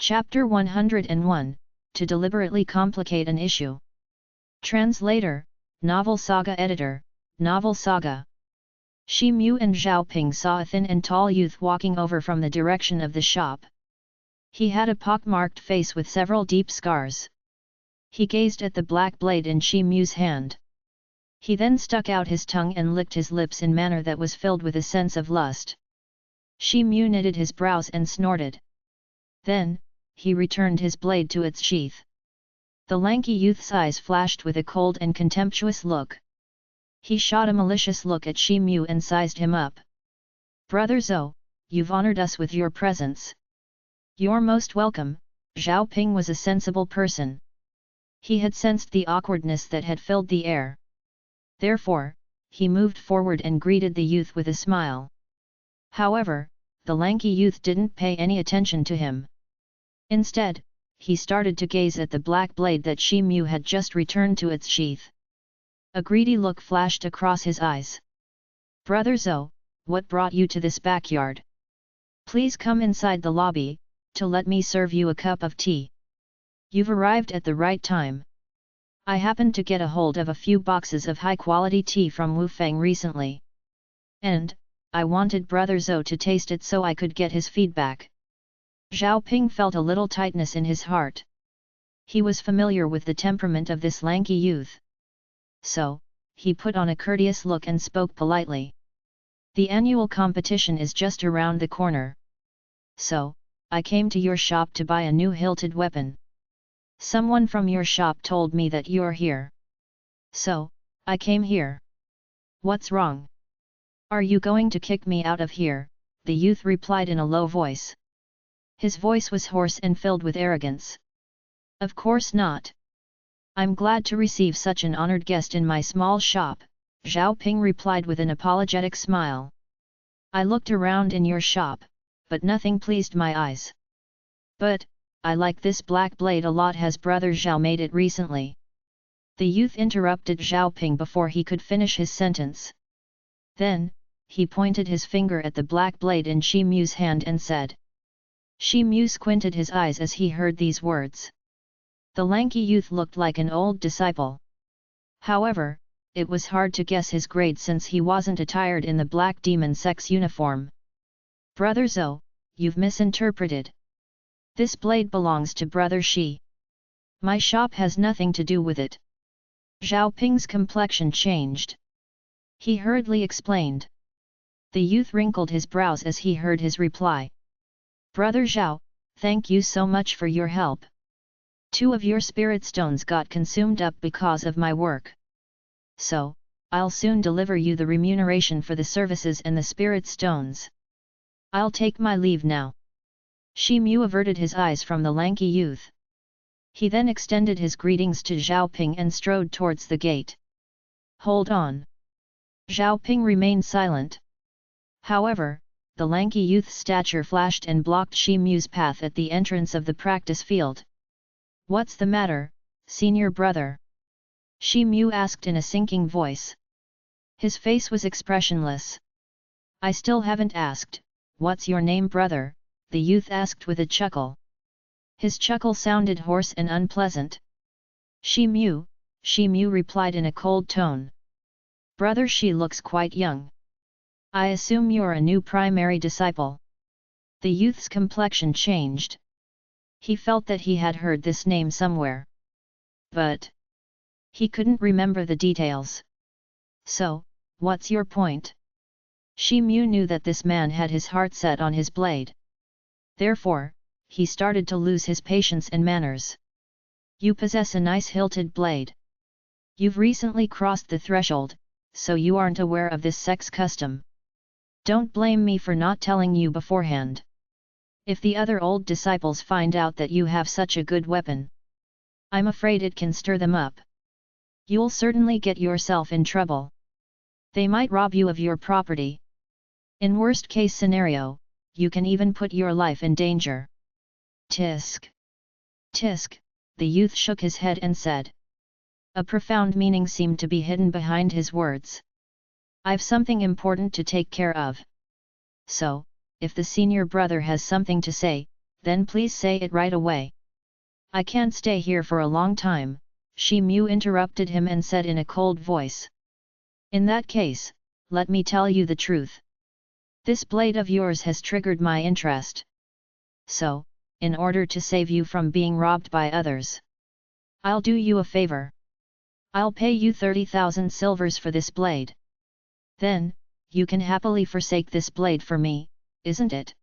Chapter 101, To deliberately complicate an issue. Translator, Novel Saga Editor, Novel Saga. Shi Mu and Zhao Ping saw a thin and tall youth walking over from the direction of the shop. He had a pock-marked face with several deep scars. He gazed at the black blade in Shi Mu's hand. He then stuck out his tongue and licked his lips in manner that was filled with a sense of lust. Shi Mu knitted his brows and snorted. Then, he returned his blade to its sheath. The lanky youth's eyes flashed with a cold and contemptuous look. He shot a malicious look at Shi Mu and sized him up. "Brother Zhou, you've honored us with your presence." "You're most welcome." Zhao Ping was a sensible person. He had sensed the awkwardness that had filled the air. Therefore, he moved forward and greeted the youth with a smile. However, the lanky youth didn't pay any attention to him. Instead, he started to gaze at the black blade that Shi Mu had just returned to its sheath. A greedy look flashed across his eyes. "Brother Zhou, what brought you to this backyard? Please come inside the lobby, to let me serve you a cup of tea. You've arrived at the right time. I happened to get a hold of a few boxes of high-quality tea from Wufeng recently. And, I wanted Brother Zhou to taste it so I could get his feedback." Zhao Ping felt a little tightness in his heart. He was familiar with the temperament of this lanky youth. So, he put on a courteous look and spoke politely. "The annual competition is just around the corner. So, I came to your shop to buy a new hilted weapon. Someone from your shop told me that you're here. So, I came here. What's wrong? Are you going to kick me out of here?" the youth replied in a low voice. His voice was hoarse and filled with arrogance. "Of course not. I'm glad to receive such an honored guest in my small shop," Zhao Ping replied with an apologetic smile. "I looked around in your shop, but nothing pleased my eyes. But, I like this black blade a lot. Has Brother Zhao made it recently?" The youth interrupted Zhao Ping before he could finish his sentence. Then, he pointed his finger at the black blade in Shi Mu's hand and said. Shi Mu squinted his eyes as he heard these words. The lanky youth looked like an old disciple. However, it was hard to guess his grade since he wasn't attired in the black demon sex uniform. "Brother Zhou, you've misinterpreted. This blade belongs to Brother Shi. My shop has nothing to do with it." Zhao Ping's complexion changed. He hurriedly explained. The youth wrinkled his brows as he heard his reply. "Brother Zhao, thank you so much for your help. 2 of your spirit stones got consumed up because of my work. So, I'll soon deliver you the remuneration for the services and the spirit stones. I'll take my leave now." Shi Mu averted his eyes from the lanky youth. He then extended his greetings to Zhao Ping and strode towards the gate. "Hold on." Zhao Ping remained silent. However, the lanky youth's stature flashed and blocked Shi Mu's path at the entrance of the practice field. "What's the matter, senior brother?" Shi Mu asked in a sinking voice. His face was expressionless. "I still haven't asked, what's your name, brother?" the youth asked with a chuckle. His chuckle sounded hoarse and unpleasant. Shi Mu replied in a cold tone. "Brother Shi looks quite young. I assume you're a new primary disciple." The youth's complexion changed. He felt that he had heard this name somewhere. But he couldn't remember the details. "So, what's your point?" Shi Mu knew that this man had his heart set on his blade. Therefore, he started to lose his patience and manners. "You possess a nice hilted blade. You've recently crossed the threshold, so you aren't aware of this sex custom. Don't blame me for not telling you beforehand. If the other old disciples find out that you have such a good weapon, I'm afraid it can stir them up. You'll certainly get yourself in trouble. They might rob you of your property. In worst case scenario, you can even put your life in danger." "Tisk. Tisk," the youth shook his head and said. A profound meaning seemed to be hidden behind his words. "I've something important to take care of. So, if the senior brother has something to say, then please say it right away. I can't stay here for a long time, Shi Mu interrupted him and said in a cold voice. In that case, let me tell you the truth. This blade of yours has triggered my interest. So, in order to save you from being robbed by others, I'll do you a favor. I'll pay you 30,000 silvers for this blade. Then, you can happily forsake this blade for me, isn't it?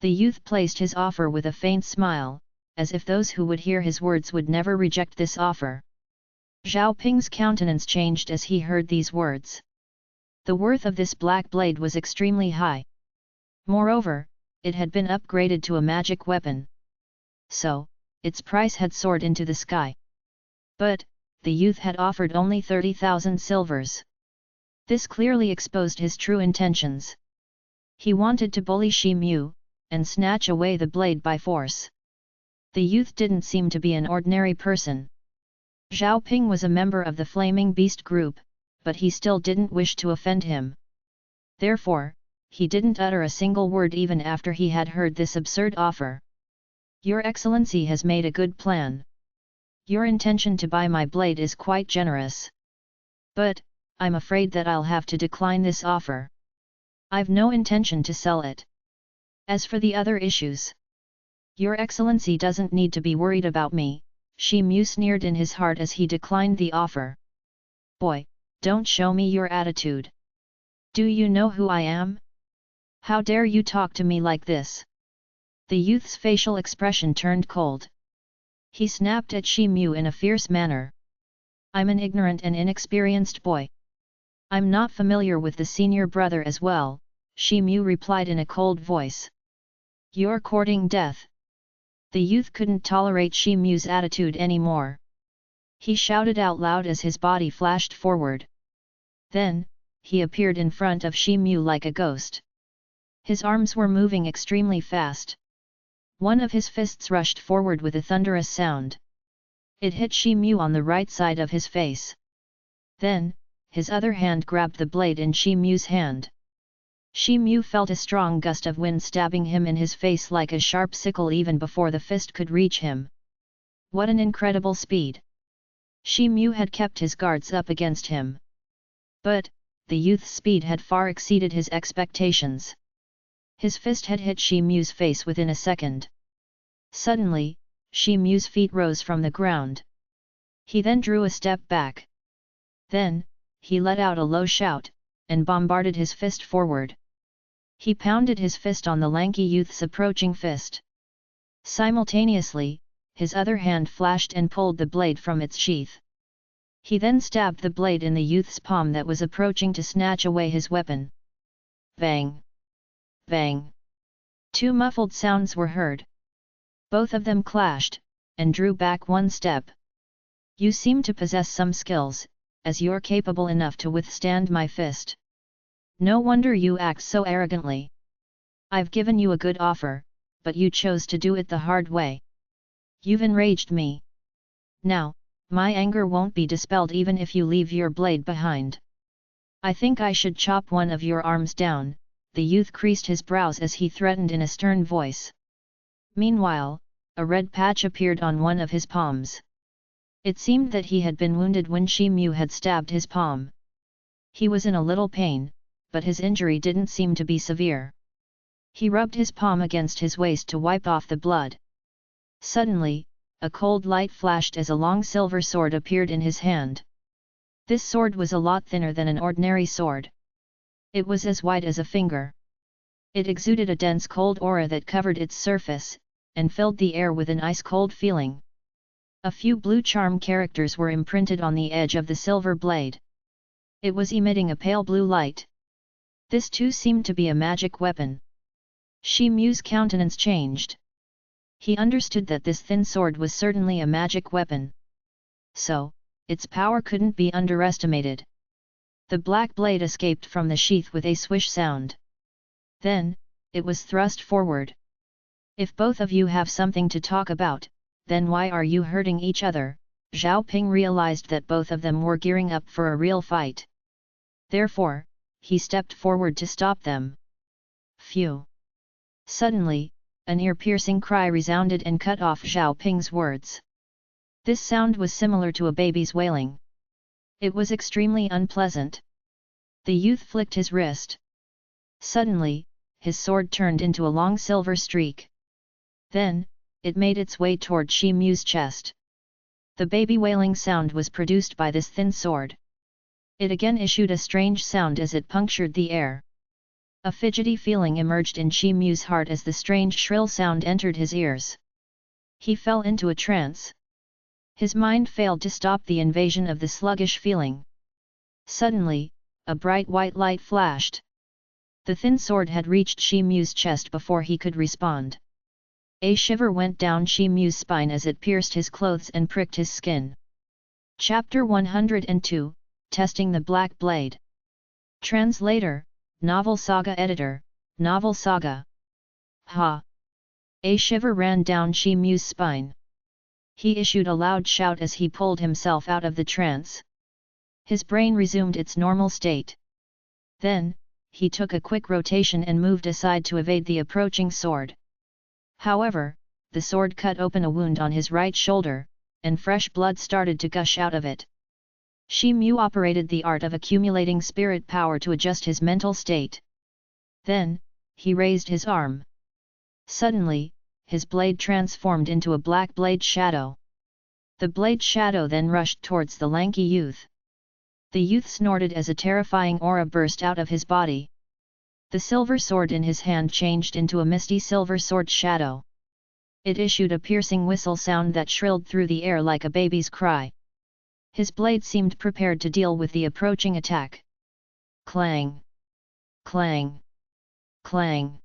The youth placed his offer with a faint smile, as if those who would hear his words would never reject this offer. Zhao Ping's countenance changed as he heard these words. The worth of this black blade was extremely high. Moreover, it had been upgraded to a magic weapon. So, its price had soared into the sky. But, the youth had offered only 30,000 silvers. This clearly exposed his true intentions. He wanted to bully Shi Mu, and snatch away the blade by force. The youth didn't seem to be an ordinary person. Zhao Ping was a member of the Flaming Beast group, but he still didn't wish to offend him. Therefore, he didn't utter a single word even after he had heard this absurd offer. Your Excellency has made a good plan. Your intention to buy my blade is quite generous. But, I'm afraid that I'll have to decline this offer. I've no intention to sell it. As for the other issues, Your Excellency doesn't need to be worried about me, Shi Mu sneered in his heart as he declined the offer. Boy, don't show me your attitude. Do you know who I am? How dare you talk to me like this? The youth's facial expression turned cold. He snapped at Shi Mu in a fierce manner. I'm an ignorant and inexperienced boy. I'm not familiar with the senior brother as well, Shi Mu replied in a cold voice. You're courting death. The youth couldn't tolerate Shi Mu's attitude anymore. He shouted out loud as his body flashed forward. Then, he appeared in front of Shi Mu like a ghost. His arms were moving extremely fast. One of his fists rushed forward with a thunderous sound. It hit Shi Mu on the right side of his face. Then, his other hand grabbed the blade in Shi Mu's hand. Shi Mu felt a strong gust of wind stabbing him in his face like a sharp sickle even before the fist could reach him. What an incredible speed! Shi Mu had kept his guards up against him. But, the youth's speed had far exceeded his expectations. His fist had hit Shi Mu's face within a second. Suddenly, Shi Mu's feet rose from the ground. He then drew a step back. Then, he let out a low shout, and bombarded his fist forward. He pounded his fist on the lanky youth's approaching fist. Simultaneously, his other hand flashed and pulled the blade from its sheath. He then stabbed the blade in the youth's palm that was approaching to snatch away his weapon. Bang! Bang! Two muffled sounds were heard. Both of them clashed, and drew back one step. You seem to possess some skills, as you're capable enough to withstand my fist. No wonder you act so arrogantly. I've given you a good offer, but you chose to do it the hard way. You've enraged me. Now, my anger won't be dispelled even if you leave your blade behind. I think I should chop one of your arms down. The youth creased his brows as he threatened in a stern voice. Meanwhile, a red patch appeared on one of his palms. It seemed that he had been wounded when Shi Mu had stabbed his palm. He was in a little pain, but his injury didn't seem to be severe. He rubbed his palm against his waist to wipe off the blood. Suddenly, a cold light flashed as a long silver sword appeared in his hand. This sword was a lot thinner than an ordinary sword. It was as wide as a finger. It exuded a dense cold aura that covered its surface, and filled the air with an ice-cold feeling. A few blue charm characters were imprinted on the edge of the silver blade. It was emitting a pale blue light. This too seemed to be a magic weapon. Shi Mu's countenance changed. He understood that this thin sword was certainly a magic weapon. So, its power couldn't be underestimated. The black blade escaped from the sheath with a swish sound. Then, it was thrust forward. If both of you have something to talk about, then why are you hurting each other? Zhao Ping realized that both of them were gearing up for a real fight. Therefore, he stepped forward to stop them. Phew! Suddenly, an ear-piercing cry resounded and cut off Zhao Ping's words. This sound was similar to a baby's wailing. It was extremely unpleasant. The youth flicked his wrist. Suddenly, his sword turned into a long silver streak. Then, it made its way toward Shi Mu's chest. The baby wailing sound was produced by this thin sword. It again issued a strange sound as it punctured the air. A fidgety feeling emerged in Shi Mu's heart as the strange shrill sound entered his ears. He fell into a trance. His mind failed to stop the invasion of the sluggish feeling. Suddenly, a bright white light flashed. The thin sword had reached Shi Mu's chest before he could respond. A shiver went down Shi Mu's spine as it pierced his clothes and pricked his skin. Chapter 102, Testing the Black Blade. Translator, Novel Saga Editor, Novel Saga. Ha! A shiver ran down Shi Mu's spine. He issued a loud shout as he pulled himself out of the trance. His brain resumed its normal state. Then, he took a quick rotation and moved aside to evade the approaching sword. However, the sword cut open a wound on his right shoulder, and fresh blood started to gush out of it. Shi Mu operated the art of accumulating spirit power to adjust his mental state. Then, he raised his arm. Suddenly, his blade transformed into a black blade shadow. The blade shadow then rushed towards the lanky youth. The youth snorted as a terrifying aura burst out of his body. The silver sword in his hand changed into a misty silver sword shadow. It issued a piercing whistle sound that shrilled through the air like a baby's cry. His blade seemed prepared to deal with the approaching attack. Clang! Clang! Clang!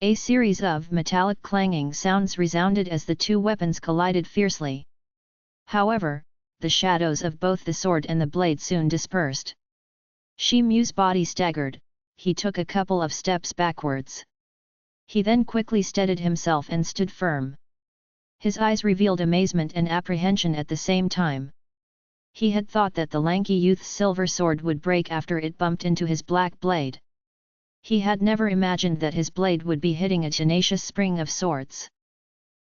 A series of metallic clanging sounds resounded as the two weapons collided fiercely. However, the shadows of both the sword and the blade soon dispersed. Shi Mu's body staggered, he took a couple of steps backwards. He then quickly steadied himself and stood firm. His eyes revealed amazement and apprehension at the same time. He had thought that the lanky youth's silver sword would break after it bumped into his black blade. He had never imagined that his blade would be hitting a tenacious spring of swords.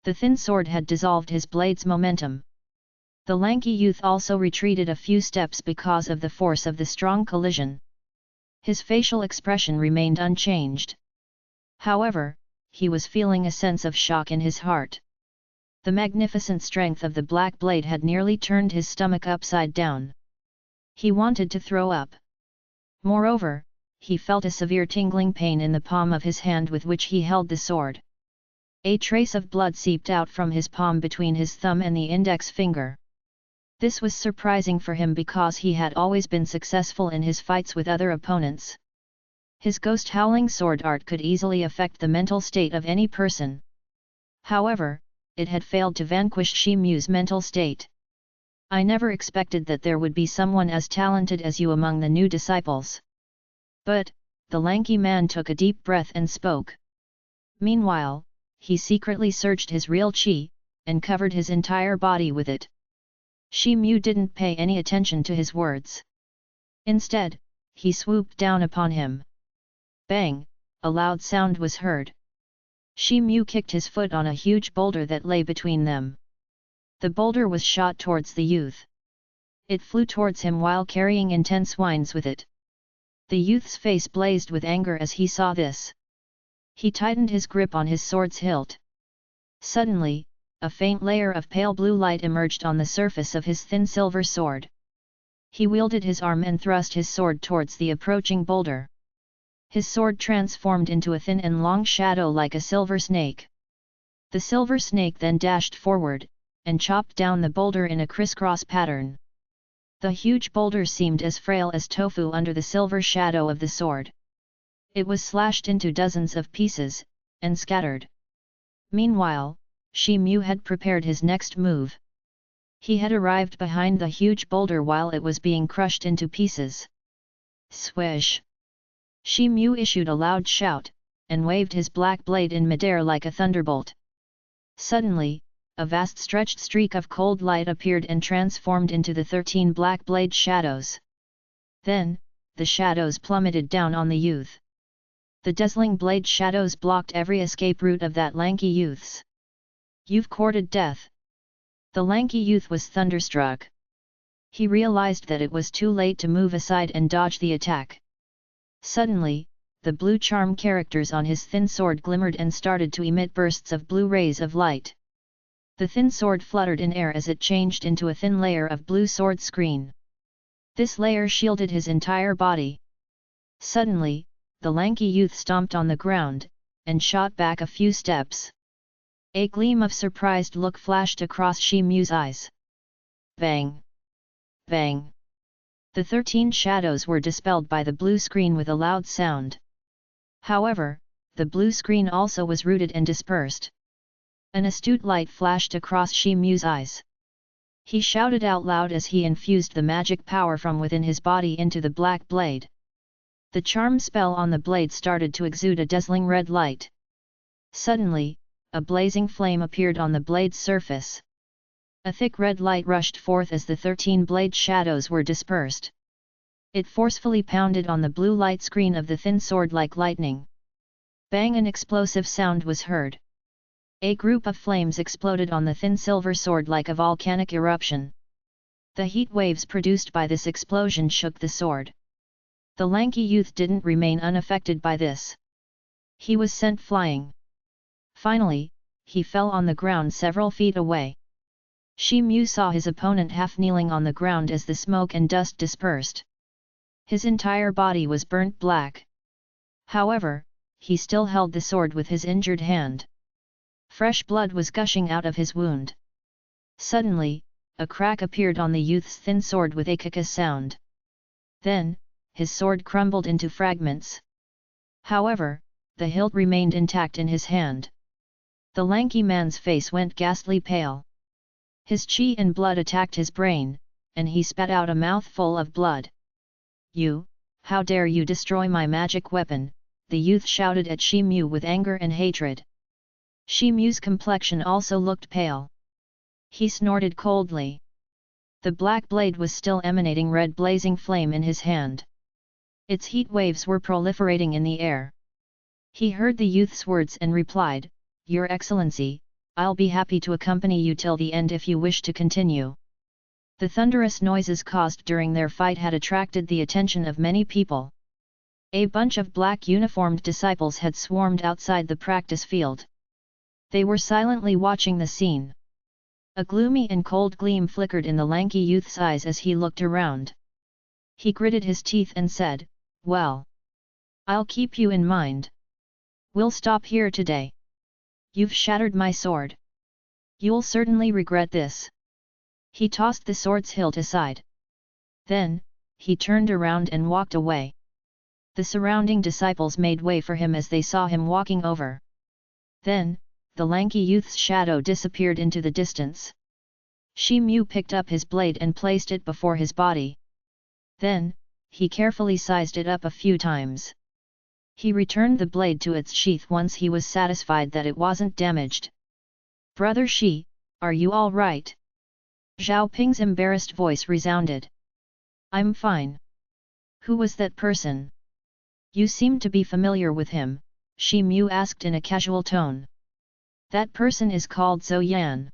The thin sword had dissolved his blade's momentum. The lanky youth also retreated a few steps because of the force of the strong collision. His facial expression remained unchanged. However, he was feeling a sense of shock in his heart. The magnificent strength of the black blade had nearly turned his stomach upside down. He wanted to throw up. Moreover, he felt a severe tingling pain in the palm of his hand with which he held the sword. A trace of blood seeped out from his palm between his thumb and the index finger. This was surprising for him because he had always been successful in his fights with other opponents. His ghost-howling sword art could easily affect the mental state of any person. However, it had failed to vanquish Shi Mu's mental state. I never expected that there would be someone as talented as you among the new disciples. But, the lanky man took a deep breath and spoke. Meanwhile, he secretly searched his real qi, and covered his entire body with it. Shi Mu didn't pay any attention to his words. Instead, he swooped down upon him. Bang! A loud sound was heard. Shi Mu kicked his foot on a huge boulder that lay between them. The boulder was shot towards the youth. It flew towards him while carrying intense winds with it. The youth's face blazed with anger as he saw this. He tightened his grip on his sword's hilt. Suddenly, a faint layer of pale blue light emerged on the surface of his thin silver sword. He wielded his arm and thrust his sword towards the approaching boulder. His sword transformed into a thin and long shadow like a silver snake. The silver snake then dashed forward, and chopped down the boulder in a crisscross pattern. The huge boulder seemed as frail as tofu under the silver shadow of the sword. It was slashed into dozens of pieces, and scattered. Meanwhile, Shi Mu had prepared his next move. He had arrived behind the huge boulder while it was being crushed into pieces. Swish! Shi Mu issued a loud shout, and waved his black blade in midair like a thunderbolt. Suddenly, a vast stretched streak of cold light appeared and transformed into the 13 black blade shadows. Then, the shadows plummeted down on the youth. The dazzling blade shadows blocked every escape route of that lanky youth's. "You've courted death." The lanky youth was thunderstruck. He realized that it was too late to move aside and dodge the attack. Suddenly, the blue charm characters on his thin sword glimmered and started to emit bursts of blue rays of light. The thin sword fluttered in air as it changed into a thin layer of blue sword screen. This layer shielded his entire body. Suddenly, the lanky youth stomped on the ground, and shot back a few steps. A gleam of surprised look flashed across Shi Mu's eyes. Bang! Bang! The 13 shadows were dispelled by the blue screen with a loud sound. However, the blue screen also was rooted and dispersed. An astute light flashed across Shi Mu's eyes. He shouted out loud as he infused the magic power from within his body into the black blade. The charm spell on the blade started to exude a dazzling red light. Suddenly, a blazing flame appeared on the blade's surface. A thick red light rushed forth as the 13 blade shadows were dispersed. It forcefully pounded on the blue light screen of the thin sword like lightning. Bang! An explosive sound was heard. A group of flames exploded on the thin silver sword like a volcanic eruption. The heat waves produced by this explosion shook the sword. The lanky youth didn't remain unaffected by this. He was sent flying. Finally, he fell on the ground several feet away. Shi Mu saw his opponent half kneeling on the ground as the smoke and dust dispersed. His entire body was burnt black. However, he still held the sword with his injured hand. Fresh blood was gushing out of his wound. Suddenly, a crack appeared on the youth's thin sword with a kaka sound. Then, his sword crumbled into fragments. However, the hilt remained intact in his hand. The lanky man's face went ghastly pale. His chi and blood attacked his brain, and he spat out a mouthful of blood. "You, how dare you destroy my magic weapon?" the youth shouted at Shi Mu with anger and hatred. Shi Mu's complexion also looked pale. He snorted coldly. The black blade was still emanating red blazing flame in his hand. Its heat waves were proliferating in the air. He heard the youth's words and replied, "Your Excellency, I'll be happy to accompany you till the end if you wish to continue." The thunderous noises caused during their fight had attracted the attention of many people. A bunch of black uniformed disciples had swarmed outside the practice field. They were silently watching the scene. A gloomy and cold gleam flickered in the lanky youth's eyes as he looked around. He gritted his teeth and said, "Well, I'll keep you in mind. We'll stop here today. You've shattered my sword. You'll certainly regret this." He tossed the sword's hilt aside. Then, he turned around and walked away. The surrounding disciples made way for him as they saw him walking over. Then, the lanky youth's shadow disappeared into the distance. Shi Mu picked up his blade and placed it before his body. Then, he carefully sized it up a few times. He returned the blade to its sheath once he was satisfied that it wasn't damaged. "Brother Shi, are you all right?" Zhao Ping's embarrassed voice resounded. "I'm fine." "Who was that person?" "You seem to be familiar with him," Shi Mu asked in a casual tone. "That person is called Zhou Yan.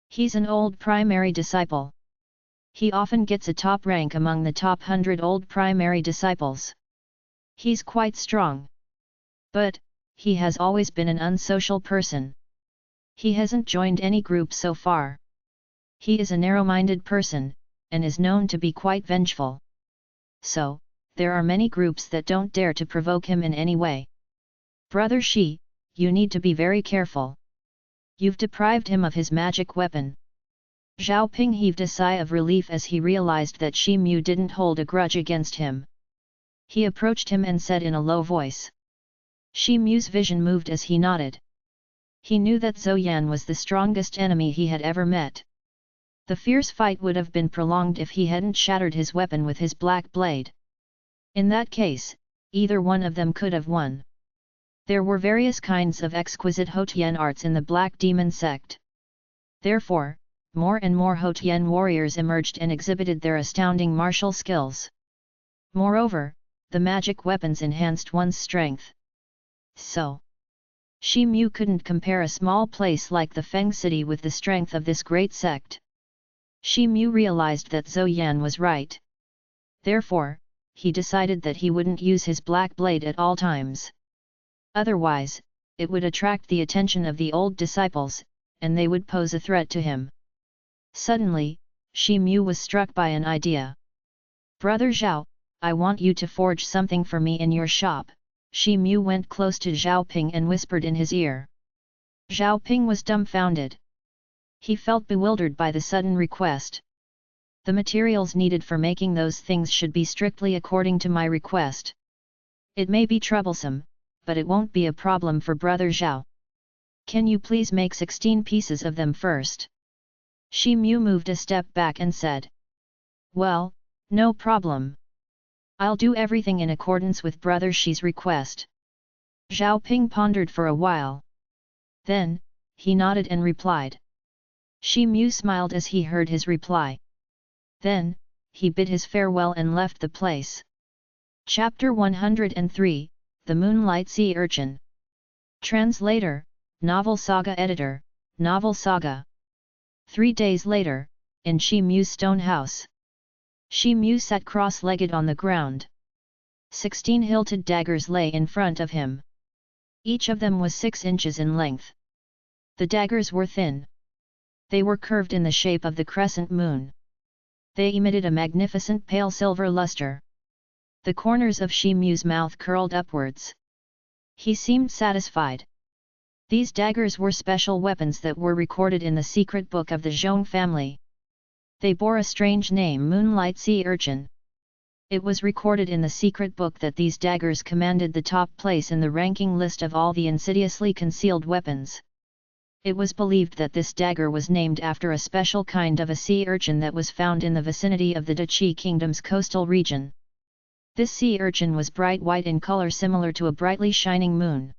He's an old primary disciple. He often gets a top rank among the top 100 old primary disciples. He's quite strong. But, he has always been an unsocial person. He hasn't joined any group so far. He is a narrow-minded person, and is known to be quite vengeful. So, there are many groups that don't dare to provoke him in any way. Brother Shi, you need to be very careful. You've deprived him of his magic weapon." Zhao Ping heaved a sigh of relief as he realized that Shi Mu didn't hold a grudge against him. He approached him and said in a low voice. Shi Mu's vision moved as he nodded. He knew that Zhou Yan was the strongest enemy he had ever met. The fierce fight would have been prolonged if he hadn't shattered his weapon with his black blade. In that case, either one of them could have won. There were various kinds of exquisite Houtian arts in the Black Demon sect. Therefore, more and more Houtian warriors emerged and exhibited their astounding martial skills. Moreover, the magic weapons enhanced one's strength. So, Shi Mu couldn't compare a small place like the Feng City with the strength of this great sect. Shi Mu realized that Zhou Yan was right. Therefore, he decided that he wouldn't use his black blade at all times. Otherwise, it would attract the attention of the old disciples, and they would pose a threat to him. Suddenly, Shi Mu was struck by an idea. "Brother Zhao, I want you to forge something for me in your shop." Shi Mu went close to Zhao Ping and whispered in his ear. Zhao Ping was dumbfounded. He felt bewildered by the sudden request. "The materials needed for making those things should be strictly according to my request. It may be troublesome, but it won't be a problem for Brother Zhao. Can you please make 16 pieces of them first?" Shi Mu moved a step back and said. "Well, no problem. I'll do everything in accordance with Brother Shi's request." Zhao Ping pondered for a while. Then, he nodded and replied. Shi Mu smiled as he heard his reply. Then, he bid his farewell and left the place. Chapter 103, The Moonlight Sea Urchin. Translator, Novel Saga Editor, Novel Saga. 3 days later, in Shi Mu's stone house. Shi Mu sat cross-legged on the ground. 16 hilted daggers lay in front of him. Each of them was 6 inches in length. The daggers were thin. They were curved in the shape of the crescent moon. They emitted a magnificent pale silver luster. The corners of Shi Mu's mouth curled upwards. He seemed satisfied. These daggers were special weapons that were recorded in the secret book of the Zhong family. They bore a strange name, Moonlight Sea Urchin. It was recorded in the secret book that these daggers commanded the top place in the ranking list of all the insidiously concealed weapons. It was believed that this dagger was named after a special kind of a sea urchin that was found in the vicinity of the Dachi Kingdom's coastal region. This sea urchin was bright white in color, similar to a brightly shining moon.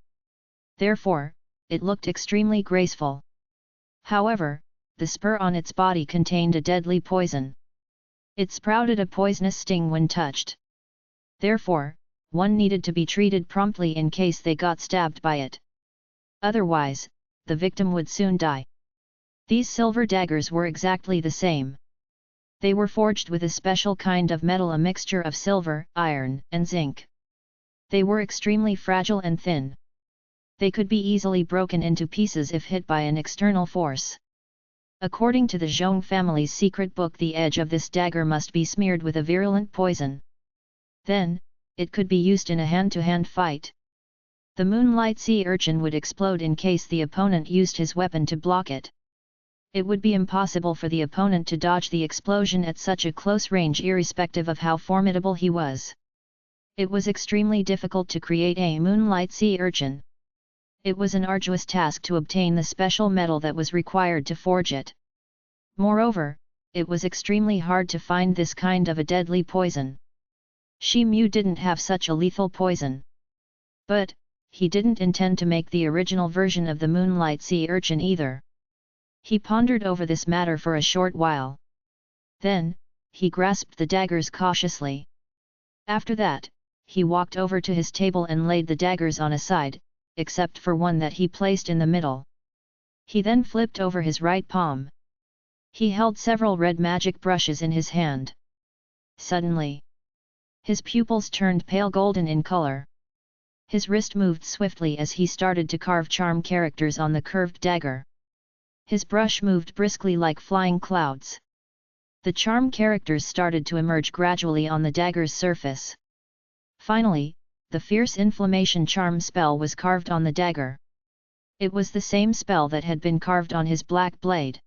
Therefore, it looked extremely graceful. However, the spur on its body contained a deadly poison. It sprouted a poisonous sting when touched. Therefore, one needed to be treated promptly in case they got stabbed by it. Otherwise, the victim would soon die. These silver daggers were exactly the same. They were forged with a special kind of metal, a mixture of silver, iron, and zinc. They were extremely fragile and thin. They could be easily broken into pieces if hit by an external force. According to the Zhong family's secret book, the edge of this dagger must be smeared with a virulent poison. Then, it could be used in a hand-to-hand fight. The Moonlight Sea Urchin would explode in case the opponent used his weapon to block it. It would be impossible for the opponent to dodge the explosion at such a close range, irrespective of how formidable he was. It was extremely difficult to create a Moonlight Sea Urchin. It was an arduous task to obtain the special metal that was required to forge it. Moreover, it was extremely hard to find this kind of a deadly poison. Shi Mu didn't have such a lethal poison. But, he didn't intend to make the original version of the Moonlight Sea Urchin either. He pondered over this matter for a short while. Then, he grasped the daggers cautiously. After that, he walked over to his table and laid the daggers on a side, except for one that he placed in the middle. He then flipped over his right palm. He held several red magic brushes in his hand. Suddenly, his pupils turned pale golden in color. His wrist moved swiftly as he started to carve charm characters on the curved dagger. His brush moved briskly like flying clouds. The charm characters started to emerge gradually on the dagger's surface. Finally, the fierce inflammation charm spell was carved on the dagger. It was the same spell that had been carved on his black blade.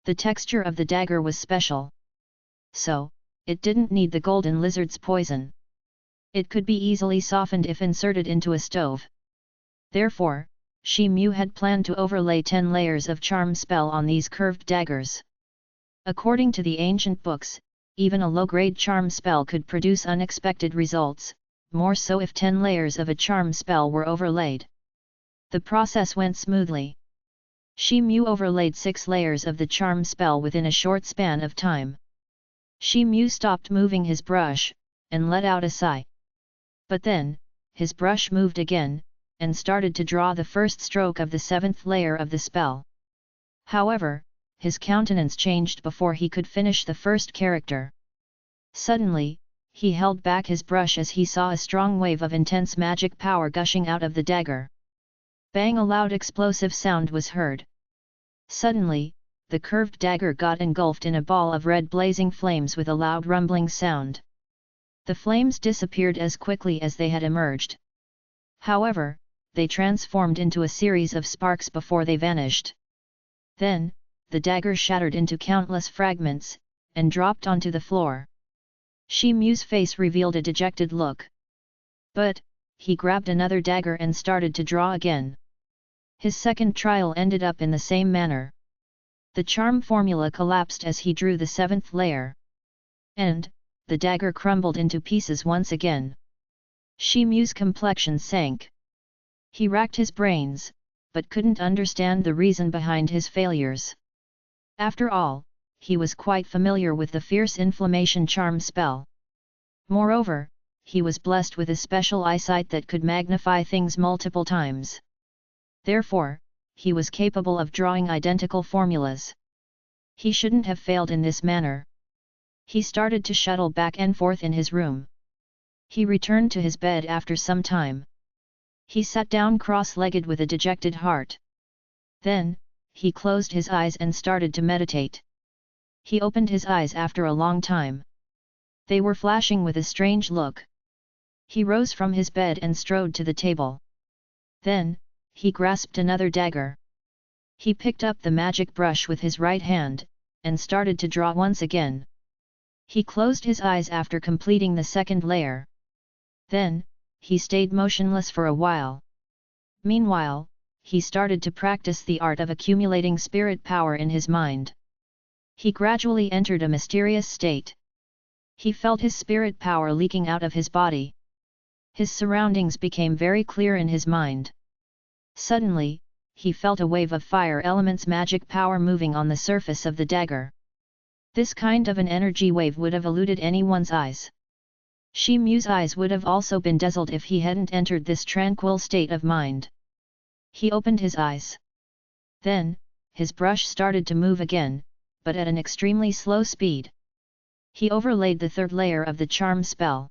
The texture of the dagger was special. So, it didn't need the golden lizard's poison. It could be easily softened if inserted into a stove. Therefore, Shi Mu had planned to overlay 10 layers of charm spell on these curved daggers. According to the ancient books, even a low-grade charm spell could produce unexpected results, more so if 10 layers of a charm spell were overlaid. The process went smoothly. Shi Mu overlaid 6 layers of the charm spell within a short span of time. Shi Mu stopped moving his brush, and let out a sigh. But then, his brush moved again, and started to draw the first stroke of the 7th layer of the spell. However, his countenance changed before he could finish the first character. Suddenly, he held back his brush as he saw a strong wave of intense magic power gushing out of the dagger. Bang! A loud explosive sound was heard. Suddenly, the curved dagger got engulfed in a ball of red blazing flames with a loud rumbling sound. The flames disappeared as quickly as they had emerged. However, they transformed into a series of sparks before they vanished. Then, the dagger shattered into countless fragments, and dropped onto the floor. Shi Mu's face revealed a dejected look. But, he grabbed another dagger and started to draw again. His second trial ended up in the same manner. The charm formula collapsed as he drew the 7th layer. And, the dagger crumbled into pieces once again. Shi Mu's complexion sank. He racked his brains, but couldn't understand the reason behind his failures. After all, he was quite familiar with the fierce inflammation charm spell. Moreover, he was blessed with a special eyesight that could magnify things multiple times. Therefore, he was capable of drawing identical formulas. He shouldn't have failed in this manner. He started to shuttle back and forth in his room. He returned to his bed after some time. He sat down cross-legged with a dejected heart. Then, he closed his eyes and started to meditate. He opened his eyes after a long time. They were flashing with a strange look. He rose from his bed and strode to the table. Then, he grasped another dagger. He picked up the magic brush with his right hand, and started to draw once again. He closed his eyes after completing the 2nd layer. Then, he stayed motionless for a while. Meanwhile, he started to practice the art of accumulating spirit power in his mind. He gradually entered a mysterious state. He felt his spirit power leaking out of his body. His surroundings became very clear in his mind. Suddenly, he felt a wave of fire element's magic power moving on the surface of the dagger. This kind of an energy wave would have eluded anyone's eyes. Shi Mu's eyes would have also been dazzled if he hadn't entered this tranquil state of mind. He opened his eyes. Then, his brush started to move again, but at an extremely slow speed. He overlaid the 3rd layer of the charm spell.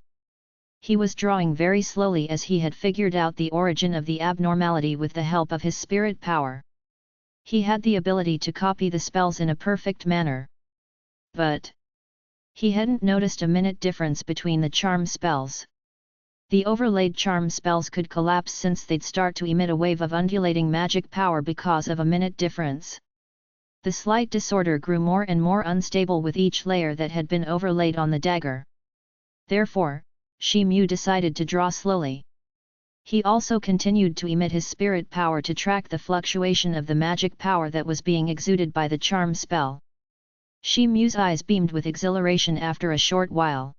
He was drawing very slowly as he had figured out the origin of the abnormality with the help of his spirit power. He had the ability to copy the spells in a perfect manner. But he hadn't noticed a minute difference between the charm spells. The overlaid charm spells could collapse since they'd start to emit a wave of undulating magic power because of a minute difference. The slight disorder grew more and more unstable with each layer that had been overlaid on the dagger. Therefore, Shi Mu decided to draw slowly. He also continued to emit his spirit power to track the fluctuation of the magic power that was being exuded by the charm spell. Shi Mu's eyes beamed with exhilaration after a short while.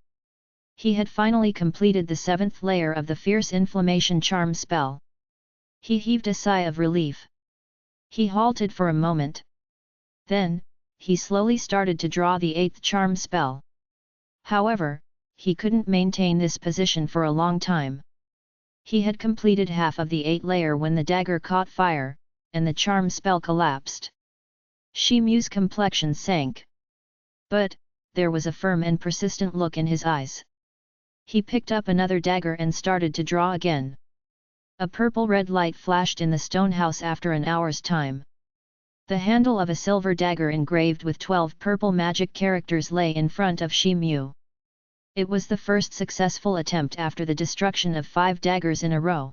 He had finally completed the 7th layer of the fierce inflammation charm spell. He heaved a sigh of relief. He halted for a moment. Then, he slowly started to draw the 8th charm spell. However, he couldn't maintain this position for a long time. He had completed half of the 8th layer when the dagger caught fire, and the charm spell collapsed. Shi Mu's complexion sank. But, there was a firm and persistent look in his eyes. He picked up another dagger and started to draw again. A purple-red light flashed in the stone house after an hour's time. The handle of a silver dagger engraved with 12 purple magic characters lay in front of Shi Mu. It was the first successful attempt after the destruction of 5 daggers in a row.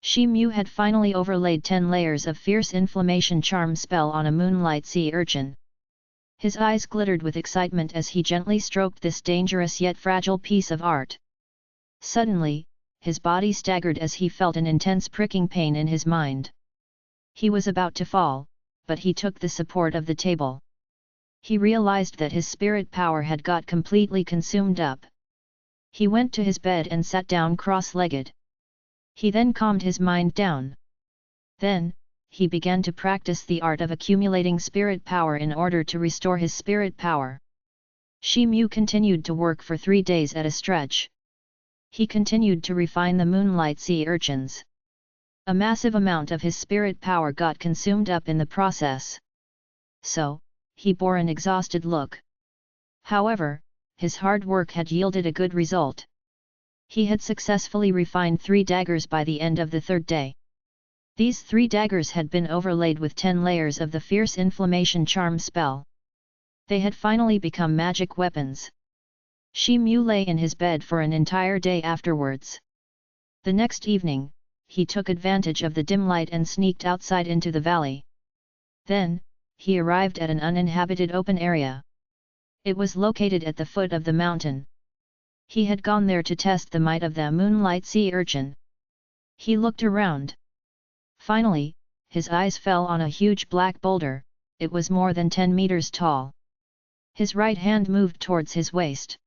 Shi Mu had finally overlaid 10 layers of fierce inflammation charm spell on a moonlight sea urchin. His eyes glittered with excitement as he gently stroked this dangerous yet fragile piece of art. Suddenly, his body staggered as he felt an intense pricking pain in his mind. He was about to fall, but he took the support of the table. He realized that his spirit power had got completely consumed up. He went to his bed and sat down cross-legged. He then calmed his mind down. Then, he began to practice the art of accumulating spirit power in order to restore his spirit power. Shi Mu continued to work for 3 days at a stretch. He continued to refine the moonlight sea urchins. A massive amount of his spirit power got consumed up in the process. So, he bore an exhausted look. However, his hard work had yielded a good result. He had successfully refined 3 daggers by the end of the 3rd day. These 3 daggers had been overlaid with 10 layers of the fierce inflammation charm spell. They had finally become magic weapons. Shi Mu lay in his bed for an entire day afterwards. The next evening, he took advantage of the dim light and sneaked outside into the valley. Then, he arrived at an uninhabited open area. It was located at the foot of the mountain. He had gone there to test the might of the moonlight sea urchin. He looked around. Finally, his eyes fell on a huge black boulder. It was more than 10 meters tall. His right hand moved towards his waist.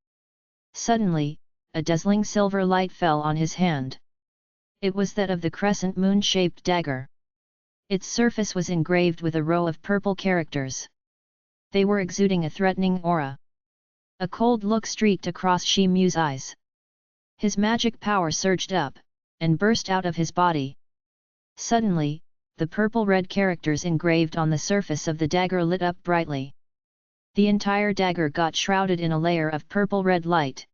Suddenly, a dazzling silver light fell on his hand. It was that of the crescent moon-shaped dagger. Its surface was engraved with a row of purple characters. They were exuding a threatening aura. A cold look streaked across Shi Mu's eyes. His magic power surged up, and burst out of his body. Suddenly, the purple-red characters engraved on the surface of the dagger lit up brightly. The entire dagger got shrouded in a layer of purple-red light.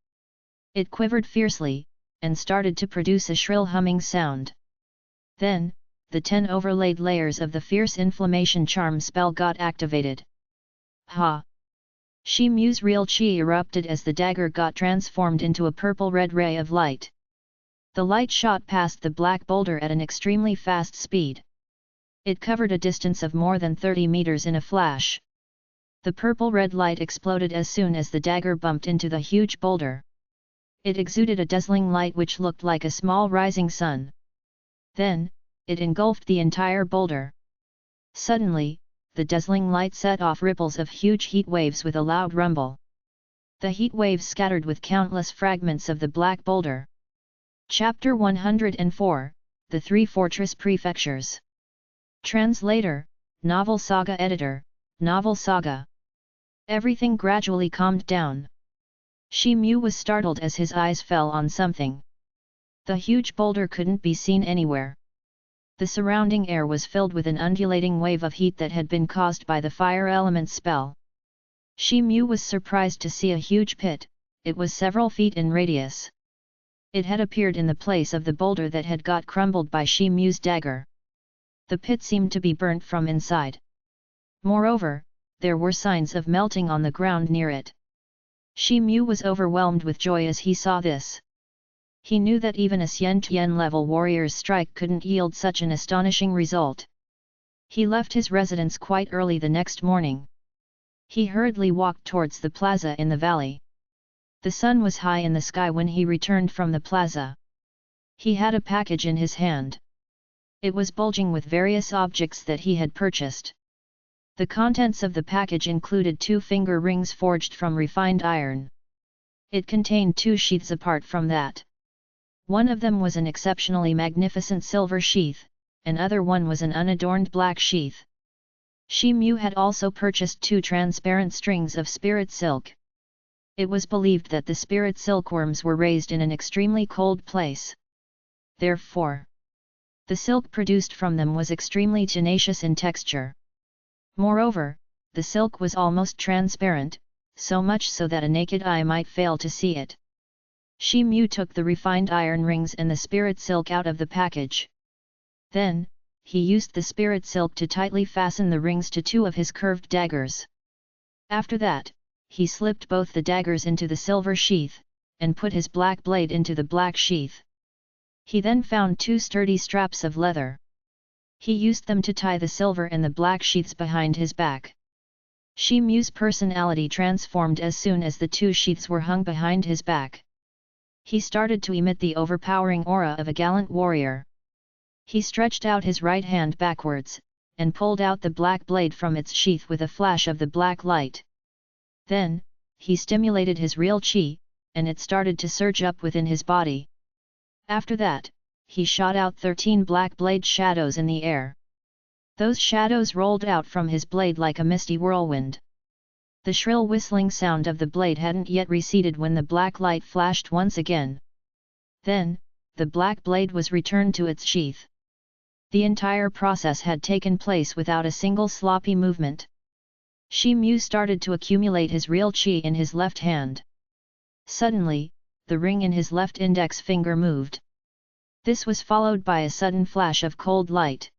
It quivered fiercely, and started to produce a shrill humming sound. Then, the 10 overlaid layers of the fierce inflammation charm spell got activated. Ha! Shi Mu's real chi erupted as the dagger got transformed into a purple-red ray of light. The light shot past the black boulder at an extremely fast speed. It covered a distance of more than 30 meters in a flash. The purple-red light exploded as soon as the dagger bumped into the huge boulder. It exuded a dazzling light which looked like a small rising sun. Then, it engulfed the entire boulder. Suddenly, the dazzling light set off ripples of huge heat waves with a loud rumble. The heat waves scattered with countless fragments of the black boulder. Chapter 104, The 3 Fortress Prefectures. Translator, Novel Saga Editor, Novel Saga. Everything gradually calmed down. Shi Mu was startled as his eyes fell on something. The huge boulder couldn't be seen anywhere. The surrounding air was filled with an undulating wave of heat that had been caused by the fire element spell. Shi Mu was surprised to see a huge pit. It was several feet in radius. It had appeared in the place of the boulder that had got crumbled by Shi Mu's dagger. The pit seemed to be burnt from inside. Moreover, there were signs of melting on the ground near it. Shi Mu was overwhelmed with joy as he saw this. He knew that even a Xian level warrior's strike couldn't yield such an astonishing result. He left his residence quite early the next morning. He hurriedly walked towards the plaza in the valley. The sun was high in the sky when he returned from the plaza. He had a package in his hand. It was bulging with various objects that he had purchased. The contents of the package included 2 finger rings forged from refined iron. It contained 2 sheaths apart from that. One of them was an exceptionally magnificent silver sheath, another one was an unadorned black sheath. Shi Mu had also purchased 2 transparent strings of spirit silk. It was believed that the spirit silkworms were raised in an extremely cold place. Therefore, the silk produced from them was extremely tenacious in texture. Moreover, the silk was almost transparent, so much so that a naked eye might fail to see it. Shi Mu took the refined iron rings and the spirit silk out of the package. Then, he used the spirit silk to tightly fasten the rings to 2 of his curved daggers. After that, he slipped both the daggers into the silver sheath, and put his black blade into the black sheath. He then found 2 sturdy straps of leather. He used them to tie the silver and the black sheaths behind his back. Shi Mu's personality transformed as soon as the 2 sheaths were hung behind his back. He started to emit the overpowering aura of a gallant warrior. He stretched out his right hand backwards, and pulled out the black blade from its sheath with a flash of the black light. Then, he stimulated his real chi, and it started to surge up within his body. After that, he shot out 13 black blade shadows in the air. Those shadows rolled out from his blade like a misty whirlwind. The shrill whistling sound of the blade hadn't yet receded when the black light flashed once again. Then, the black blade was returned to its sheath. The entire process had taken place without a single sloppy movement. Shi Mu started to accumulate his real qi in his left hand. Suddenly, the ring in his left index finger moved. This was followed by a sudden flash of cold light.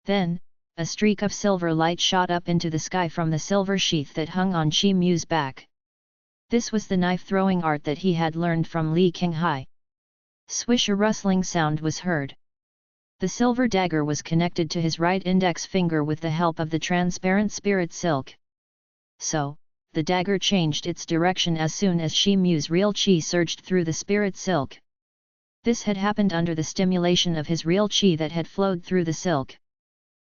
Then, a streak of silver light shot up into the sky from the silver sheath that hung on Shi Mu's back. This was the knife-throwing art that he had learned from Li Qinghai. Swish, a rustling sound was heard. The silver dagger was connected to his right index finger with the help of the transparent spirit silk. So, the dagger changed its direction as soon as Shi Mu's real qi surged through the spirit silk. This had happened under the stimulation of his real qi that had flowed through the silk.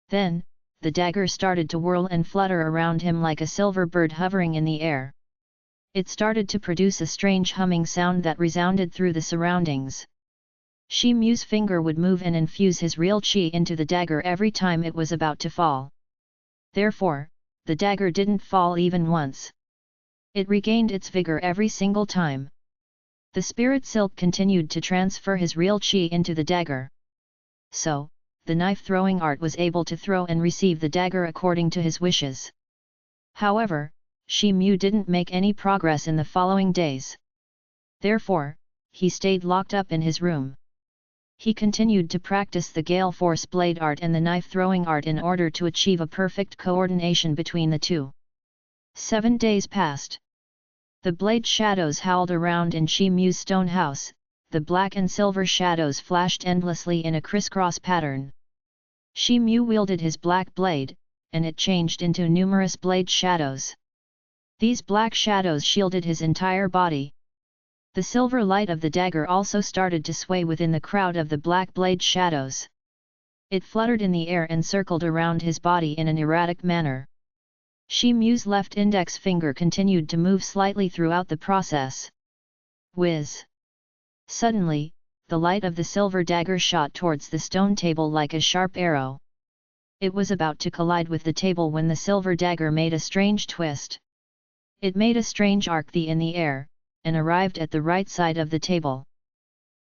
Then, the dagger started to whirl and flutter around him like a silver bird hovering in the air. It started to produce a strange humming sound that resounded through the surroundings. Shi Mu's finger would move and infuse his real qi into the dagger every time it was about to fall. Therefore, the dagger didn't fall even once. It regained its vigor every single time. The spirit silk continued to transfer his real qi into the dagger. So, the knife-throwing art was able to throw and receive the dagger according to his wishes. However, Shi Mu didn't make any progress in the following days. Therefore, he stayed locked up in his room. He continued to practice the gale force blade art and the knife-throwing art in order to achieve a perfect coordination between the two. 7 days passed. The blade shadows howled around in Shi Mu's stone house, the black and silver shadows flashed endlessly in a crisscross pattern. Shi Mu wielded his black blade, and it changed into numerous blade shadows. These black shadows shielded his entire body. The silver light of the dagger also started to sway within the crowd of the black blade shadows. It fluttered in the air and circled around his body in an erratic manner. Shi Mu's left index finger continued to move slightly throughout the process. Whiz! Suddenly, the light of the silver dagger shot towards the stone table like a sharp arrow. It was about to collide with the table when the silver dagger made a strange twist. It made a strange arc in the air, and arrived at the right side of the table.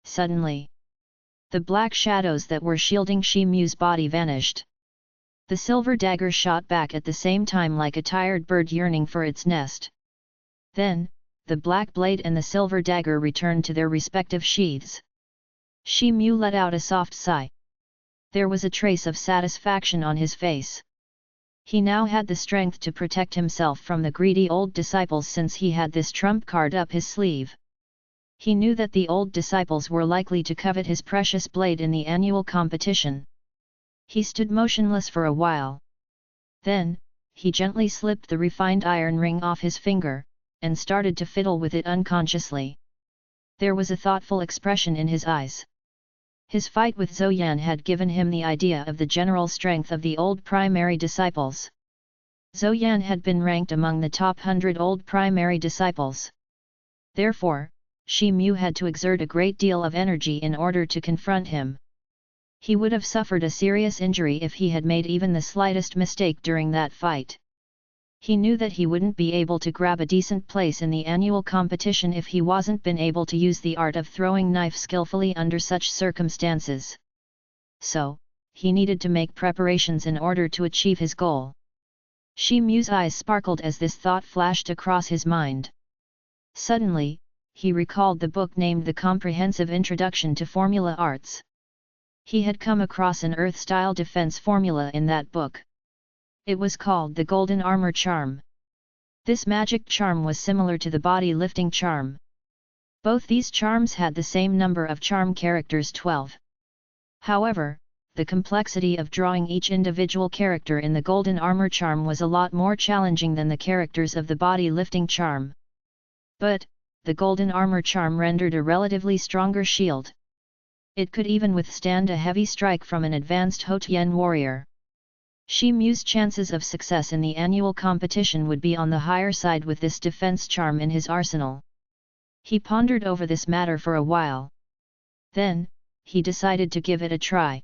Suddenly, the black shadows that were shielding Shi Mu's body vanished. The silver dagger shot back at the same time like a tired bird yearning for its nest. Then, the black blade and the silver dagger returned to their respective sheaths. Shi Mu let out a soft sigh. There was a trace of satisfaction on his face. He now had the strength to protect himself from the greedy old disciples since he had this trump card up his sleeve. He knew that the old disciples were likely to covet his precious blade in the annual competition. He stood motionless for a while. Then, he gently slipped the refined iron ring off his finger, and started to fiddle with it unconsciously. There was a thoughtful expression in his eyes. His fight with Zhou Yan had given him the idea of the general strength of the old primary disciples. Zhou Yan had been ranked among the top 100 old primary disciples. Therefore, Shi Mu had to exert a great deal of energy in order to confront him. He would have suffered a serious injury if he had made even the slightest mistake during that fight. He knew that he wouldn't be able to grab a decent place in the annual competition if he wasn't been able to use the art of throwing knife skillfully under such circumstances. So, he needed to make preparations in order to achieve his goal. Shi Mu's eyes sparkled as this thought flashed across his mind. Suddenly, he recalled the book named The Comprehensive Introduction to Formula Arts. He had come across an Earth-style defense formula in that book. It was called the Golden Armor Charm. This magic charm was similar to the body lifting charm. Both these charms had the same number of charm characters, 12. However, the complexity of drawing each individual character in the Golden Armor Charm was a lot more challenging than the characters of the body lifting charm. But, the Golden Armor Charm rendered a relatively stronger shield. It could even withstand a heavy strike from an advanced Houtian warrior. Shi Mu's chances of success in the annual competition would be on the higher side with this defense charm in his arsenal. He pondered over this matter for a while. Then, he decided to give it a try.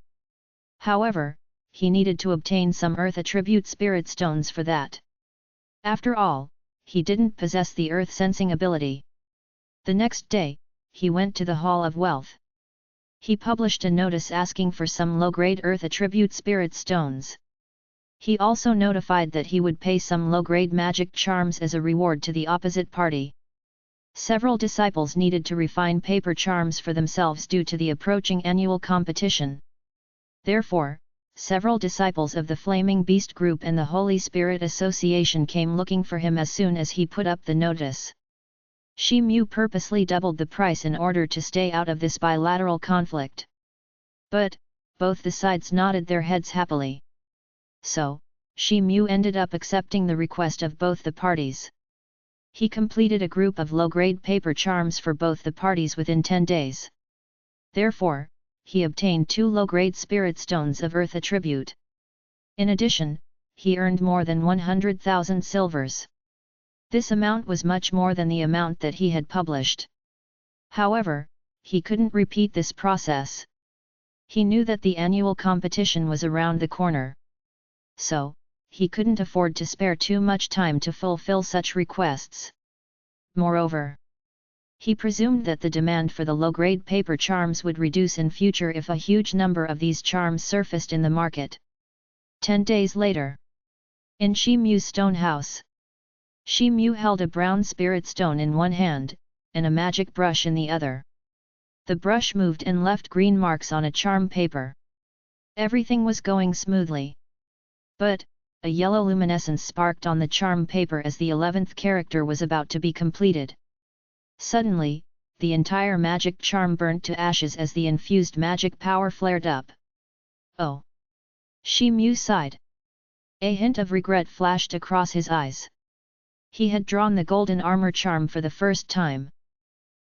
However, he needed to obtain some Earth attribute spirit stones for that. After all, he didn't possess the Earth sensing ability. The next day, he went to the Hall of Wealth. He published a notice asking for some low-grade earth attribute spirit stones. He also notified that he would pay some low-grade magic charms as a reward to the opposite party. Several disciples needed to refine paper charms for themselves due to the approaching annual competition. Therefore, several disciples of the Flaming Beast Group and the Holy Spirit Association came looking for him as soon as he put up the notice. Shi Mu purposely doubled the price in order to stay out of this bilateral conflict. But, both the sides nodded their heads happily. So, Shi Mu ended up accepting the request of both the parties. He completed a group of low-grade paper charms for both the parties within 10 days. Therefore, he obtained 2 low-grade spirit stones of earth attribute. In addition, he earned more than 100,000 silvers. This amount was much more than the amount that he had published. However, he couldn't repeat this process. He knew that the annual competition was around the corner. So, he couldn't afford to spare too much time to fulfill such requests. Moreover, he presumed that the demand for the low-grade paper charms would reduce in future if a huge number of these charms surfaced in the market. 10 days later, in Shi Mu's stone house, Shi Mu held a brown spirit stone in one hand, and a magic brush in the other. The brush moved and left green marks on a charm paper. Everything was going smoothly. But, a yellow luminescence sparked on the charm paper as the 11th character was about to be completed. Suddenly, the entire magic charm burnt to ashes as the infused magic power flared up. Oh! Shi Mu sighed. A hint of regret flashed across his eyes. He had drawn the golden armor charm for the first time.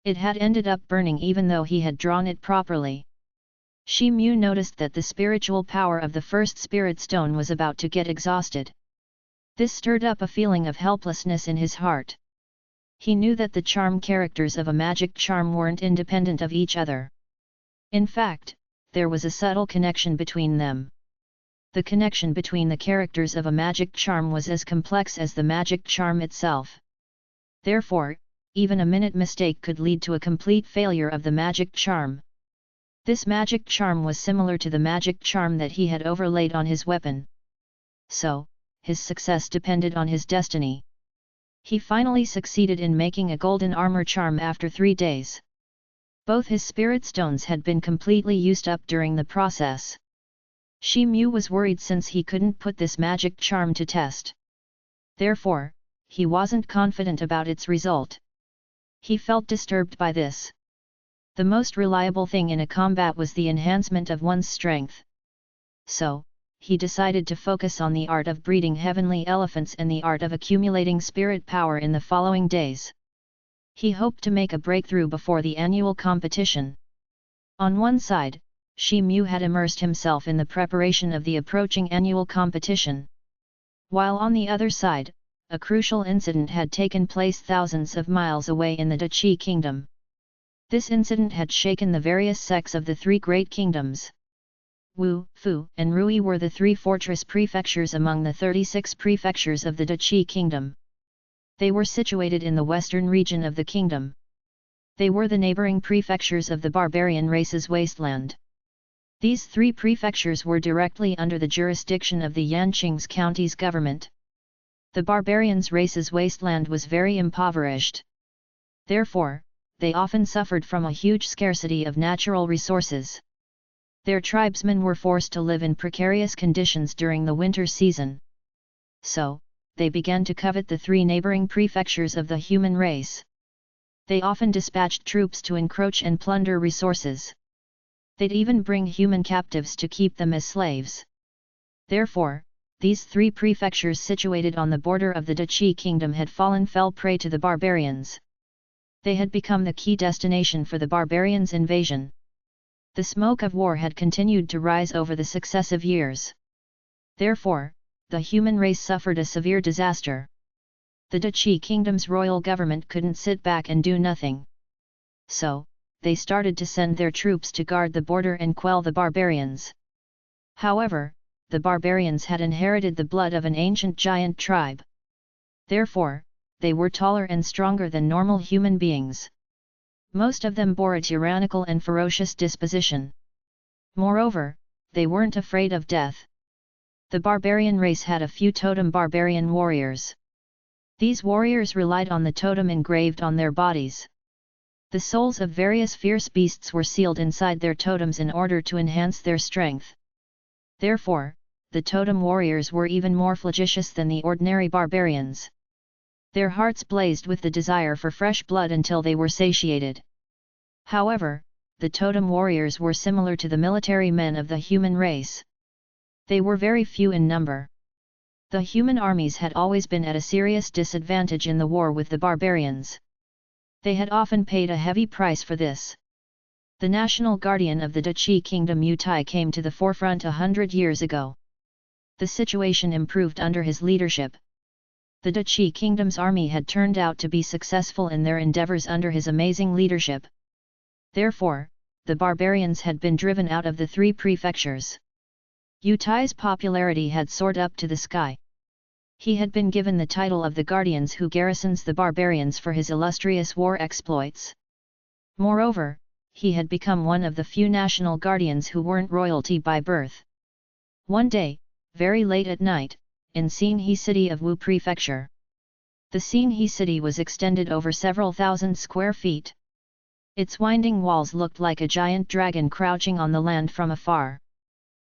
It had ended up burning even though he had drawn it properly. Shi Mu noticed that the spiritual power of the first spirit stone was about to get exhausted. This stirred up a feeling of helplessness in his heart. He knew that the charm characters of a magic charm weren't independent of each other. In fact, there was a subtle connection between them. The connection between the characters of a magic charm was as complex as the magic charm itself. Therefore, even a minute mistake could lead to a complete failure of the magic charm. This magic charm was similar to the magic charm that he had overlaid on his weapon. So, his success depended on his destiny. He finally succeeded in making a golden armor charm after 3 days. Both his spirit stones had been completely used up during the process. Shi Mu was worried since he couldn't put this magic charm to test. Therefore, he wasn't confident about its result. He felt disturbed by this. The most reliable thing in a combat was the enhancement of one's strength. So, he decided to focus on the art of breeding heavenly elephants and the art of accumulating spirit power in the following days. He hoped to make a breakthrough before the annual competition. On one side, Shi Mu had immersed himself in the preparation of the approaching annual competition. While on the other side, a crucial incident had taken place thousands of miles away in the Dachi kingdom. This incident had shaken the various sects of the 3 great kingdoms. Wu, Fu, and Rui were the 3 fortress prefectures among the 36 prefectures of the Dachi kingdom. They were situated in the western region of the kingdom. They were the neighboring prefectures of the barbarian race's wasteland. These 3 prefectures were directly under the jurisdiction of the Yanqing's county's government. The barbarians' race's wasteland was very impoverished. Therefore, they often suffered from a huge scarcity of natural resources. Their tribesmen were forced to live in precarious conditions during the winter season. So, they began to covet the 3 neighboring prefectures of the human race. They often dispatched troops to encroach and plunder resources. They'd even bring human captives to keep them as slaves. Therefore, these 3 prefectures situated on the border of the Dachi kingdom had fell prey to the barbarians. They had become the key destination for the barbarians' invasion. The smoke of war had continued to rise over the successive years. Therefore, the human race suffered a severe disaster. The Dachi kingdom's royal government couldn't sit back and do nothing. So, they started to send their troops to guard the border and quell the barbarians. However, the barbarians had inherited the blood of an ancient giant tribe. Therefore, they were taller and stronger than normal human beings. Most of them bore a tyrannical and ferocious disposition. Moreover, they weren't afraid of death. The barbarian race had a few totem barbarian warriors. These warriors relied on the totem engraved on their bodies. The souls of various fierce beasts were sealed inside their totems in order to enhance their strength. Therefore, the totem warriors were even more flagitious than the ordinary barbarians. Their hearts blazed with the desire for fresh blood until they were satiated. However, the totem warriors were similar to the military men of the human race. They were very few in number. The human armies had always been at a serious disadvantage in the war with the barbarians. They had often paid a heavy price for this. The national guardian of the Duchy Kingdom Yutai came to the forefront 100 years ago. The situation improved under his leadership. The Duchy Kingdom's army had turned out to be successful in their endeavors under his amazing leadership. Therefore, the barbarians had been driven out of the 3 prefectures. Yutai's popularity had soared up to the sky. He had been given the title of the Guardians who garrisons the barbarians for his illustrious war exploits. Moreover, he had become one of the few national guardians who weren't royalty by birth. One day, very late at night, in Xinhe City of Wu Prefecture. The Xinhe City was extended over several thousand square feet. Its winding walls looked like a giant dragon crouching on the land from afar.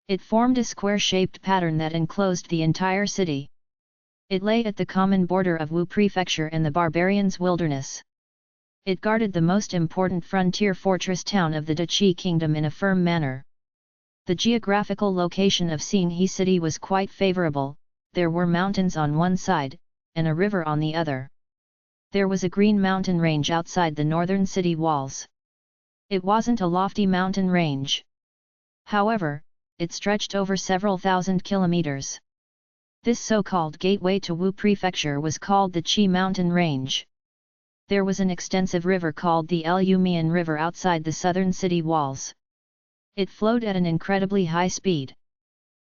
It formed a square-shaped pattern that enclosed the entire city. It lay at the common border of Wu Prefecture and the barbarians' wilderness. It guarded the most important frontier fortress town of the Duchy Kingdom in a firm manner. The geographical location of Xinhe City was quite favorable. There were mountains on one side, and a river on the other. There was a green mountain range outside the northern city walls. It wasn't a lofty mountain range. However, it stretched over several thousand kilometers. This so-called gateway to Wu Prefecture was called the Qi Mountain Range. There was an extensive river called the Lumian River outside the southern city walls. It flowed at an incredibly high speed.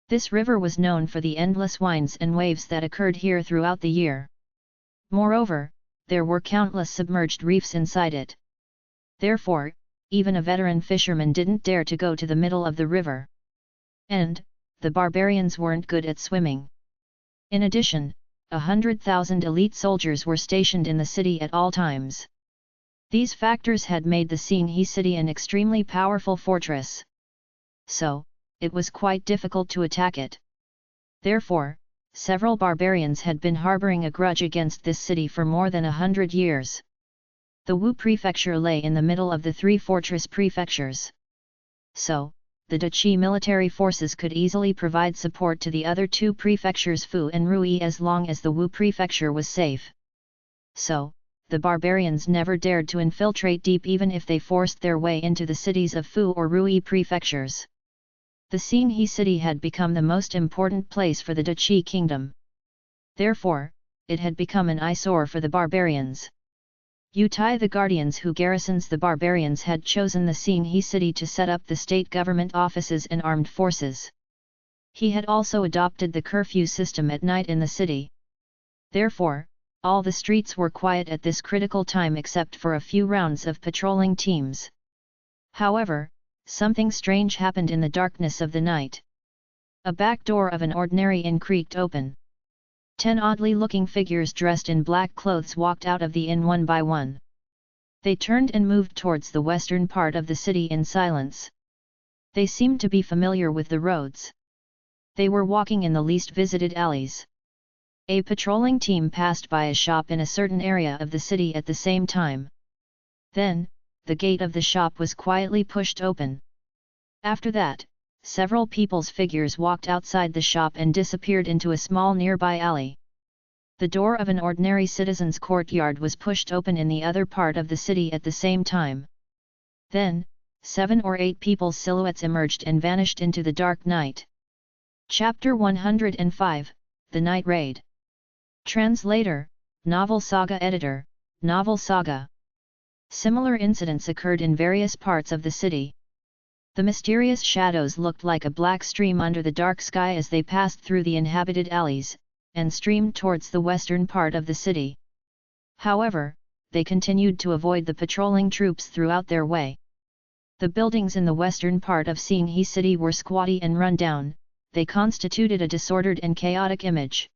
This river was known for the endless winds and waves that occurred here throughout the year. Moreover, there were countless submerged reefs inside it. Therefore, even a veteran fisherman didn't dare to go to the middle of the river. And, the barbarians weren't good at swimming. In addition, 100,000 elite soldiers were stationed in the city at all times. These factors had made the Xinhe city an extremely powerful fortress. So, it was quite difficult to attack it. Therefore, several barbarians had been harboring a grudge against this city for more than 100 years. The Wu Prefecture lay in the middle of the 3 fortress prefectures. So, the Duchy military forces could easily provide support to the other 2 prefectures Fu and Rui as long as the Wu Prefecture was safe. So, the barbarians never dared to infiltrate deep even if they forced their way into the cities of Fu or Rui prefectures. The Xinhe city had become the most important place for the Duchy kingdom. Therefore, it had become an eyesore for the barbarians. Yutai, the guardians who garrisons the barbarians, had chosen the Xinhe city to set up the state government offices and armed forces. He had also adopted the curfew system at night in the city. Therefore, all the streets were quiet at this critical time except for a few rounds of patrolling teams. However, something strange happened in the darkness of the night. A back door of an ordinary inn creaked open. 10 oddly-looking figures dressed in black clothes walked out of the inn one by one. They turned and moved towards the western part of the city in silence. They seemed to be familiar with the roads. They were walking in the least visited alleys. A patrolling team passed by a shop in a certain area of the city at the same time. Then, the gate of the shop was quietly pushed open. After that, several people's figures walked outside the shop and disappeared into a small nearby alley. The door of an ordinary citizen's courtyard was pushed open in the other part of the city at the same time. Then, 7 or 8 people's silhouettes emerged and vanished into the dark night. Chapter 105, The Night Raid. Translator, Novel Saga Editor, Novel Saga. Similar incidents occurred in various parts of the city. The mysterious shadows looked like a black stream under the dark sky as they passed through the inhabited alleys, and streamed towards the western part of the city. However, they continued to avoid the patrolling troops throughout their way. The buildings in the western part of Singhi city were squatty and run down, they constituted a disordered and chaotic image.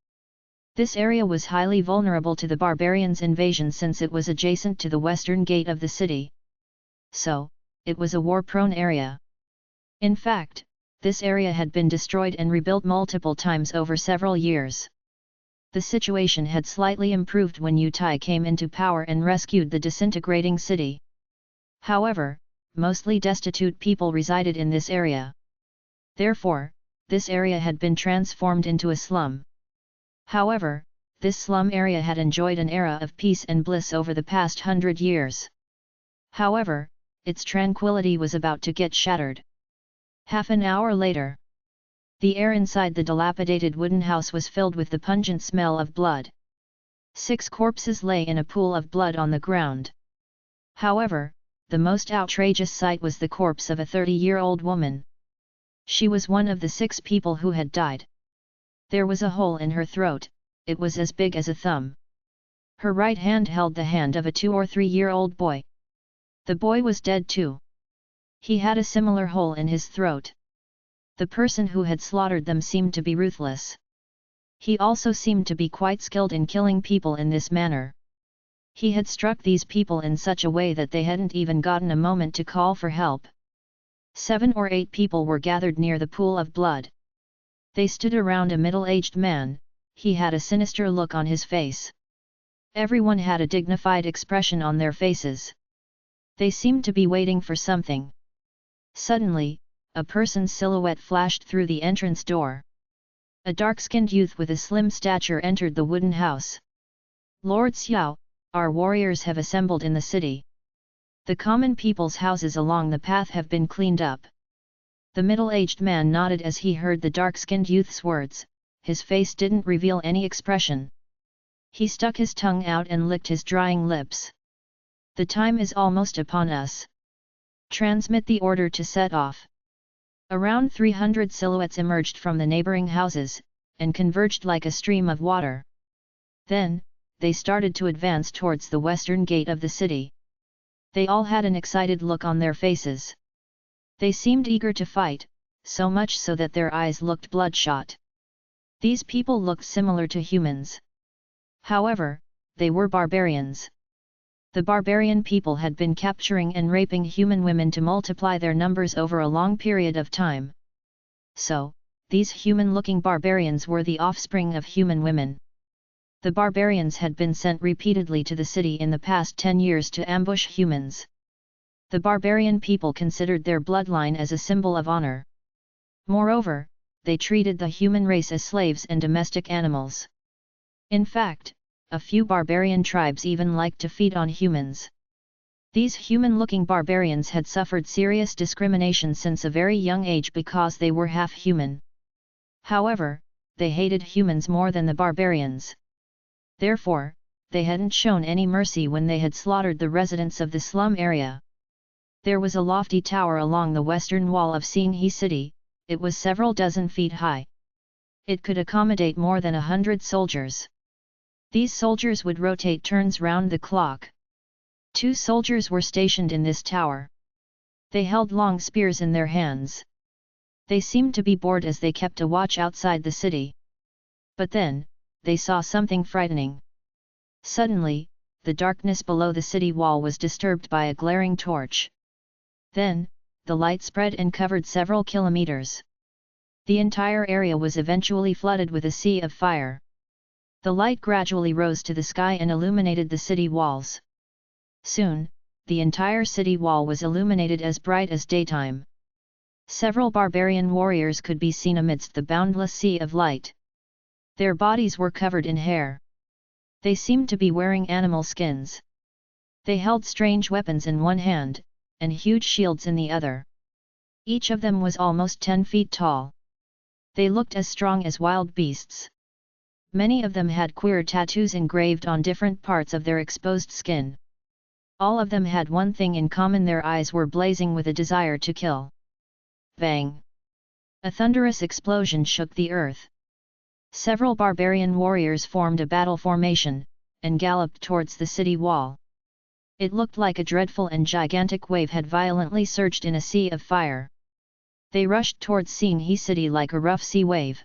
This area was highly vulnerable to the barbarians' invasion since it was adjacent to the western gate of the city. So, it was a war-prone area. In fact, this area had been destroyed and rebuilt multiple times over several years. The situation had slightly improved when Utai came into power and rescued the disintegrating city. However, mostly destitute people resided in this area. Therefore, this area had been transformed into a slum. However, this slum area had enjoyed an era of peace and bliss over the past 100 years. However, its tranquility was about to get shattered. Half an hour later, the air inside the dilapidated wooden house was filled with the pungent smell of blood. 6 corpses lay in a pool of blood on the ground. However, the most outrageous sight was the corpse of a 30-year-old woman. She was one of the 6 people who had died. There was a hole in her throat, it was as big as a thumb. Her right hand held the hand of a 2 or 3-year-old boy. The boy was dead too. He had a similar hole in his throat. The person who had slaughtered them seemed to be ruthless. He also seemed to be quite skilled in killing people in this manner. He had struck these people in such a way that they hadn't even gotten a moment to call for help. 7 or 8 people were gathered near the pool of blood. They stood around a middle-aged man, he had a sinister look on his face. Everyone had a dignified expression on their faces. They seemed to be waiting for something. Suddenly, a person's silhouette flashed through the entrance door. A dark-skinned youth with a slim stature entered the wooden house. "Lord Xiao, our warriors have assembled in the city. The common people's houses along the path have been cleaned up." The middle-aged man nodded as he heard the dark-skinned youth's words, his face didn't reveal any expression. He stuck his tongue out and licked his drying lips. "The time is almost upon us. Transmit the order to set off." Around 300 silhouettes emerged from the neighboring houses, and converged like a stream of water. Then, they started to advance towards the western gate of the city. They all had an excited look on their faces. They seemed eager to fight, so much so that their eyes looked bloodshot. These people looked similar to humans. However, they were barbarians. The barbarian people had been capturing and raping human women to multiply their numbers over a long period of time. So, these human-looking barbarians were the offspring of human women. The barbarians had been sent repeatedly to the city in the past 10 years to ambush humans. The barbarian people considered their bloodline as a symbol of honor. Moreover, they treated the human race as slaves and domestic animals. In fact, a few barbarian tribes even liked to feed on humans. These human-looking barbarians had suffered serious discrimination since a very young age because they were half human. However, they hated humans more than the barbarians. Therefore, they hadn't shown any mercy when they had slaughtered the residents of the slum area. There was a lofty tower along the western wall of Singhi city, it was several dozen feet high. It could accommodate more than 100 soldiers. These soldiers would rotate turns round the clock. 2 soldiers were stationed in this tower. They held long spears in their hands. They seemed to be bored as they kept a watch outside the city. But then, they saw something frightening. Suddenly, the darkness below the city wall was disturbed by a glaring torch. Then, the light spread and covered several kilometers. The entire area was eventually flooded with a sea of fire. The light gradually rose to the sky and illuminated the city walls. Soon, the entire city wall was illuminated as bright as daytime. Several barbarian warriors could be seen amidst the boundless sea of light. Their bodies were covered in hair. They seemed to be wearing animal skins. They held strange weapons in one hand, and huge shields in the other. Each of them was almost 10 feet tall. They looked as strong as wild beasts. Many of them had queer tattoos engraved on different parts of their exposed skin. All of them had one thing in common: their eyes were blazing with a desire to kill. Bang! A thunderous explosion shook the earth. Several barbarian warriors formed a battle formation, and galloped towards the city wall. It looked like a dreadful and gigantic wave had violently surged in a sea of fire. They rushed towards Xinghe city like a rough sea wave.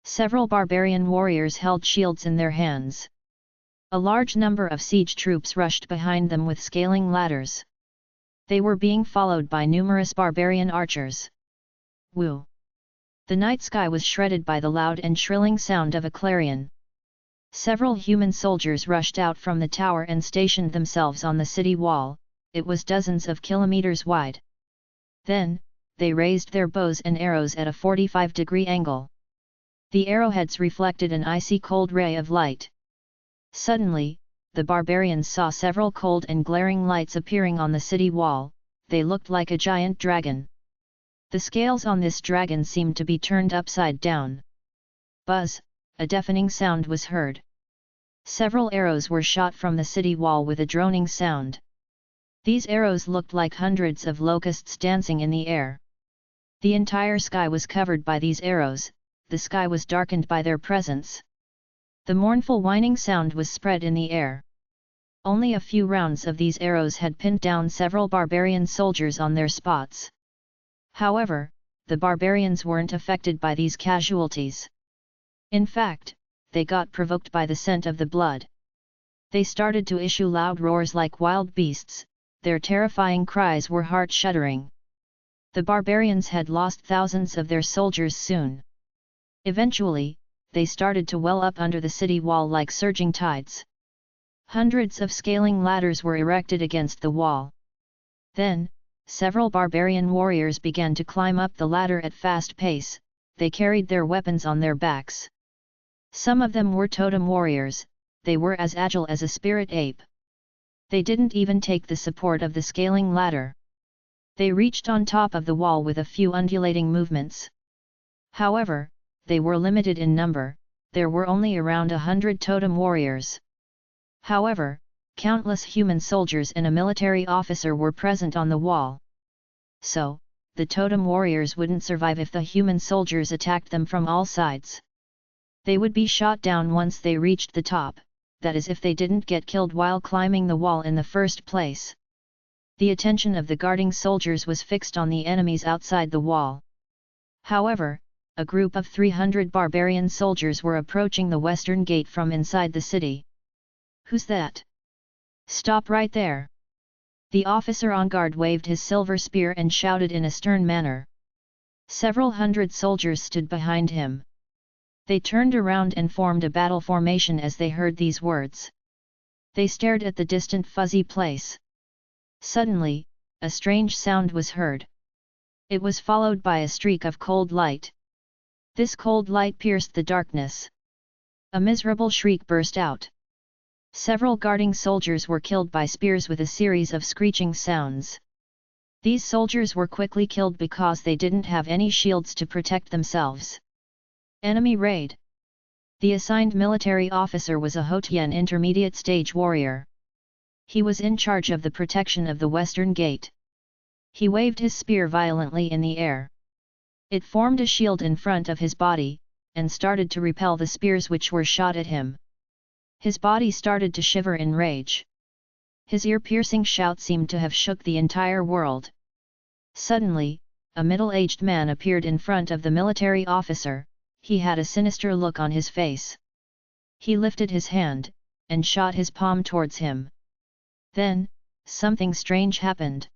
Several barbarian warriors held shields in their hands. A large number of siege troops rushed behind them with scaling ladders. They were being followed by numerous barbarian archers. Woo! The night sky was shredded by the loud and shrilling sound of a clarion. Several human soldiers rushed out from the tower and stationed themselves on the city wall. It was dozens of kilometers wide. Then, they raised their bows and arrows at a 45-degree angle. The arrowheads reflected an icy cold ray of light. Suddenly, the barbarians saw several cold and glaring lights appearing on the city wall. They looked like a giant dragon. The scales on this dragon seemed to be turned upside down. Buzz! A deafening sound was heard. Several arrows were shot from the city wall with a droning sound. These arrows looked like hundreds of locusts dancing in the air. The entire sky was covered by these arrows. The sky was darkened by their presence. The mournful whining sound was spread in the air. Only a few rounds of these arrows had pinned down several barbarian soldiers on their spots. However, the barbarians weren't affected by these casualties. In fact, they got provoked by the scent of the blood. They started to issue loud roars like wild beasts. Their terrifying cries were heart-shuddering. The barbarians had lost thousands of their soldiers soon. Eventually, they started to well up under the city wall like surging tides. Hundreds of scaling ladders were erected against the wall. Then, several barbarian warriors began to climb up the ladder at fast pace. They carried their weapons on their backs. Some of them were totem warriors. They were as agile as a spirit ape. They didn't even take the support of the scaling ladder. They reached on top of the wall with a few undulating movements. However, they were limited in number. There were only around 100 totem warriors. However, countless human soldiers and a military officer were present on the wall. So, the totem warriors wouldn't survive if the human soldiers attacked them from all sides. They would be shot down once they reached the top, that is if they didn't get killed while climbing the wall in the first place. The attention of the guarding soldiers was fixed on the enemies outside the wall. However, a group of 300 barbarian soldiers were approaching the western gate from inside the city. "Who's that? Stop right there!" The officer on guard waved his silver spear and shouted in a stern manner. Several hundred soldiers stood behind him. They turned around and formed a battle formation as they heard these words. They stared at the distant fuzzy place. Suddenly, a strange sound was heard. It was followed by a streak of cold light. This cold light pierced the darkness. A miserable shriek burst out. Several guarding soldiers were killed by spears with a series of screeching sounds. These soldiers were quickly killed because they didn't have any shields to protect themselves. Enemy raid. The assigned military officer was a Hotian intermediate stage warrior. He was in charge of the protection of the western gate. He waved his spear violently in the air. It formed a shield in front of his body, and started to repel the spears which were shot at him. His body started to shiver in rage. His ear-piercing shout seemed to have shook the entire world. Suddenly, a middle-aged man appeared in front of the military officer. He had a sinister look on his face. He lifted his hand, and shot his palm towards him. Then, something strange happened.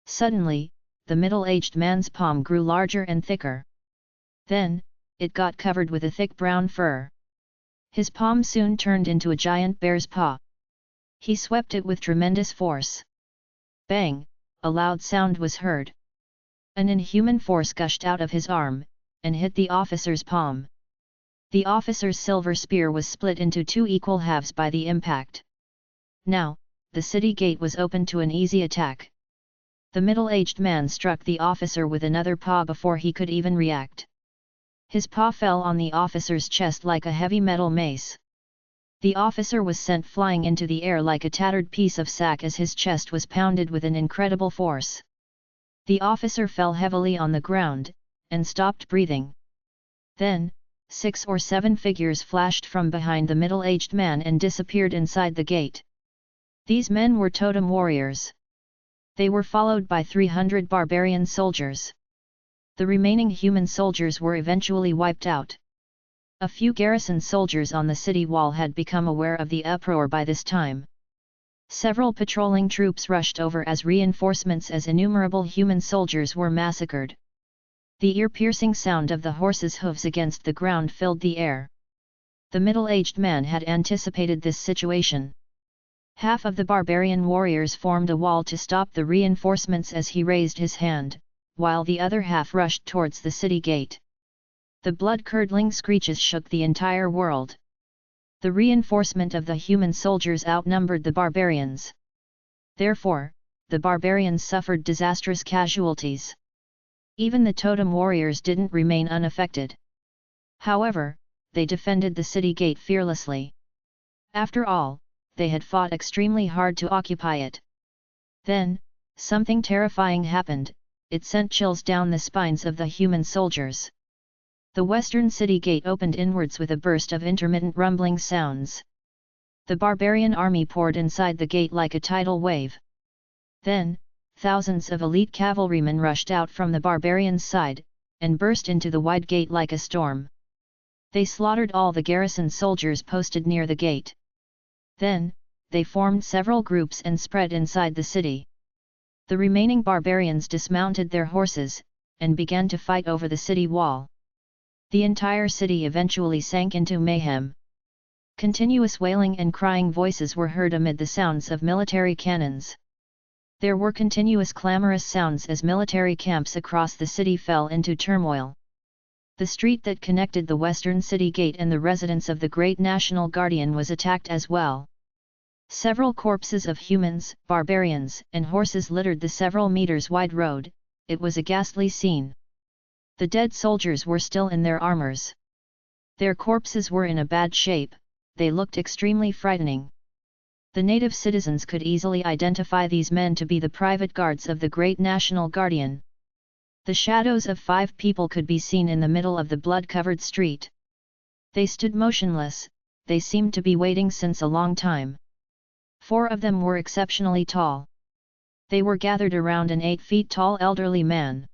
Suddenly, the middle-aged man's palm grew larger and thicker. Then, it got covered with a thick brown fur. His palm soon turned into a giant bear's paw. He swept it with tremendous force. Bang! A loud sound was heard. An inhuman force gushed out of his arm, and hit the officer's palm. The officer's silver spear was split into two equal halves by the impact. Now, the city gate was open to an easy attack. The middle-aged man struck the officer with another paw before he could even react. His paw fell on the officer's chest like a heavy metal mace. The officer was sent flying into the air like a tattered piece of sack as his chest was pounded with an incredible force. The officer fell heavily on the ground, and stopped breathing. Then, 6 or 7 figures flashed from behind the middle-aged man and disappeared inside the gate. These men were totem warriors. They were followed by 300 barbarian soldiers. The remaining human soldiers were eventually wiped out. A few garrison soldiers on the city wall had become aware of the uproar by this time. Several patrolling troops rushed over as reinforcements as innumerable human soldiers were massacred. The ear-piercing sound of the horses' hooves against the ground filled the air. The middle-aged man had anticipated this situation. Half of the barbarian warriors formed a wall to stop the reinforcements as he raised his hand, while the other half rushed towards the city gate. The blood-curdling screeches shook the entire world. The reinforcement of the human soldiers outnumbered the barbarians. Therefore, the barbarians suffered disastrous casualties. Even the totem warriors didn't remain unaffected. However, they defended the city gate fearlessly. After all, they had fought extremely hard to occupy it. Then, something terrifying happened. It sent chills down the spines of the human soldiers. The western city gate opened inwards with a burst of intermittent rumbling sounds. The barbarian army poured inside the gate like a tidal wave. Then, thousands of elite cavalrymen rushed out from the barbarians' side, and burst into the wide gate like a storm. They slaughtered all the garrison soldiers posted near the gate. Then, they formed several groups and spread inside the city. The remaining barbarians dismounted their horses, and began to fight over the city wall. The entire city eventually sank into mayhem. Continuous wailing and crying voices were heard amid the sounds of military cannons. There were continuous clamorous sounds as military camps across the city fell into turmoil. The street that connected the western city gate and the residence of the Great National Guardian was attacked as well. Several corpses of humans, barbarians, and horses littered the several meters wide road. It was a ghastly scene. The dead soldiers were still in their armors. Their corpses were in a bad shape, they looked extremely frightening. The native citizens could easily identify these men to be the private guards of the Great National Guardian. The shadows of 5 people could be seen in the middle of the blood-covered street. They stood motionless, they seemed to be waiting since a long time. 4 of them were exceptionally tall. They were gathered around an 8 feet tall elderly man.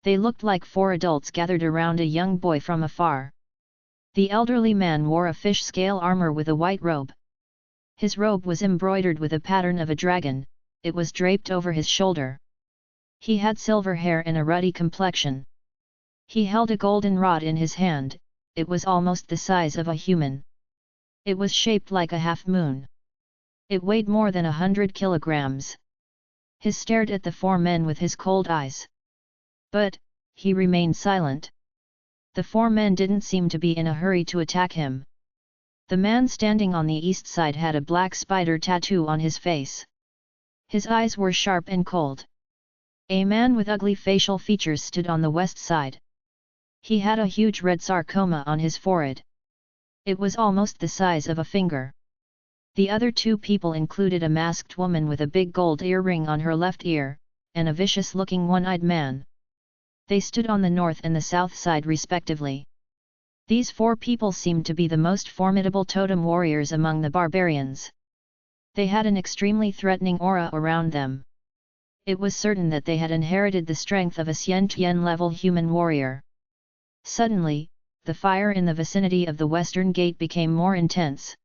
They looked like 4 adults gathered around a young boy from afar. The elderly man wore a fish-scale armor with a white robe. His robe was embroidered with a pattern of a dragon, it was draped over his shoulder. He had silver hair and a ruddy complexion. He held a golden rod in his hand, it was almost the size of a human. It was shaped like a half-moon. It weighed more than 100 kilograms. He stared at the 4 men with his cold eyes. But, he remained silent. The 4 men didn't seem to be in a hurry to attack him. The man standing on the east side had a black spider tattoo on his face. His eyes were sharp and cold. A man with ugly facial features stood on the west side. He had a huge red sarcoma on his forehead. It was almost the size of a finger. The other 2 people included a masked woman with a big gold earring on her left ear, and a vicious-looking one-eyed man. They stood on the north and the south side respectively. These 4 people seemed to be the most formidable totem warriors among the barbarians. They had an extremely threatening aura around them. It was certain that they had inherited the strength of a Xian-Tian-level human warrior. Suddenly, the fire in the vicinity of the western gate became more intense.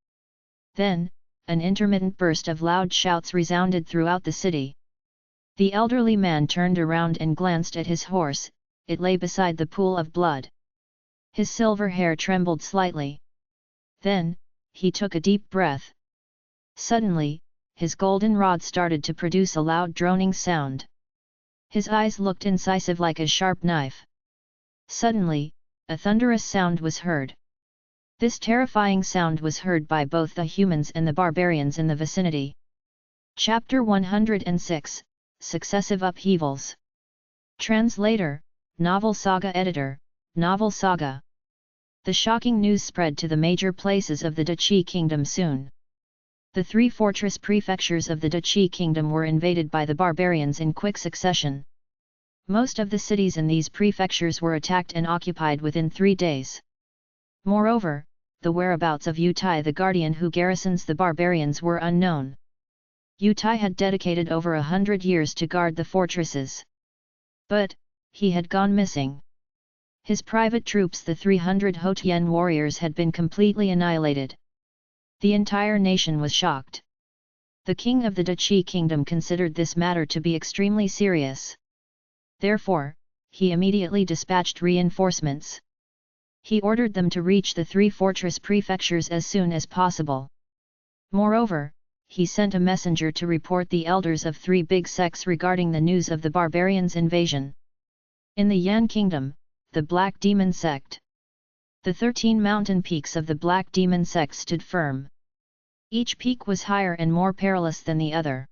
Then, an intermittent burst of loud shouts resounded throughout the city. The elderly man turned around and glanced at his horse, it lay beside the pool of blood. His silver hair trembled slightly. Then, he took a deep breath. Suddenly, his golden rod started to produce a loud droning sound. His eyes looked incisive like a sharp knife. Suddenly, a thunderous sound was heard. This terrifying sound was heard by both the humans and the barbarians in the vicinity. Chapter 106, Successive Upheavals. Translator, Novel Saga Editor, Novel Saga. The shocking news spread to the major places of the Duchy Kingdom soon. The 3 fortress prefectures of the Duchy Kingdom were invaded by the barbarians in quick succession. Most of the cities in these prefectures were attacked and occupied within 3 days. Moreover, the whereabouts of Yutai the Guardian who garrisons the barbarians were unknown. Tai had dedicated over 100 years to guard the fortresses. But, he had gone missing. His private troops, the 300 Hotian warriors, had been completely annihilated. The entire nation was shocked. The king of the Duchy Kingdom considered this matter to be extremely serious. Therefore, he immediately dispatched reinforcements. He ordered them to reach the 3 fortress prefectures as soon as possible. Moreover, he sent a messenger to report the elders of 3 big sects regarding the news of the barbarians' invasion. In the Yan Kingdom, the Black Demon Sect. The 13 mountain peaks of the Black Demon Sect stood firm. Each peak was higher and more perilous than the other.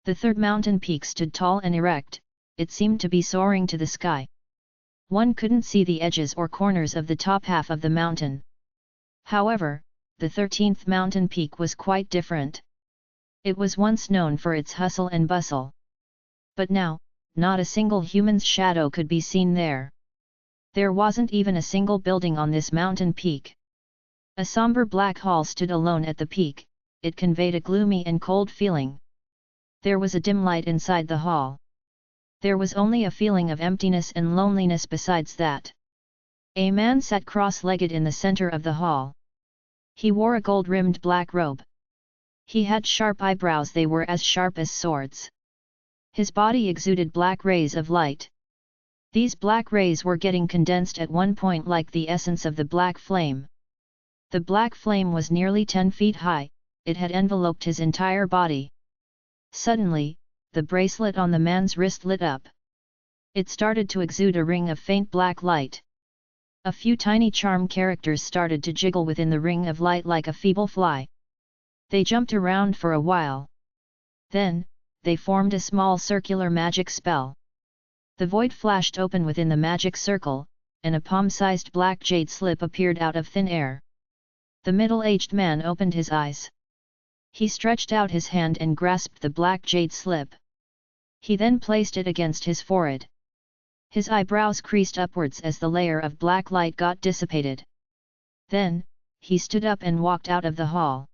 The 3rd mountain peak stood tall and erect, it seemed to be soaring to the sky. One couldn't see the edges or corners of the top half of the mountain. However, the 13th mountain peak was quite different. It was once known for its hustle and bustle. But now, not a single human's shadow could be seen there. There wasn't even a single building on this mountain peak. A somber black hall stood alone at the peak, it conveyed a gloomy and cold feeling. There was a dim light inside the hall. There was only a feeling of emptiness and loneliness besides that. A man sat cross-legged in the center of the hall. He wore a gold-rimmed black robe. He had sharp eyebrows, they were as sharp as swords. His body exuded black rays of light. These black rays were getting condensed at one point like the essence of the black flame. The black flame was nearly 10 feet high, it had enveloped his entire body. Suddenly, the bracelet on the man's wrist lit up. It started to exude a ring of faint black light. A few tiny charm characters started to jiggle within the ring of light like a feeble fly. They jumped around for a while. Then, they formed a small circular magic spell. The void flashed open within the magic circle, and a palm-sized black jade slip appeared out of thin air. The middle-aged man opened his eyes. He stretched out his hand and grasped the black jade slip. He then placed it against his forehead. His eyebrows creased upwards as the layer of black light got dissipated. Then, he stood up and walked out of the hall.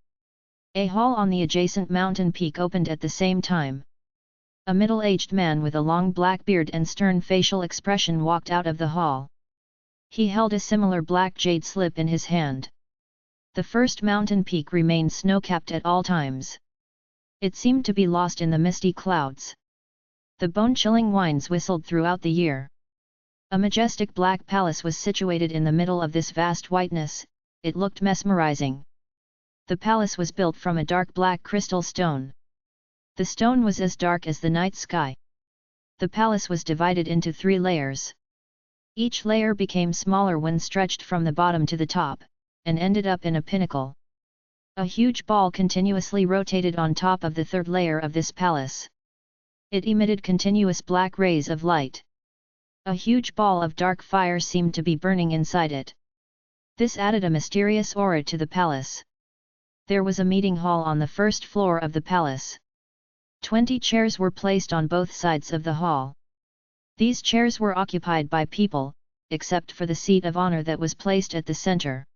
A hall on the adjacent mountain peak opened at the same time. A middle-aged man with a long black beard and stern facial expression walked out of the hall. He held a similar black jade slip in his hand. The first mountain peak remained snow-capped at all times. It seemed to be lost in the misty clouds. The bone-chilling winds whistled throughout the year. A majestic black palace was situated in the middle of this vast whiteness, it looked mesmerizing. The palace was built from a dark black crystal stone. The stone was as dark as the night sky. The palace was divided into 3 layers. Each layer became smaller when stretched from the bottom to the top, and ended up in a pinnacle. A huge ball continuously rotated on top of the 3rd layer of this palace. It emitted continuous black rays of light. A huge ball of dark fire seemed to be burning inside it. This added a mysterious aura to the palace. There was a meeting hall on the 1st floor of the palace. 20 chairs were placed on both sides of the hall. These chairs were occupied by people, except for the seat of honor that was placed at the center.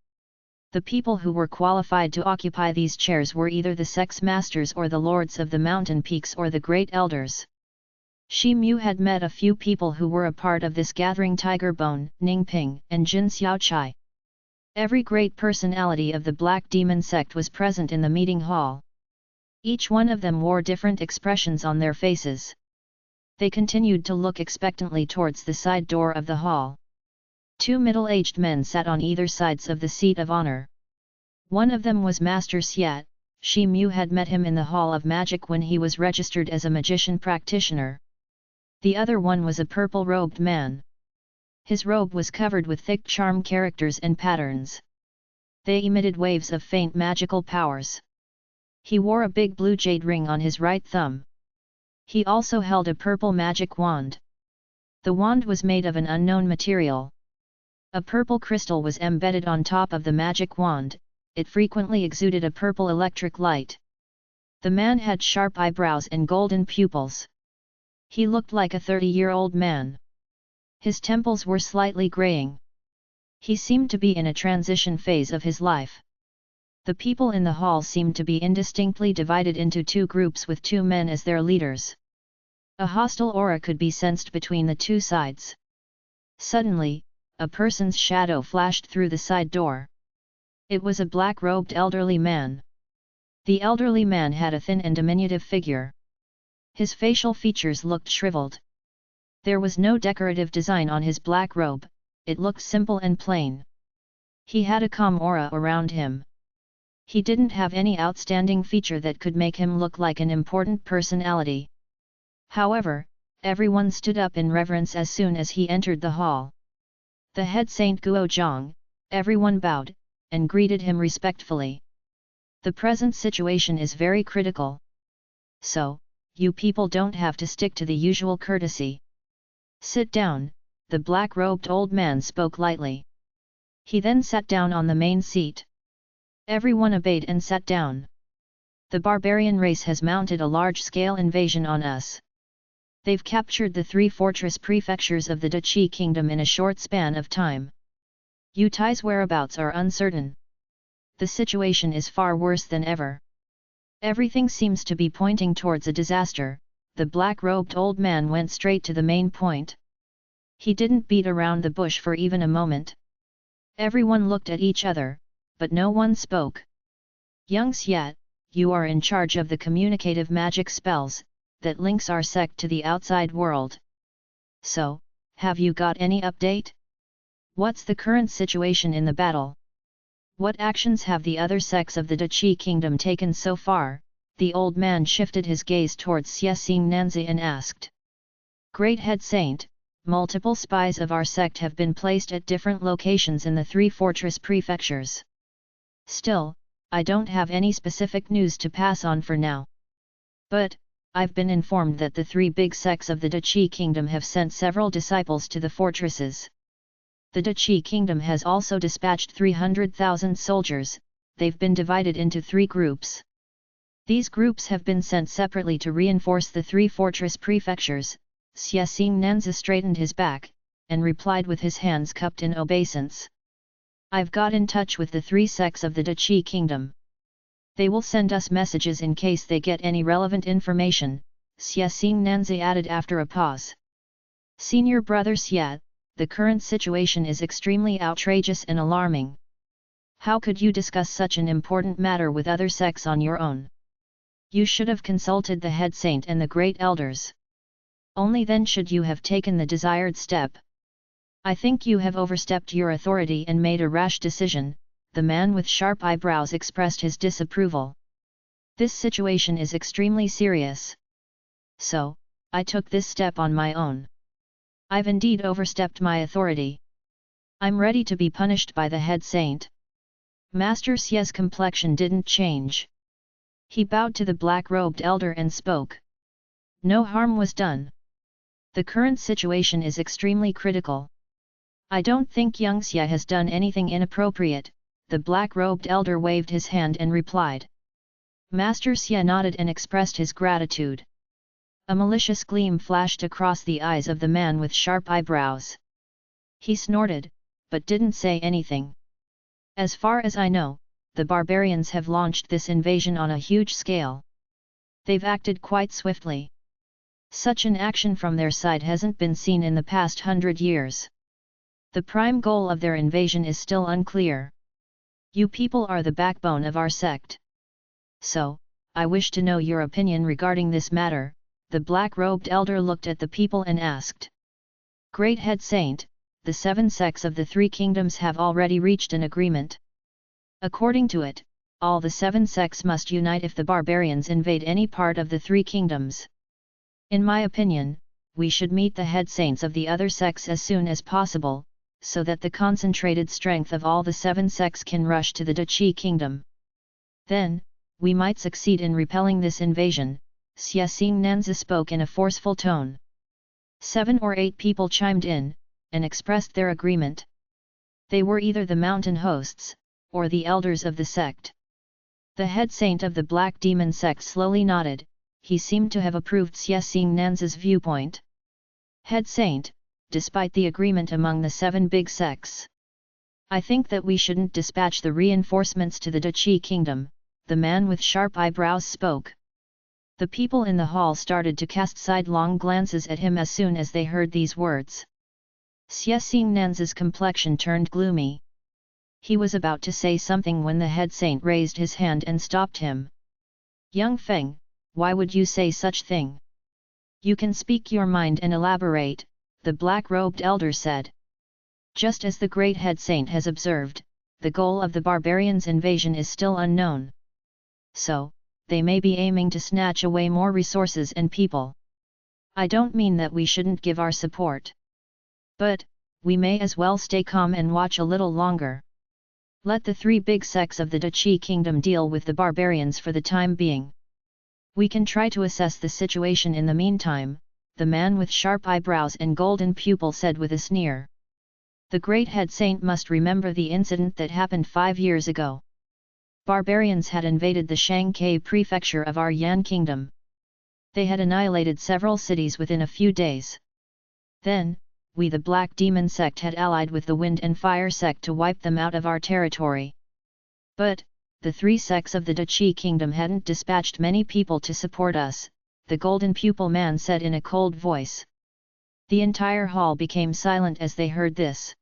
The people who were qualified to occupy these chairs were either the sex masters or the lords of the mountain peaks or the great elders. Shi Mu had met a few people who were a part of this gathering: Tiger Bone, Ning Ping, and Jin Xiaochai. Every great personality of the Black Demon Sect was present in the meeting hall. Each one of them wore different expressions on their faces. They continued to look expectantly towards the side door of the hall. 2 middle-aged men sat on either sides of the seat of honor. One of them was Master Xiat. Shi Mu had met him in the Hall of Magic when he was registered as a magician practitioner. The other one was a purple-robed man. His robe was covered with thick charm characters and patterns. They emitted waves of faint magical powers. He wore a big blue jade ring on his right thumb. He also held a purple magic wand. The wand was made of an unknown material. A purple crystal was embedded on top of the magic wand, it frequently exuded a purple electric light. The man had sharp eyebrows and golden pupils. He looked like a 30-year-old man. His temples were slightly graying. He seemed to be in a transition phase of his life. The people in the hall seemed to be indistinctly divided into two groups with two men as their leaders. A hostile aura could be sensed between the two sides. Suddenly, a person's shadow flashed through the side door. It was a black-robed elderly man. The elderly man had a thin and diminutive figure. His facial features looked shriveled. There was no decorative design on his black robe, it looked simple and plain. He had a calm aura around him. He didn't have any outstanding feature that could make him look like an important personality. However, everyone stood up in reverence as soon as he entered the hall. The head Saint Guozhang, everyone bowed, and greeted him respectfully. The present situation is very critical. So, you people don't have to stick to the usual courtesy. Sit down, the black-robed old man spoke lightly. He then sat down on the main seat. Everyone obeyed and sat down. The barbarian race has mounted a large-scale invasion on us. They've captured the 3 fortress prefectures of the Duchy Kingdom in a short span of time. Yutai's whereabouts are uncertain. The situation is far worse than ever. Everything seems to be pointing towards a disaster. The black-robed old man went straight to the main point. He didn't beat around the bush for even a moment. Everyone looked at each other, but no one spoke. Young Xiat, you are in charge of the communicative magic spells, that links our sect to the outside world. So, have you got any update? What's the current situation in the battle? What actions have the other sects of the Duchy Kingdom taken so far? The old man shifted his gaze towards Xie Nanzi and asked. Great Head Saint, multiple spies of our sect have been placed at different locations in the 3 fortress prefectures. Still, I don't have any specific news to pass on for now. But, I've been informed that the 3 big sects of the Duchy Kingdom have sent several disciples to the fortresses. The Duchy Kingdom has also dispatched 300,000 soldiers, they've been divided into 3 groups. These groups have been sent separately to reinforce the 3 fortress prefectures. Xie Nanzi straightened his back, and replied with his hands cupped in obeisance. I've got in touch with the 3 sects of the Duchy Kingdom. They will send us messages in case they get any relevant information, Xie Nanzi added after a pause. Senior Brother Xiat, the current situation is extremely outrageous and alarming. How could you discuss such an important matter with other sects on your own? You should have consulted the head saint and the great elders. Only then should you have taken the desired step. I think you have overstepped your authority and made a rash decision, the man with sharp eyebrows expressed his disapproval. This situation is extremely serious. So, I took this step on my own. I've indeed overstepped my authority. I'm ready to be punished by the head saint. Master Xie's complexion didn't change. He bowed to the black-robed elder and spoke. No harm was done. The current situation is extremely critical. I don't think young Xie has done anything inappropriate, the black-robed elder waved his hand and replied. Master Xie nodded and expressed his gratitude. A malicious gleam flashed across the eyes of the man with sharp eyebrows. He snorted, but didn't say anything. As far as I know, the barbarians have launched this invasion on a huge scale. They've acted quite swiftly. Such an action from their side hasn't been seen in the past 100 years. The prime goal of their invasion is still unclear. You people are the backbone of our sect. So, I wish to know your opinion regarding this matter. The black-robed elder looked at the people and asked. Great Head Saint, the 7 sects of the 3 kingdoms have already reached an agreement. According to it, all the 7 sects must unite if the barbarians invade any part of the 3 kingdoms. In my opinion, we should meet the head saints of the other sects as soon as possible, so that the concentrated strength of all the 7 sects can rush to the Duchy Kingdom. Then, we might succeed in repelling this invasion, Xie Nanzi spoke in a forceful tone. 7 or 8 people chimed in, and expressed their agreement. They were either the mountain hosts, or the elders of the sect. The head saint of the Black Demon sect slowly nodded, he seemed to have approved Xie Nanzi's viewpoint. Head saint, despite the agreement among the 7 big sects, I think that we shouldn't dispatch the reinforcements to the Duchy kingdom, the man with sharp eyebrows spoke. The people in the hall started to cast sidelong glances at him as soon as they heard these words. Xie Xingnan's complexion turned gloomy. He was about to say something when the head saint raised his hand and stopped him. Young Feng, why would you say such thing? You can speak your mind and elaborate, the black-robed elder said. Just as the great head saint has observed, the goal of the barbarians' invasion is still unknown. So, they may be aiming to snatch away more resources and people. I don't mean that we shouldn't give our support. But, we may as well stay calm and watch a little longer. Let the three big sects of the Duchy kingdom deal with the barbarians for the time being. We can try to assess the situation in the meantime, the man with sharp eyebrows and golden pupil said with a sneer. The great head saint must remember the incident that happened 5 years ago. Barbarians had invaded the Shanghai prefecture of our Yan kingdom. They had annihilated several cities within a few days. Then, we the Black Demon sect had allied with the Wind and Fire sect to wipe them out of our territory. But, the three sects of the Duchy kingdom hadn't dispatched many people to support us, the golden pupil man said in a cold voice. The entire hall became silent as they heard this.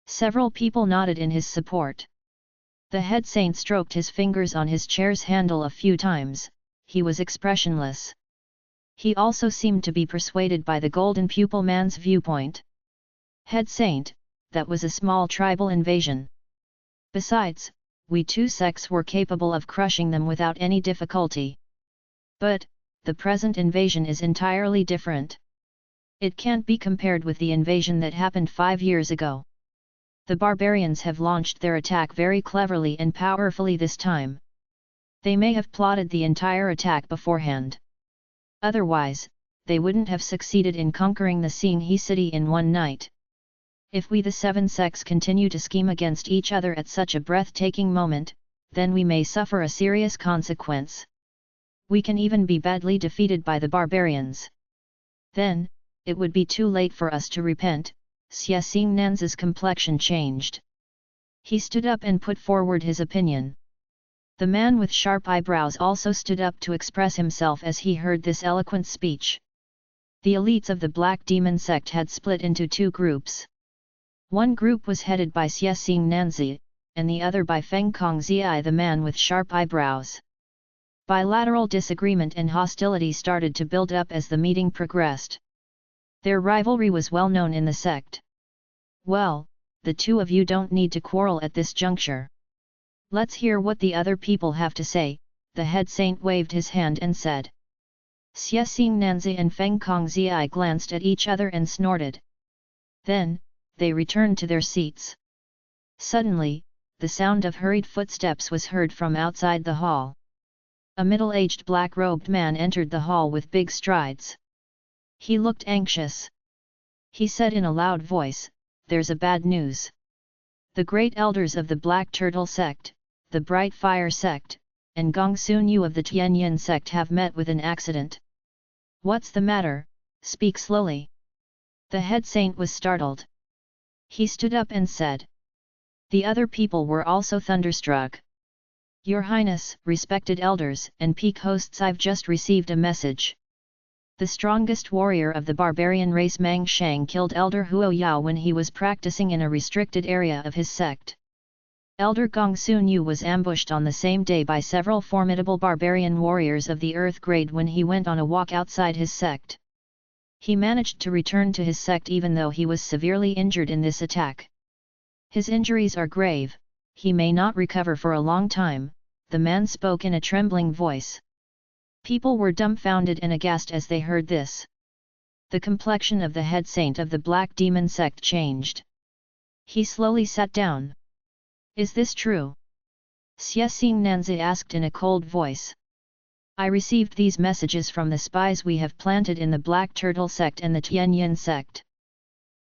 Several people nodded in his support. The head saint stroked his fingers on his chair's handle a few times, he was expressionless. He also seemed to be persuaded by the golden pupil man's viewpoint. Head saint, that was a small tribal invasion. Besides, we two sects were capable of crushing them without any difficulty. But, the present invasion is entirely different. It can't be compared with the invasion that happened 5 years ago. The barbarians have launched their attack very cleverly and powerfully this time. They may have plotted the entire attack beforehand. Otherwise, they wouldn't have succeeded in conquering the Xinghe city in one night. If we the 7 sects continue to scheme against each other at such a breathtaking moment, then we may suffer a serious consequence. We can even be badly defeated by the barbarians. Then, it would be too late for us to repent. Xie Xingnan's complexion changed. He stood up and put forward his opinion. The man with sharp eyebrows also stood up to express himself as he heard this eloquent speech. The elites of the Black Demon sect had split into 2 groups. One group was headed by Xie Xingnan, and the other by Feng Kongzi, the man with sharp eyebrows. Bilateral disagreement and hostility started to build up as the meeting progressed. Their rivalry was well known in the sect. Well, the two of you don't need to quarrel at this juncture. Let's hear what the other people have to say, the head saint waved his hand and said. Xie Xingnanzi and Feng Kongzi glanced at each other and snorted. Then, they returned to their seats. Suddenly, the sound of hurried footsteps was heard from outside the hall. A middle-aged black-robed man entered the hall with big strides. He looked anxious. He said in a loud voice, "There's a bad news. The great elders of the Black Turtle sect, the Bright Fire sect, and Gong Sun Yu of the Tianyin sect have met with an accident." "What's the matter? Speak slowly." The head saint was startled. He stood up and said. The other people were also thunderstruck. "Your Highness, respected elders and peak hosts, I've just received a message. The strongest warrior of the barbarian race Mang Shang killed Elder Huo Yao when he was practicing in a restricted area of his sect. Elder Gong Sun Yu was ambushed on the same day by several formidable barbarian warriors of the Earth grade when he went on a walk outside his sect. He managed to return to his sect even though he was severely injured in this attack. His injuries are grave, he may not recover for a long time," the man spoke in a trembling voice. People were dumbfounded and aghast as they heard this. The complexion of the head saint of the Black Demon sect changed. He slowly sat down. "Is this true?" Xie Xingnanzi asked in a cold voice. "I received these messages from the spies we have planted in the Black Turtle sect and the Tianyin sect.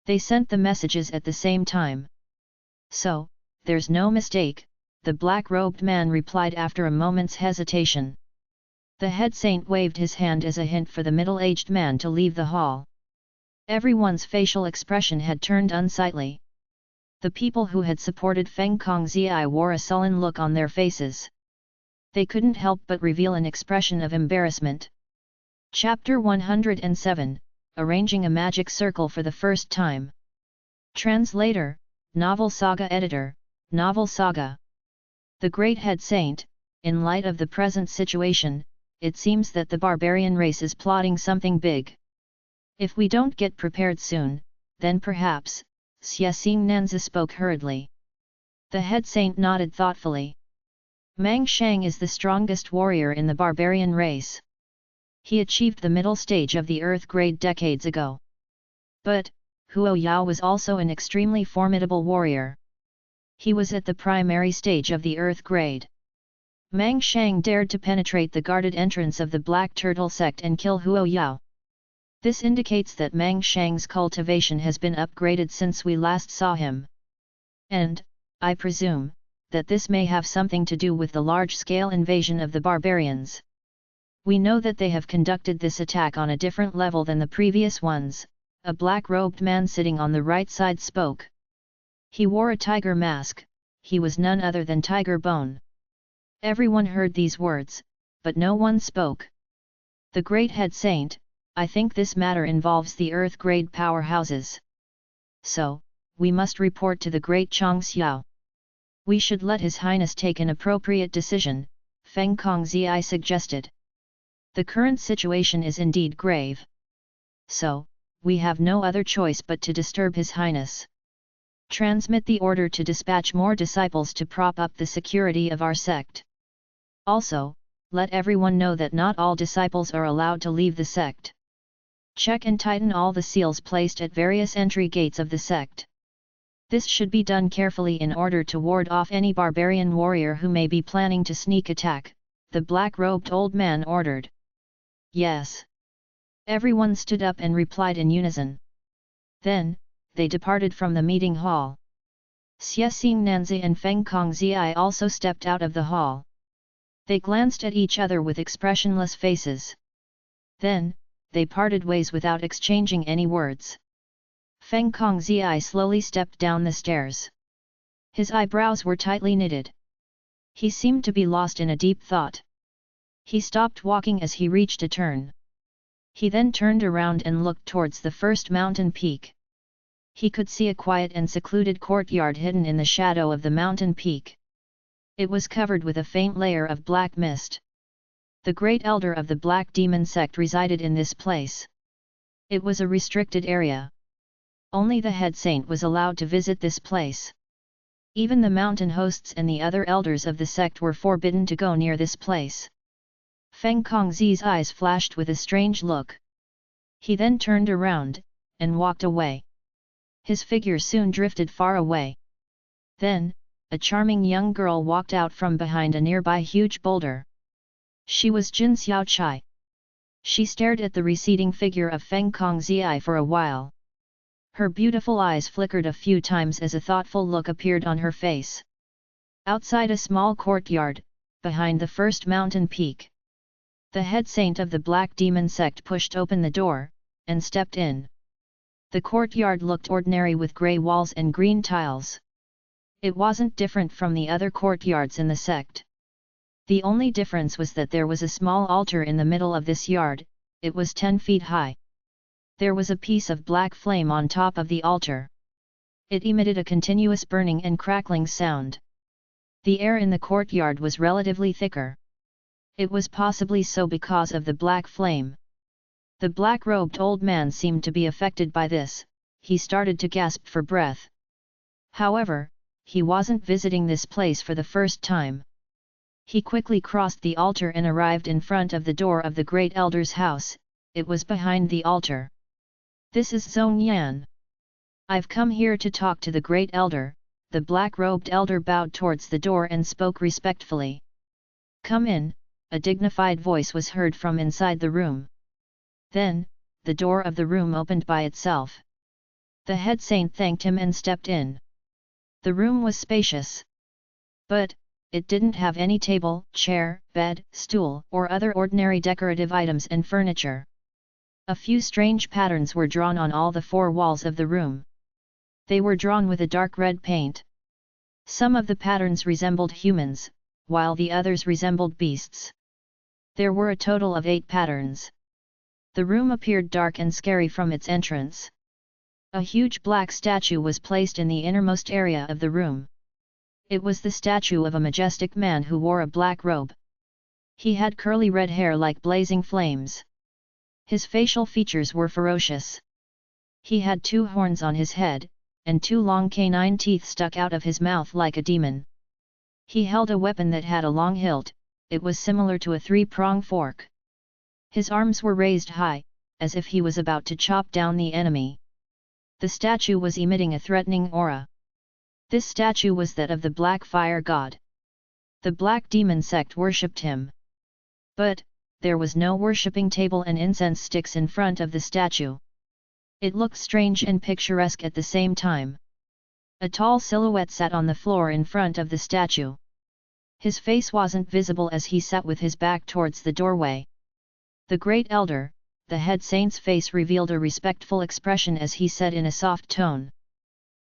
They sent the messages at the same time. So, there's no mistake," the black-robed man replied after a moment's hesitation. The head saint waved his hand as a hint for the middle-aged man to leave the hall. Everyone's facial expression had turned unsightly. The people who had supported Feng Kongzi wore a sullen look on their faces. They couldn't help but reveal an expression of embarrassment. Chapter 107, Arranging a Magic Circle for the First Time. Translator, Novel Saga Editor, Novel Saga. The Great Head Saint, in light of the present situation, it seems that the barbarian race is plotting something big. If we don't get prepared soon, then perhaps, Xie Nanzi spoke hurriedly. The head saint nodded thoughtfully. Mang Shang is the strongest warrior in the barbarian race. He achieved the middle stage of the Earth grade decades ago. But, Huo Yao was also an extremely formidable warrior. He was at the primary stage of the Earth grade. Mang Shang dared to penetrate the guarded entrance of the Black Turtle sect and kill Huo Yao. This indicates that Mang Shang's cultivation has been upgraded since we last saw him. And, I presume, that this may have something to do with the large-scale invasion of the barbarians. We know that they have conducted this attack on a different level than the previous ones. A black-robed man sitting on the right side spoke. He wore a tiger mask, he was none other than Tiger Bone. Everyone heard these words, but no one spoke. The Great Head Saint, I think this matter involves the Earth-grade powerhouses. So, we must report to the Great Chang Xiao. We should let His Highness take an appropriate decision, Feng Kongzi suggested. The current situation is indeed grave. So, we have no other choice but to disturb His Highness. Transmit the order to dispatch more disciples to prop up the security of our sect. Also, let everyone know that not all disciples are allowed to leave the sect. Check and tighten all the seals placed at various entry gates of the sect. This should be done carefully in order to ward off any barbarian warrior who may be planning to sneak attack, the black-robed old man ordered. Yes. Everyone stood up and replied in unison. Then, they departed from the meeting hall. Xie Nanzi and Feng Kongzi also stepped out of the hall. They glanced at each other with expressionless faces. Then, they parted ways without exchanging any words. Feng Kongzi slowly stepped down the stairs. His eyebrows were tightly knitted. He seemed to be lost in a deep thought. He stopped walking as he reached a turn. He then turned around and looked towards the first mountain peak. He could see a quiet and secluded courtyard hidden in the shadow of the mountain peak. It was covered with a faint layer of black mist. The great elder of the Black Demon sect resided in this place. It was a restricted area. Only the head saint was allowed to visit this place. Even the mountain hosts and the other elders of the sect were forbidden to go near this place. Feng Kongzi's eyes flashed with a strange look. He then turned around, and walked away. His figure soon drifted far away. Then, a charming young girl walked out from behind a nearby huge boulder. She was Jin Xiaochai. She stared at the receding figure of Feng Kongzi for a while. Her beautiful eyes flickered a few times as a thoughtful look appeared on her face. Outside a small courtyard, behind the first mountain peak, the head saint of the Black Demon sect pushed open the door, and stepped in. The courtyard looked ordinary with grey walls and green tiles. It wasn't different from the other courtyards in the sect. The only difference was that there was a small altar in the middle of this yard. It was 10 feet high. There was a piece of black flame on top of the altar. It emitted a continuous burning and crackling sound. The air in the courtyard was relatively thicker. It was possibly so because of the black flame. The black-robed old man seemed to be affected by this. He started to gasp for breath. However, he wasn't visiting this place for the first time. He quickly crossed the altar and arrived in front of the door of the great elder's house. It was behind the altar. This is Zhong Yan. I've come here to talk to the great elder. The black-robed elder bowed towards the door and spoke respectfully. Come in, a dignified voice was heard from inside the room. Then, the door of the room opened by itself. The head saint thanked him and stepped in. The room was spacious. But, it didn't have any table, chair, bed, stool, or other ordinary decorative items and furniture. A few strange patterns were drawn on all the four walls of the room. They were drawn with a dark red paint. Some of the patterns resembled humans, while the others resembled beasts. There were a total of 8 patterns. The room appeared dark and scary from its entrance. A huge black statue was placed in the innermost area of the room. It was the statue of a majestic man who wore a black robe. He had curly red hair like blazing flames. His facial features were ferocious. He had 2 horns on his head, and 2 long canine teeth stuck out of his mouth like a demon. He held a weapon that had a long hilt. It was similar to a 3-pronged fork. His arms were raised high, as if he was about to chop down the enemy. The statue was emitting a threatening aura. This statue was that of the Black Fire God. The Black Demon sect worshipped him. But, there was no worshipping table and incense sticks in front of the statue. It looked strange and picturesque at the same time. A tall silhouette sat on the floor in front of the statue. His face wasn't visible as he sat with his back towards the doorway. The Great Elder, the head saint's face revealed a respectful expression as he said in a soft tone.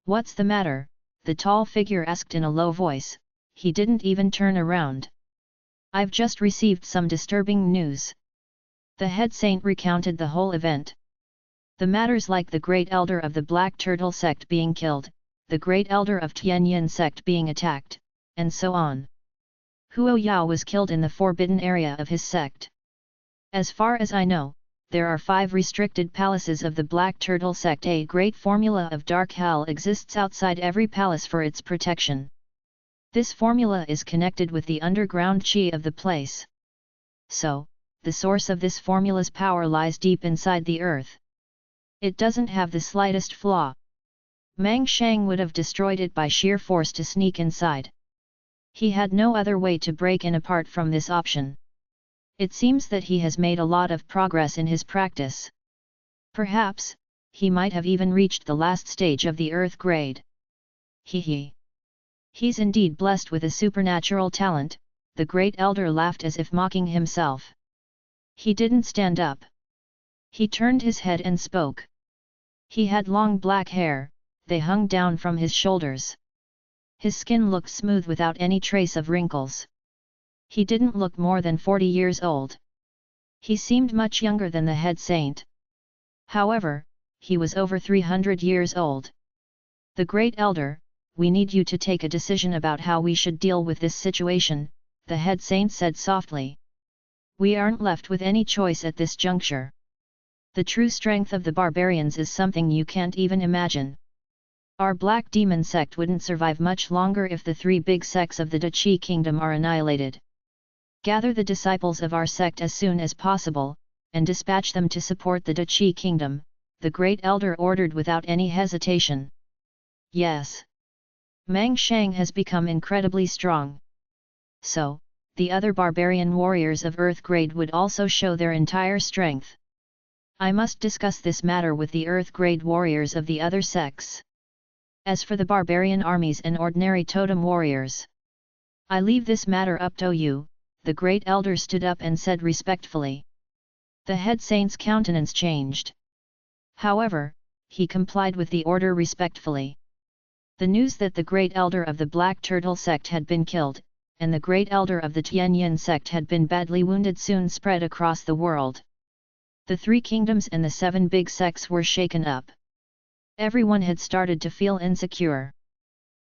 "What's the matter?" the tall figure asked in a low voice. He didn't even turn around. "I've just received some disturbing news." The head saint recounted the whole event. The matters like the Great Elder of the Black Turtle sect being killed, the Great Elder of Tianyin sect being attacked, and so on. Huo Yao was killed in the forbidden area of his sect. As far as I know, there are 5 restricted palaces of the Black Turtle sect. A great formula of dark hell exists outside every palace for its protection. This formula is connected with the underground qi of the place. So, the source of this formula's power lies deep inside the earth. It doesn't have the slightest flaw. Mang Shang would have destroyed it by sheer force to sneak inside. He had no other way to break in apart from this option. It seems that he has made a lot of progress in his practice. Perhaps, he might have even reached the last stage of the earth grade. He's indeed blessed with a supernatural talent, the Great Elder laughed as if mocking himself. He didn't stand up. He turned his head and spoke. He had long black hair, they hung down from his shoulders. His skin looked smooth without any trace of wrinkles. He didn't look more than 40 years old. He seemed much younger than the head saint. However, he was over 300 years old. "The Great Elder, we need you to take a decision about how we should deal with this situation," the head saint said softly. "We aren't left with any choice at this juncture. The true strength of the barbarians is something you can't even imagine. Our Black Demon sect wouldn't survive much longer if the 3 big sects of the Da Qi kingdom are annihilated. Gather the disciples of our sect as soon as possible, and dispatch them to support the Da Qi kingdom," the Great Elder ordered without any hesitation. "Yes. Mang Shang has become incredibly strong. So, the other barbarian warriors of Earth grade would also show their entire strength. I must discuss this matter with the Earth grade warriors of the other sects. As for the barbarian armies and ordinary totem warriors, I leave this matter up to you," the Great Elder stood up and said respectfully. The head saint's countenance changed. However, he complied with the order respectfully. The news that the Great Elder of the Black Turtle sect had been killed, and the Great Elder of the Tianyin sect had been badly wounded soon spread across the world. The 3 kingdoms and the 7 big sects were shaken up. Everyone had started to feel insecure.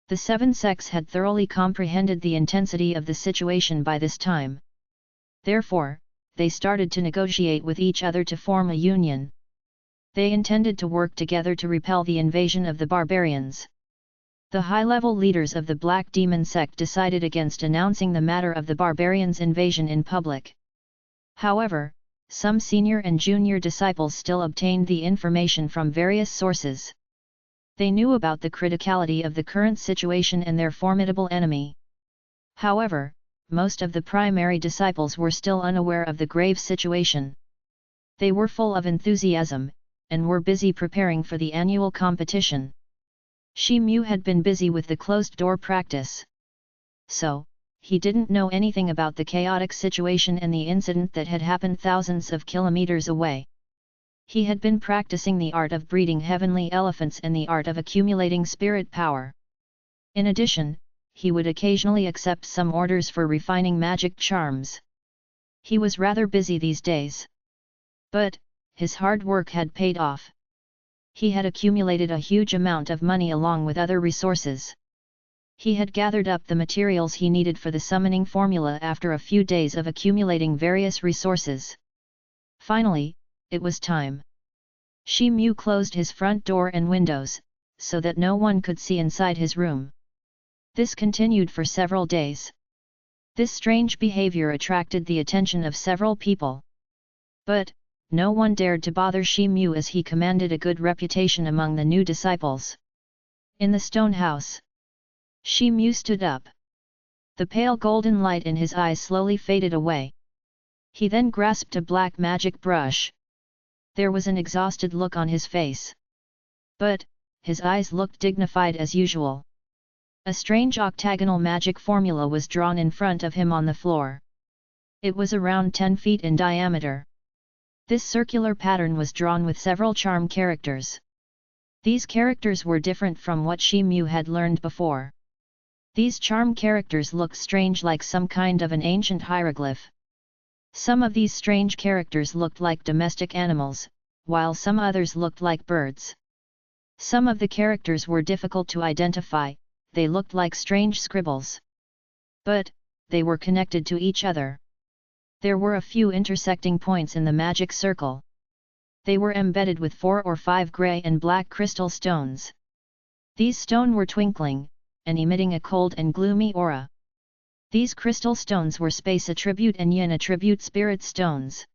The 7 sects had thoroughly comprehended the intensity of the situation by this time. Therefore, they started to negotiate with each other to form a union. They intended to work together to repel the invasion of the barbarians. The high-level leaders of the Black Demon sect decided against announcing the matter of the barbarians' invasion in public. However, some senior and junior disciples still obtained the information from various sources. They knew about the criticality of the current situation and their formidable enemy. However, most of the primary disciples were still unaware of the grave situation. They were full of enthusiasm, and were busy preparing for the annual competition. Shi Mu had been busy with the closed-door practice. So, he didn't know anything about the chaotic situation and the incident that had happened thousands of kilometers away. He had been practicing the art of breeding heavenly elephants and the art of accumulating spirit power. In addition, he would occasionally accept some orders for refining magic charms. He was rather busy these days. But, his hard work had paid off. He had accumulated a huge amount of money along with other resources. He had gathered up the materials he needed for the summoning formula after a few days of accumulating various resources. Finally, it was time. Shi Mu closed his front door and windows, so that no one could see inside his room. This continued for several days. This strange behavior attracted the attention of several people. But, no one dared to bother Shi Mu as he commanded a good reputation among the new disciples. In the stone house, Shi Mu stood up. The pale golden light in his eyes slowly faded away. He then grasped a black magic brush. There was an exhausted look on his face. But, his eyes looked dignified as usual. A strange octagonal magic formula was drawn in front of him on the floor. It was around 10 feet in diameter. This circular pattern was drawn with several charm characters. These characters were different from what Shi Mu had learned before. These charm characters looked strange, like some kind of an ancient hieroglyph. Some of these strange characters looked like domestic animals, while some others looked like birds. Some of the characters were difficult to identify, they looked like strange scribbles. But, they were connected to each other. There were a few intersecting points in the magic circle. They were embedded with 4 or 5 grey and black crystal stones. These stones were twinkling, and emitting a cold and gloomy aura. These crystal stones were space attribute and yin attribute spirit stones.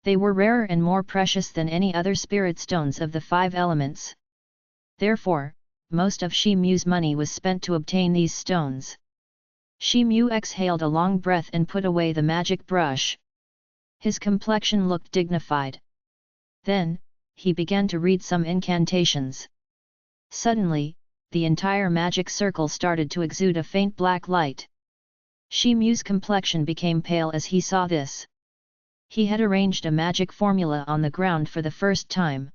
They were rarer and more precious than any other spirit stones of the 5 elements. Therefore, most of Shi Mu's money was spent to obtain these stones. Shi Mu exhaled a long breath and put away the magic brush. His complexion looked dignified. Then, he began to read some incantations. Suddenly, the entire magic circle started to exude a faint black light. Shi Mu's complexion became pale as he saw this. He had arranged a magic formula on the ground for the first time.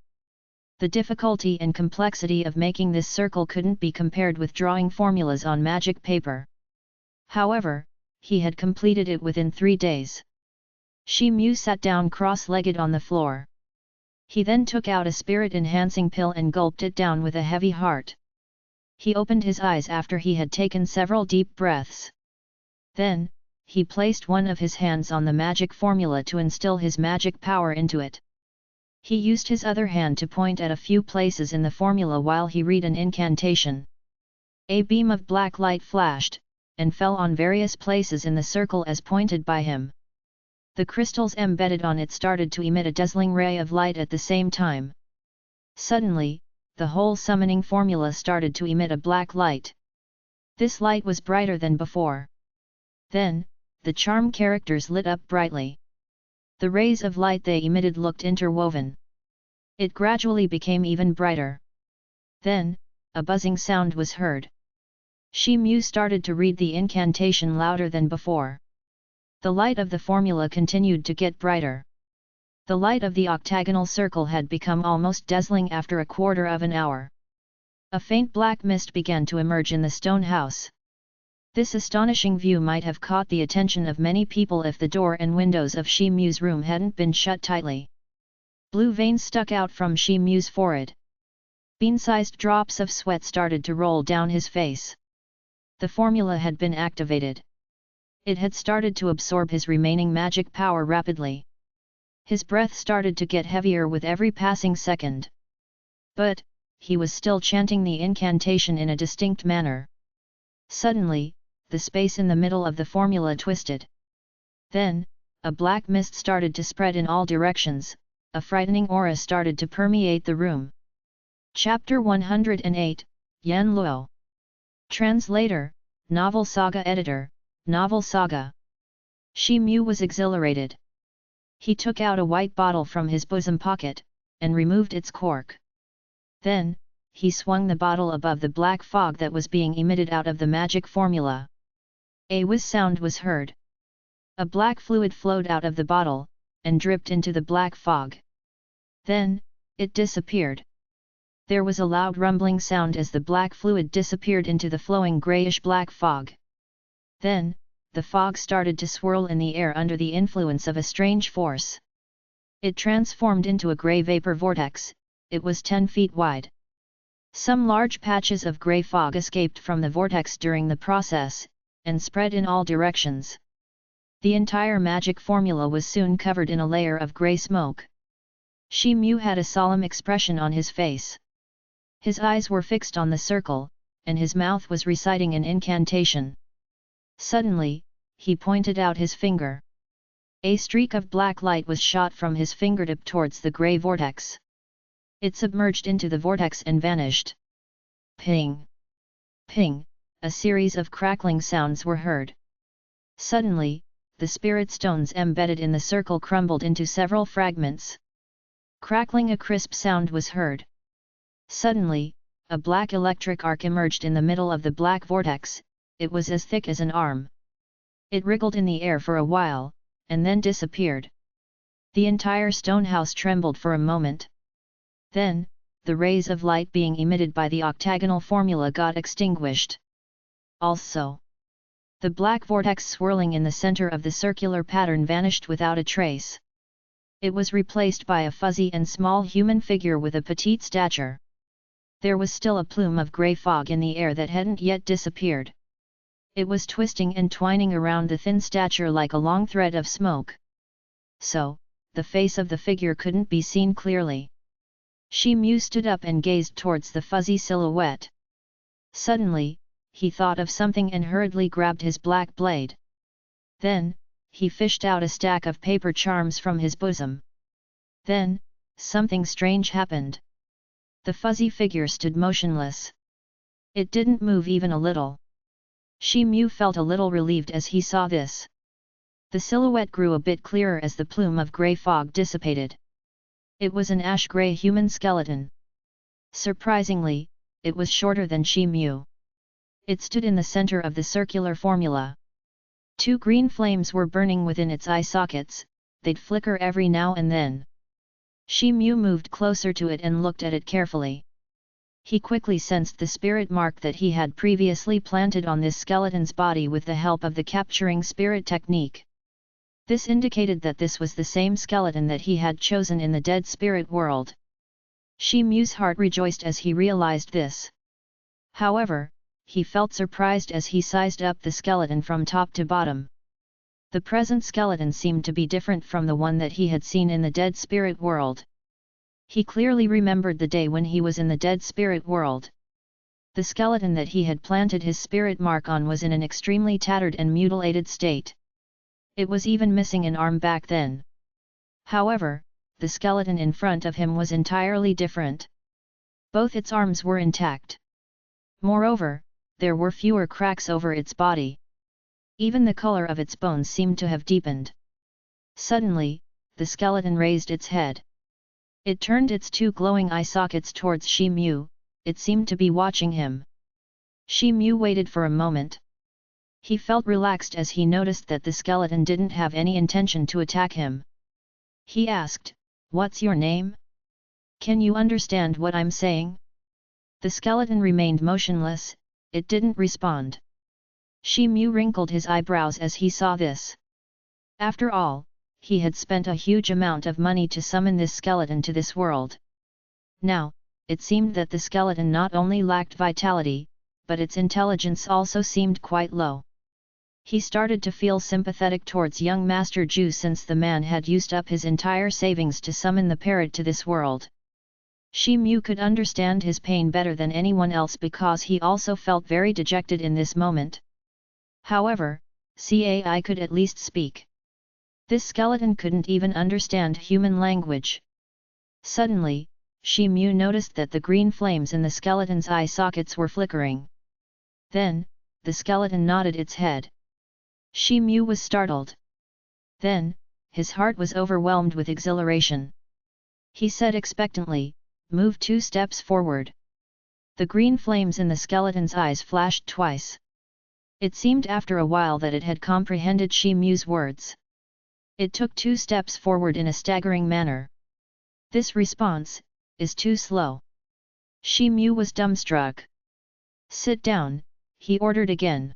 The difficulty and complexity of making this circle couldn't be compared with drawing formulas on magic paper. However, he had completed it within 3 days. Shi Mu sat down cross-legged on the floor. He then took out a spirit-enhancing pill and gulped it down with a heavy heart. He opened his eyes after he had taken several deep breaths. Then, he placed one of his hands on the magic formula to instill his magic power into it. He used his other hand to point at a few places in the formula while he read an incantation. A beam of black light flashed, and fell on various places in the circle as pointed by him. The crystals embedded on it started to emit a dazzling ray of light at the same time. Suddenly, the whole summoning formula started to emit a black light. This light was brighter than before. Then, the charm characters lit up brightly. The rays of light they emitted looked interwoven. It gradually became even brighter. Then, a buzzing sound was heard. Shi Mu started to read the incantation louder than before. The light of the formula continued to get brighter. The light of the octagonal circle had become almost dazzling after a quarter of an hour. A faint black mist began to emerge in the stone house. This astonishing view might have caught the attention of many people if the door and windows of Shi Mu's room hadn't been shut tightly. Blue veins stuck out from Shi Mu's forehead. Bean-sized drops of sweat started to roll down his face. The formula had been activated. It had started to absorb his remaining magic power rapidly. His breath started to get heavier with every passing second. But, he was still chanting the incantation in a distinct manner. Suddenly, the space in the middle of the formula twisted. Then, a black mist started to spread in all directions, a frightening aura started to permeate the room. Chapter 108, Yan Luo. Translator, Novel Saga Editor, Novel Saga. Shi Mu was exhilarated. He took out a white bottle from his bosom pocket, and removed its cork. Then, he swung the bottle above the black fog that was being emitted out of the magic formula. A whiz sound was heard. A black fluid flowed out of the bottle, and dripped into the black fog. Then, it disappeared. There was a loud rumbling sound as the black fluid disappeared into the flowing grayish-black fog. Then, the fog started to swirl in the air under the influence of a strange force. It transformed into a grey vapor vortex. It was 10 feet wide. Some large patches of grey fog escaped from the vortex during the process, and spread in all directions. The entire magic formula was soon covered in a layer of grey smoke. Shi Mu had a solemn expression on his face. His eyes were fixed on the circle, and his mouth was reciting an incantation. Suddenly, he pointed out his finger. A streak of black light was shot from his fingertip towards the grey vortex. It submerged into the vortex and vanished. Ping! Ping! A series of crackling sounds were heard. Suddenly, the spirit stones embedded in the circle crumbled into several fragments. Crackling, a crisp sound was heard. Suddenly, a black electric arc emerged in the middle of the black vortex. It was as thick as an arm. It wriggled in the air for a while, and then disappeared. The entire stone house trembled for a moment. Then, the rays of light being emitted by the octagonal formula got extinguished. Also, the black vortex swirling in the center of the circular pattern vanished without a trace. It was replaced by a fuzzy and small human figure with a petite stature. There was still a plume of grey fog in the air that hadn't yet disappeared. It was twisting and twining around the thin stature like a long thread of smoke. So, the face of the figure couldn't be seen clearly. Shi Mu stood up and gazed towards the fuzzy silhouette. Suddenly, he thought of something and hurriedly grabbed his black blade. Then, he fished out a stack of paper charms from his bosom. Then, something strange happened. The fuzzy figure stood motionless. It didn't move even a little. Shi Mu felt a little relieved as he saw this. The silhouette grew a bit clearer as the plume of grey fog dissipated. It was an ash-grey human skeleton. Surprisingly, it was shorter than Shi Mu. It stood in the center of the circular formula. 2 green flames were burning within its eye sockets. They'd flicker every now and then. Shi Mu moved closer to it and looked at it carefully. He quickly sensed the spirit mark that he had previously planted on this skeleton's body with the help of the capturing spirit technique. This indicated that this was the same skeleton that he had chosen in the dead spirit world. Shi Mu's heart rejoiced as he realized this. However, he felt surprised as he sized up the skeleton from top to bottom. The present skeleton seemed to be different from the one that he had seen in the dead spirit world. He clearly remembered the day when he was in the dead spirit world. The skeleton that he had planted his spirit mark on was in an extremely tattered and mutilated state. It was even missing an arm back then. However, the skeleton in front of him was entirely different. Both its arms were intact. Moreover, there were fewer cracks over its body. Even the color of its bones seemed to have deepened. Suddenly, the skeleton raised its head. It turned its 2 glowing eye sockets towards Shi Mu. It seemed to be watching him. Shi Mu waited for a moment. He felt relaxed as he noticed that the skeleton didn't have any intention to attack him. He asked, "What's your name? Can you understand what I'm saying?" The skeleton remained motionless. It didn't respond. Shi Mu wrinkled his eyebrows as he saw this. After all, he had spent a huge amount of money to summon this skeleton to this world. Now, it seemed that the skeleton not only lacked vitality, but its intelligence also seemed quite low. He started to feel sympathetic towards young Master Ju since the man had used up his entire savings to summon the parrot to this world. Shi Mu could understand his pain better than anyone else because he also felt very dejected in this moment. However, Cai could at least speak. This skeleton couldn't even understand human language. Suddenly, Shi Mu noticed that the green flames in the skeleton's eye sockets were flickering. Then, the skeleton nodded its head. Shi Mu was startled. Then, his heart was overwhelmed with exhilaration. He said expectantly, "Move 2 steps forward." The green flames in the skeleton's eyes flashed twice. It seemed after a while that it had comprehended Shi Mu's words. It took 2 steps forward in a staggering manner. This response is too slow. Shi Mu was dumbstruck. Sit down, he ordered again.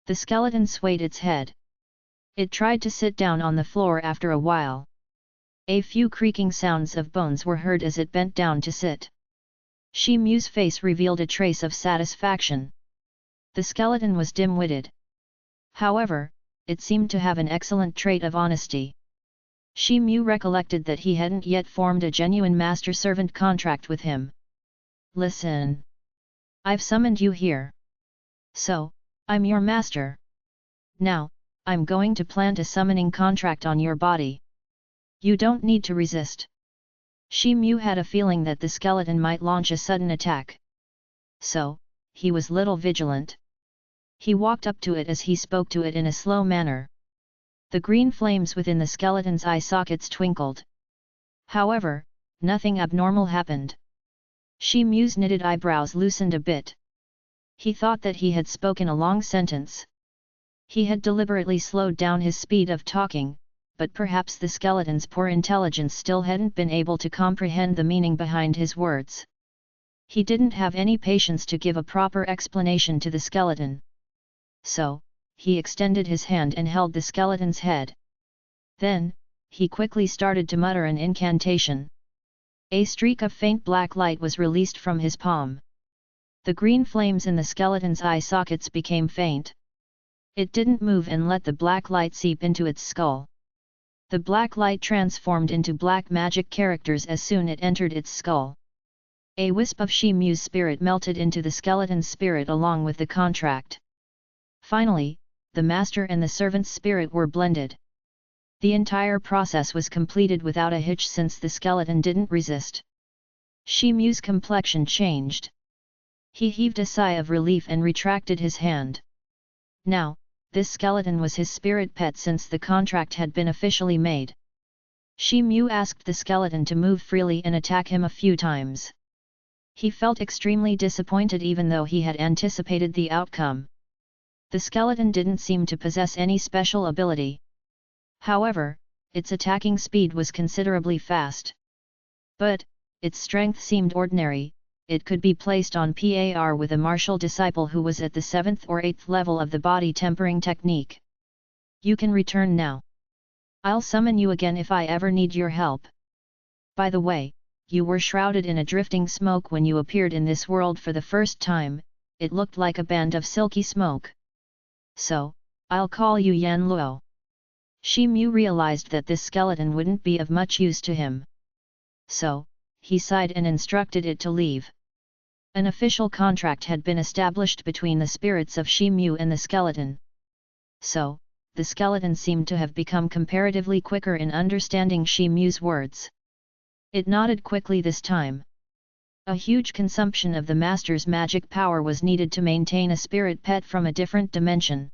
The skeleton swayed its head. It tried to sit down on the floor after a while. A few creaking sounds of bones were heard as it bent down to sit. Shi Mu's face revealed a trace of satisfaction. The skeleton was dim-witted. However, it seemed to have an excellent trait of honesty. Shi Mu recollected that he hadn't yet formed a genuine master-servant contract with him. Listen. I've summoned you here. So, I'm your master. Now, I'm going to plant a summoning contract on your body. You don't need to resist. Shi Mu had a feeling that the skeleton might launch a sudden attack. So, he was little vigilant. He walked up to it as he spoke to it in a slow manner. The green flames within the skeleton's eye sockets twinkled. However, nothing abnormal happened. Shi Mu's knitted eyebrows loosened a bit. He thought that he had spoken a long sentence. He had deliberately slowed down his speed of talking, but perhaps the skeleton's poor intelligence still hadn't been able to comprehend the meaning behind his words. He didn't have any patience to give a proper explanation to the skeleton. So, he extended his hand and held the skeleton's head. Then, he quickly started to mutter an incantation. A streak of faint black light was released from his palm. The green flames in the skeleton's eye sockets became faint. It didn't move and let the black light seep into its skull. The black light transformed into black magic characters as soon as it entered its skull. A wisp of Shi Mu's spirit melted into the skeleton's spirit along with the contract. Finally, the master and the servant's spirit were blended. The entire process was completed without a hitch since the skeleton didn't resist. Shi Mu's complexion changed. He heaved a sigh of relief and retracted his hand. Now, this skeleton was his spirit pet since the contract had been officially made. Shi Mu asked the skeleton to move freely and attack him a few times. He felt extremely disappointed even though he had anticipated the outcome. The skeleton didn't seem to possess any special ability. However, its attacking speed was considerably fast. But, its strength seemed ordinary. It could be placed on par with a martial disciple who was at the 7th or 8th level of the body tempering technique. You can return now. I'll summon you again if I ever need your help. By the way, you were shrouded in a drifting smoke when you appeared in this world for the first time. It looked like a band of silky smoke. So, I'll call you Yan Luo. Shi Mu realized that this skeleton wouldn't be of much use to him. So, he sighed and instructed it to leave. An official contract had been established between the spirits of Shi Mu and the skeleton. So, the skeleton seemed to have become comparatively quicker in understanding Shi Mu's words. It nodded quickly this time. A huge consumption of the master's magic power was needed to maintain a spirit pet from a different dimension.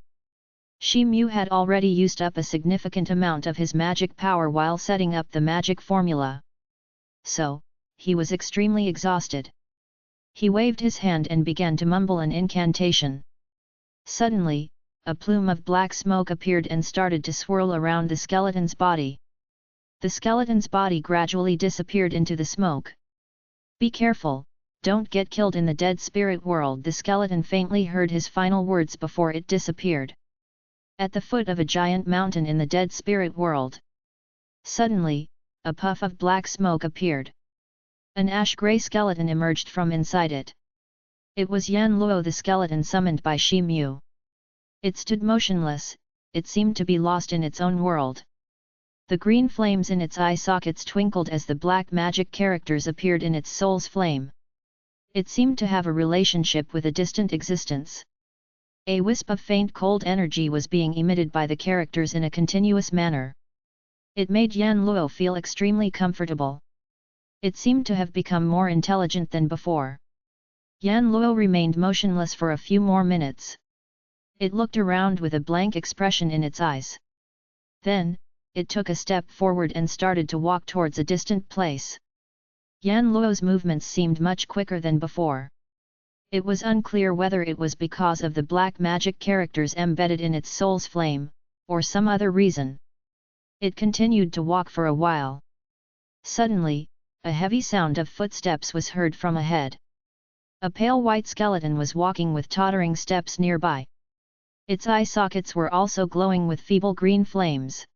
Shi Mu had already used up a significant amount of his magic power while setting up the magic formula. So, he was extremely exhausted. He waved his hand and began to mumble an incantation. Suddenly, a plume of black smoke appeared and started to swirl around the skeleton's body. The skeleton's body gradually disappeared into the smoke. Be careful, don't get killed in the dead spirit world. The skeleton faintly heard his final words before it disappeared. At the foot of a giant mountain in the dead spirit world. Suddenly, a puff of black smoke appeared. An ash-grey skeleton emerged from inside it. It was Yan Luo, the skeleton summoned by Shi Mu. It stood motionless, it seemed to be lost in its own world. The green flames in its eye sockets twinkled as the black magic characters appeared in its soul's flame. It seemed to have a relationship with a distant existence. A wisp of faint cold energy was being emitted by the characters in a continuous manner. It made Yan Luo feel extremely comfortable. It seemed to have become more intelligent than before. Yan Luo remained motionless for a few more minutes. It looked around with a blank expression in its eyes. Then, it took a step forward and started to walk towards a distant place. Yan Luo's movements seemed much quicker than before. It was unclear whether it was because of the black magic characters embedded in its soul's flame, or some other reason. It continued to walk for a while. Suddenly, a heavy sound of footsteps was heard from ahead. A pale white skeleton was walking with tottering steps nearby. Its eye sockets were also glowing with feeble green flames.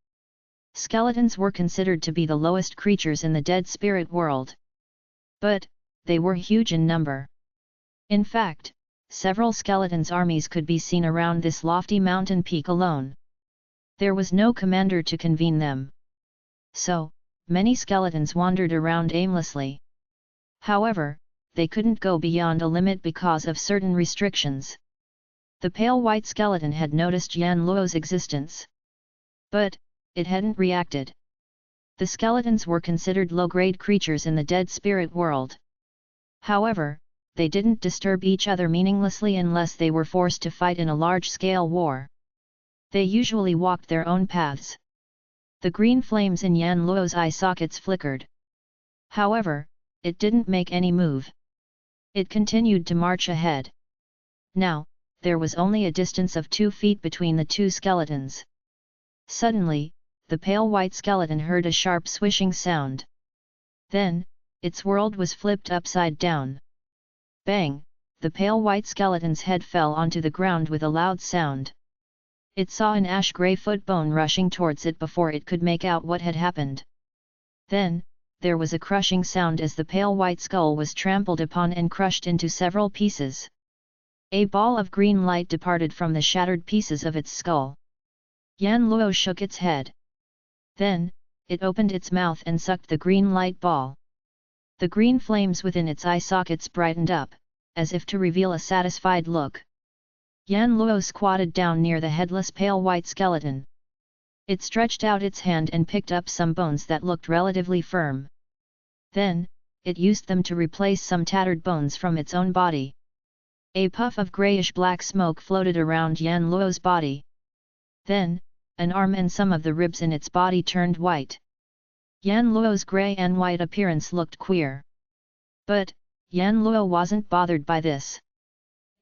Skeletons were considered to be the lowest creatures in the dead spirit world. But, they were huge in number. In fact, several skeletons' armies could be seen around this lofty mountain peak alone. There was no commander to convene them. So, many skeletons wandered around aimlessly. However, they couldn't go beyond a limit because of certain restrictions. The pale white skeleton had noticed Yan Luo's existence. But, it hadn't reacted. The skeletons were considered low-grade creatures in the dead spirit world. However, they didn't disturb each other meaninglessly unless they were forced to fight in a large-scale war. They usually walked their own paths. The green flames in Yan Luo's eye sockets flickered. However, it didn't make any move. It continued to march ahead. Now, there was only a distance of 2 feet between the two skeletons. Suddenly, the pale white skeleton heard a sharp swishing sound. Then, its world was flipped upside down. Bang! The pale white skeleton's head fell onto the ground with a loud sound. It saw an ash-grey foot bone rushing towards it before it could make out what had happened. Then, there was a crushing sound as the pale white skull was trampled upon and crushed into several pieces. A ball of green light departed from the shattered pieces of its skull. Yan Luo shook its head. Then, it opened its mouth and sucked the green light ball. The green flames within its eye sockets brightened up, as if to reveal a satisfied look. Yan Luo squatted down near the headless pale white skeleton. It stretched out its hand and picked up some bones that looked relatively firm. Then, it used them to replace some tattered bones from its own body. A puff of grayish-black smoke floated around Yan Luo's body. Then, an arm and some of the ribs in its body turned white. Yan Luo's grey and white appearance looked queer. But, Yan Luo wasn't bothered by this.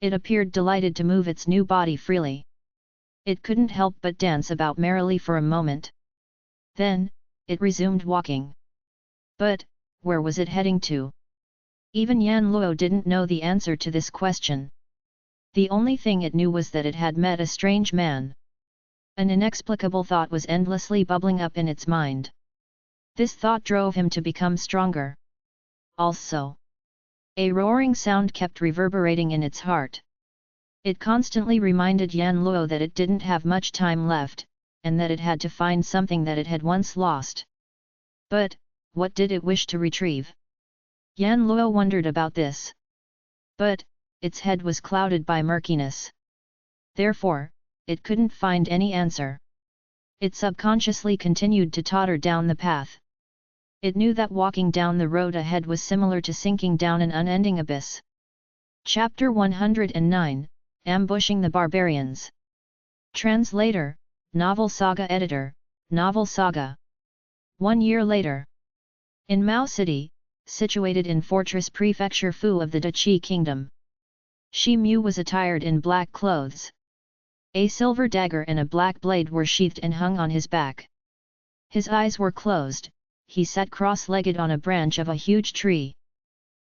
It appeared delighted to move its new body freely. It couldn't help but dance about merrily for a moment. Then, it resumed walking. But, where was it heading to? Even Yan Luo didn't know the answer to this question. The only thing it knew was that it had met a strange man. An inexplicable thought was endlessly bubbling up in its mind. This thought drove him to become stronger. Also, a roaring sound kept reverberating in its heart. It constantly reminded Yan Luo that it didn't have much time left, and that it had to find something that it had once lost. But, what did it wish to retrieve? Yan Luo wondered about this. But, its head was clouded by murkiness. Therefore, it couldn't find any answer. It subconsciously continued to totter down the path. It knew that walking down the road ahead was similar to sinking down an unending abyss. Chapter 109, Ambushing the Barbarians. Translator, Novel Saga Editor, Novel Saga. 1 year later. In Mao City, situated in Fortress Prefecture Fu of the Dachi Kingdom. Shi Mu was attired in black clothes. A silver dagger and a black blade were sheathed and hung on his back. His eyes were closed. He sat cross-legged on a branch of a huge tree.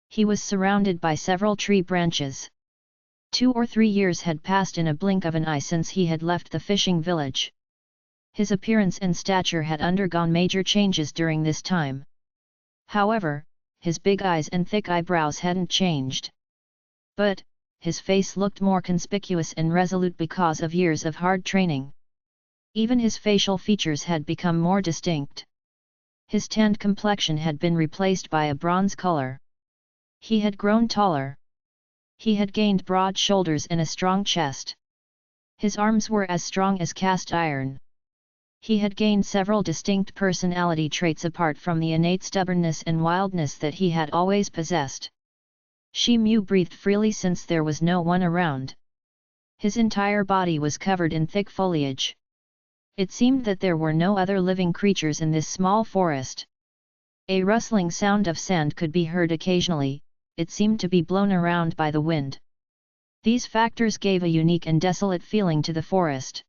He was surrounded by several tree branches. 2 or 3 years had passed in a blink of an eye since he had left the fishing village. His appearance and stature had undergone major changes during this time. However, his big eyes and thick eyebrows hadn't changed. But, his face looked more conspicuous and resolute because of years of hard training. Even his facial features had become more distinct. His tanned complexion had been replaced by a bronze color. He had grown taller. He had gained broad shoulders and a strong chest. His arms were as strong as cast iron. He had gained several distinct personality traits apart from the innate stubbornness and wildness that he had always possessed. Shi Mu breathed freely since there was no one around. His entire body was covered in thick foliage. It seemed that there were no other living creatures in this small forest. A rustling sound of sand could be heard occasionally. It seemed to be blown around by the wind. These factors gave a unique and desolate feeling to the forest.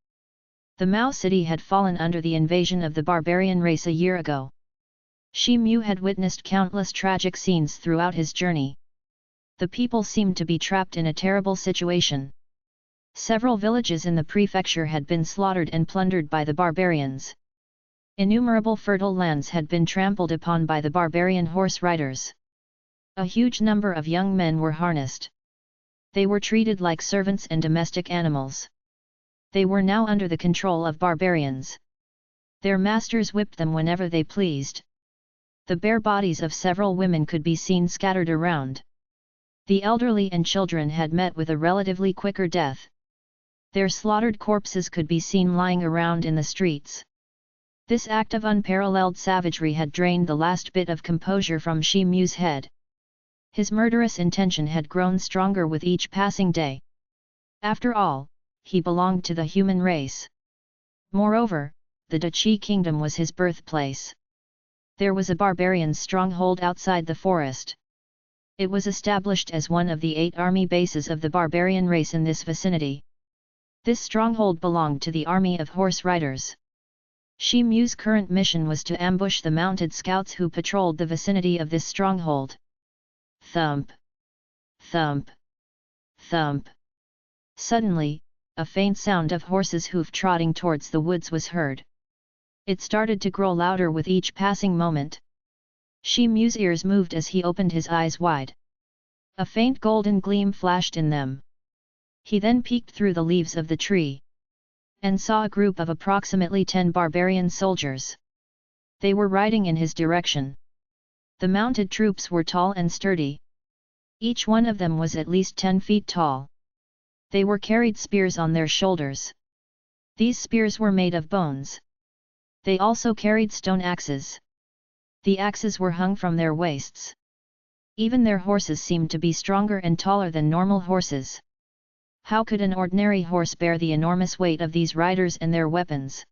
The Mao city had fallen under the invasion of the barbarian race a year ago. Shi Mu had witnessed countless tragic scenes throughout his journey. The people seemed to be trapped in a terrible situation. Several villages in the prefecture had been slaughtered and plundered by the barbarians. Innumerable fertile lands had been trampled upon by the barbarian horse riders. A huge number of young men were harnessed. They were treated like servants and domestic animals. They were now under the control of barbarians. Their masters whipped them whenever they pleased. The bare bodies of several women could be seen scattered around. The elderly and children had met with a relatively quicker death. Their slaughtered corpses could be seen lying around in the streets. This act of unparalleled savagery had drained the last bit of composure from Shi Mu's head. His murderous intention had grown stronger with each passing day. After all, he belonged to the human race. Moreover, the Dachi kingdom was his birthplace. There was a barbarian stronghold outside the forest. It was established as one of the 8 army bases of the barbarian race in this vicinity. This stronghold belonged to the army of horse riders. Shi Mu's current mission was to ambush the mounted scouts who patrolled the vicinity of this stronghold. Thump! Thump! Thump! Suddenly, a faint sound of horses' hoof trotting towards the woods was heard. It started to grow louder with each passing moment. Shi Mu's ears moved as he opened his eyes wide. A faint golden gleam flashed in them. He then peeked through the leaves of the tree and saw a group of approximately 10 barbarian soldiers. They were riding in his direction. The mounted troops were tall and sturdy. Each one of them was at least 10 feet tall. They were carried spears on their shoulders. These spears were made of bones. They also carried stone axes. The axes were hung from their waists. Even their horses seemed to be stronger and taller than normal horses. How could an ordinary horse bear the enormous weight of these riders and their weapons?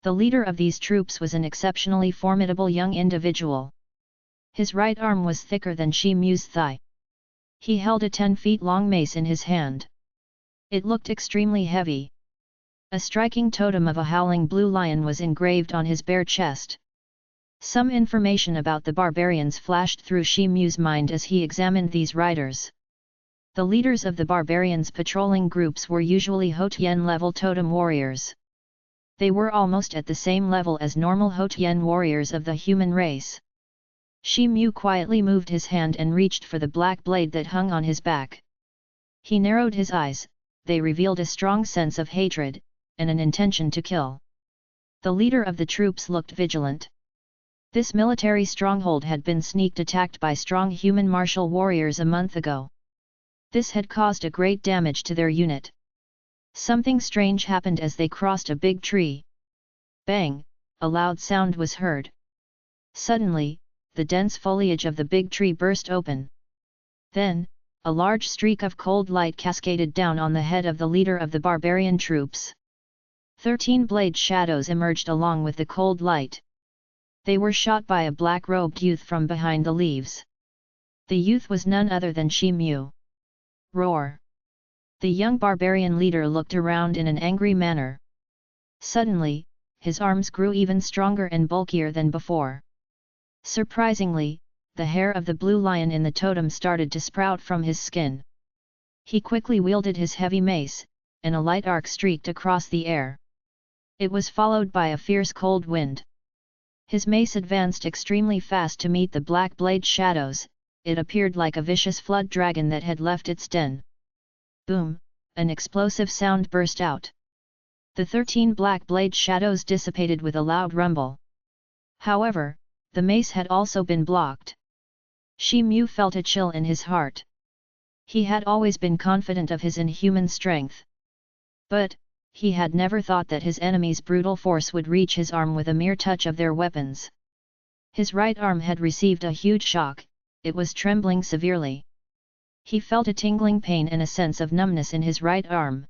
The leader of these troops was an exceptionally formidable young individual. His right arm was thicker than Shi Mu's thigh. He held a 10 feet long mace in his hand. It looked extremely heavy. A striking totem of a howling blue lion was engraved on his bare chest. Some information about the barbarians flashed through Shi Mu's mind as he examined these riders. The leaders of the barbarians' patrolling groups were usually Hotian-level totem warriors. They were almost at the same level as normal Hotian warriors of the human race. Shi Mu quietly moved his hand and reached for the black blade that hung on his back. He narrowed his eyes, they revealed a strong sense of hatred, and an intention to kill. The leader of the troops looked vigilant. This military stronghold had been sneak attacked by strong human martial warriors a month ago. This had caused a great damage to their unit. Something strange happened as they crossed a big tree. Bang! A loud sound was heard. Suddenly, the dense foliage of the big tree burst open. Then, a large streak of cold light cascaded down on the head of the leader of the barbarian troops. 13 blade shadows emerged along with the cold light. They were shot by a black-robed youth from behind the leaves. The youth was none other than Shi Mu. Roar! The young barbarian leader looked around in an angry manner. Suddenly, his arms grew even stronger and bulkier than before. Surprisingly, the hair of the blue lion in the totem started to sprout from his skin. He quickly wielded his heavy mace, and a light arc streaked across the air. It was followed by a fierce cold wind. His mace advanced extremely fast to meet the black blade shadows. It appeared like a vicious flood dragon that had left its den. Boom! An explosive sound burst out. The 13 black blade shadows dissipated with a loud rumble. However, the mace had also been blocked. Shi Mu felt a chill in his heart. He had always been confident of his inhuman strength. But, he had never thought that his enemy's brutal force would reach his arm with a mere touch of their weapons. His right arm had received a huge shock. It was trembling severely. He felt a tingling pain and a sense of numbness in his right arm.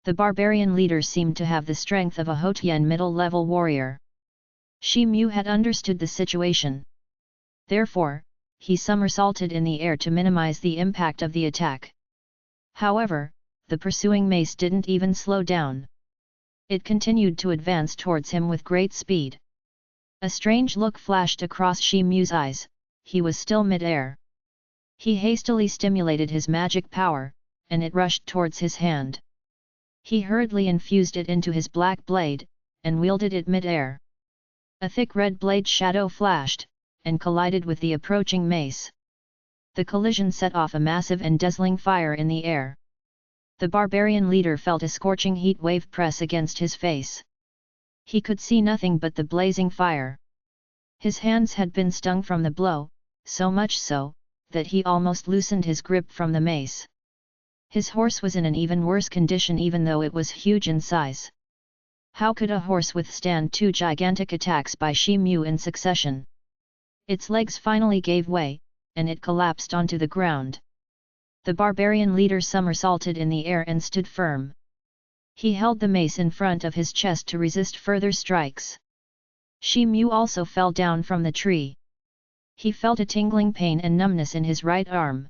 The barbarian leader seemed to have the strength of a Hotian middle-level warrior. Shi Mu had understood the situation. Therefore, he somersaulted in the air to minimize the impact of the attack. However, the pursuing mace didn't even slow down. It continued to advance towards him with great speed. A strange look flashed across Shi Mu's eyes. He was still mid-air. He hastily stimulated his magic power, and it rushed towards his hand. He hurriedly infused it into his black blade, and wielded it mid-air. A thick red blade shadow flashed, and collided with the approaching mace. The collision set off a massive and dazzling fire in the air. The barbarian leader felt a scorching heat wave press against his face. He could see nothing but the blazing fire. His hands had been stung from the blow, so much so, that he almost loosened his grip from the mace. His horse was in an even worse condition even though it was huge in size. How could a horse withstand two gigantic attacks by Shi Mu in succession? Its legs finally gave way, and it collapsed onto the ground. The barbarian leader somersaulted in the air and stood firm. He held the mace in front of his chest to resist further strikes. Shi Mu also fell down from the tree. He felt a tingling pain and numbness in his right arm.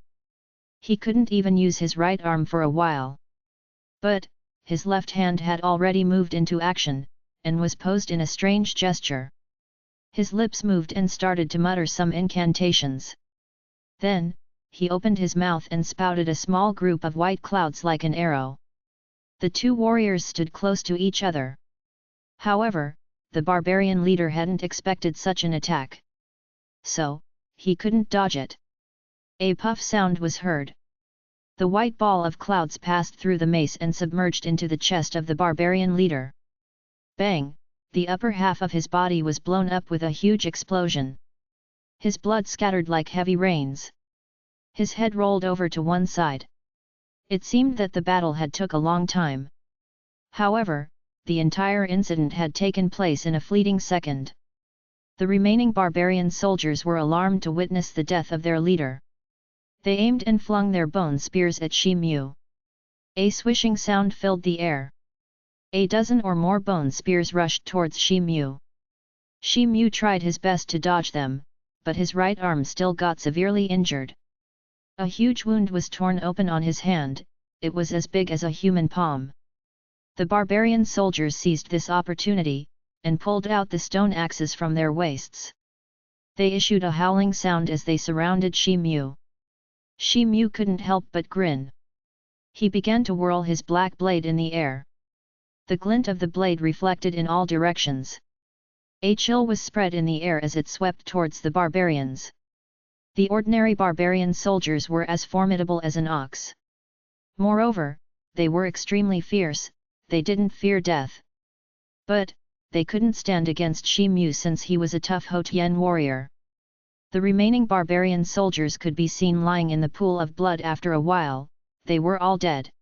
He couldn't even use his right arm for a while. But, his left hand had already moved into action, and was posed in a strange gesture. His lips moved and started to mutter some incantations. Then, he opened his mouth and spouted a small group of white clouds like an arrow. The two warriors stood close to each other. However, the barbarian leader hadn't expected such an attack. So, he couldn't dodge it. A puff sound was heard. The white ball of clouds passed through the mace and submerged into the chest of the barbarian leader. Bang! The upper half of his body was blown up with a huge explosion. His blood scattered like heavy rains. His head rolled over to one side. It seemed that the battle had took a long time. However, the entire incident had taken place in a fleeting second. The remaining barbarian soldiers were alarmed to witness the death of their leader. They aimed and flung their bone spears at Shi Mu. A swishing sound filled the air. A dozen or more bone spears rushed towards Shi Mu. Shi Mu tried his best to dodge them, but his right arm still got severely injured. A huge wound was torn open on his hand, it was as big as a human palm. The barbarian soldiers seized this opportunity, and pulled out the stone axes from their waists. They issued a howling sound as they surrounded Shi Mu. Shi Mu couldn't help but grin. He began to whirl his black blade in the air. The glint of the blade reflected in all directions. A chill was spread in the air as it swept towards the barbarians. The ordinary barbarian soldiers were as formidable as an ox. Moreover, they were extremely fierce, they didn't fear death. But, they couldn't stand against Shi Mu since he was a tough Hotian warrior. The remaining barbarian soldiers could be seen lying in the pool of blood after a while, they were all dead.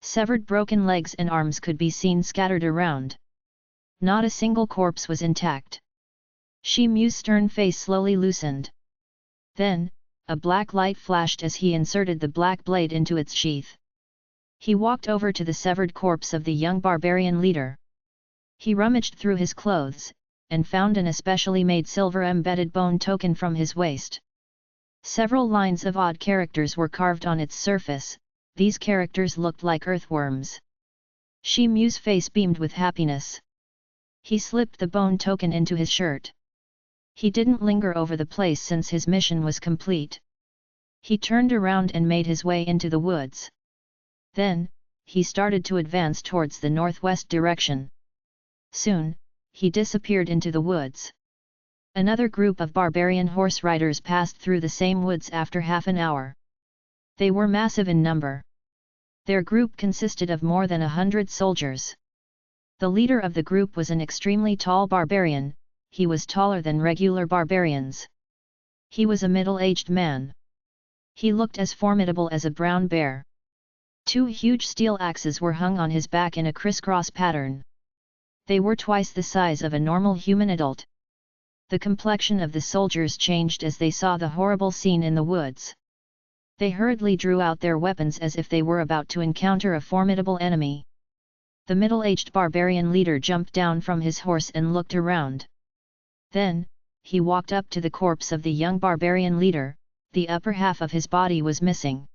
Severed broken legs and arms could be seen scattered around. Not a single corpse was intact. Shi Mu's stern face slowly loosened. Then, a black light flashed as he inserted the black blade into its sheath. He walked over to the severed corpse of the young barbarian leader. He rummaged through his clothes, and found an especially made silver-embedded bone token from his waist. Several lines of odd characters were carved on its surface, these characters looked like earthworms. Shi Mu's face beamed with happiness. He slipped the bone token into his shirt. He didn't linger over the place since his mission was complete. He turned around and made his way into the woods. Then, he started to advance towards the northwest direction. Soon, he disappeared into the woods. Another group of barbarian horse riders passed through the same woods after half an hour. They were massive in number. Their group consisted of more than 100 soldiers. The leader of the group was an extremely tall barbarian, he was taller than regular barbarians. He was a middle-aged man. He looked as formidable as a brown bear. 2 huge steel axes were hung on his back in a crisscross pattern. They were twice the size of a normal human adult. The complexion of the soldiers changed as they saw the horrible scene in the woods. They hurriedly drew out their weapons as if they were about to encounter a formidable enemy. The middle-aged barbarian leader jumped down from his horse and looked around. Then, he walked up to the corpse of the young barbarian leader, the upper half of his body was missing.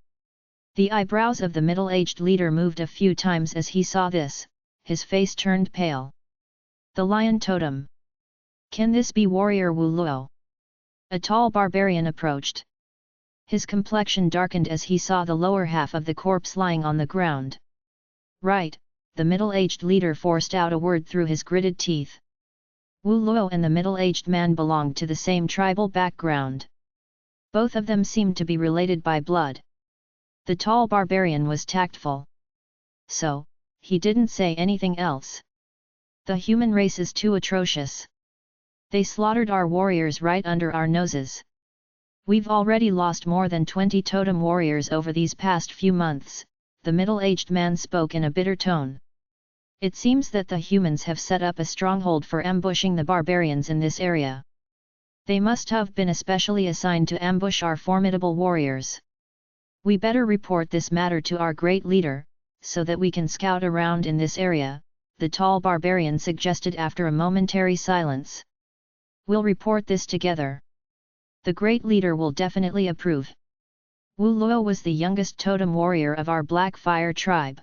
The eyebrows of the middle-aged leader moved a few times as he saw this, his face turned pale. The lion totem. Can this be warrior Wu Luo? A tall barbarian approached. His complexion darkened as he saw the lower half of the corpse lying on the ground. Right, the middle-aged leader forced out a word through his gritted teeth. Wu Luo and the middle-aged man belonged to the same tribal background. Both of them seemed to be related by blood. The tall barbarian was tactful. So, he didn't say anything else. The human race is too atrocious. They slaughtered our warriors right under our noses. We've already lost more than 20 totem warriors over these past few months, the middle-aged man spoke in a bitter tone. It seems that the humans have set up a stronghold for ambushing the barbarians in this area. They must have been especially assigned to ambush our formidable warriors. We better report this matter to our great leader, so that we can scout around in this area, the tall barbarian suggested after a momentary silence. We'll report this together. The great leader will definitely approve. Wu Luo was the youngest totem warrior of our Black Fire tribe.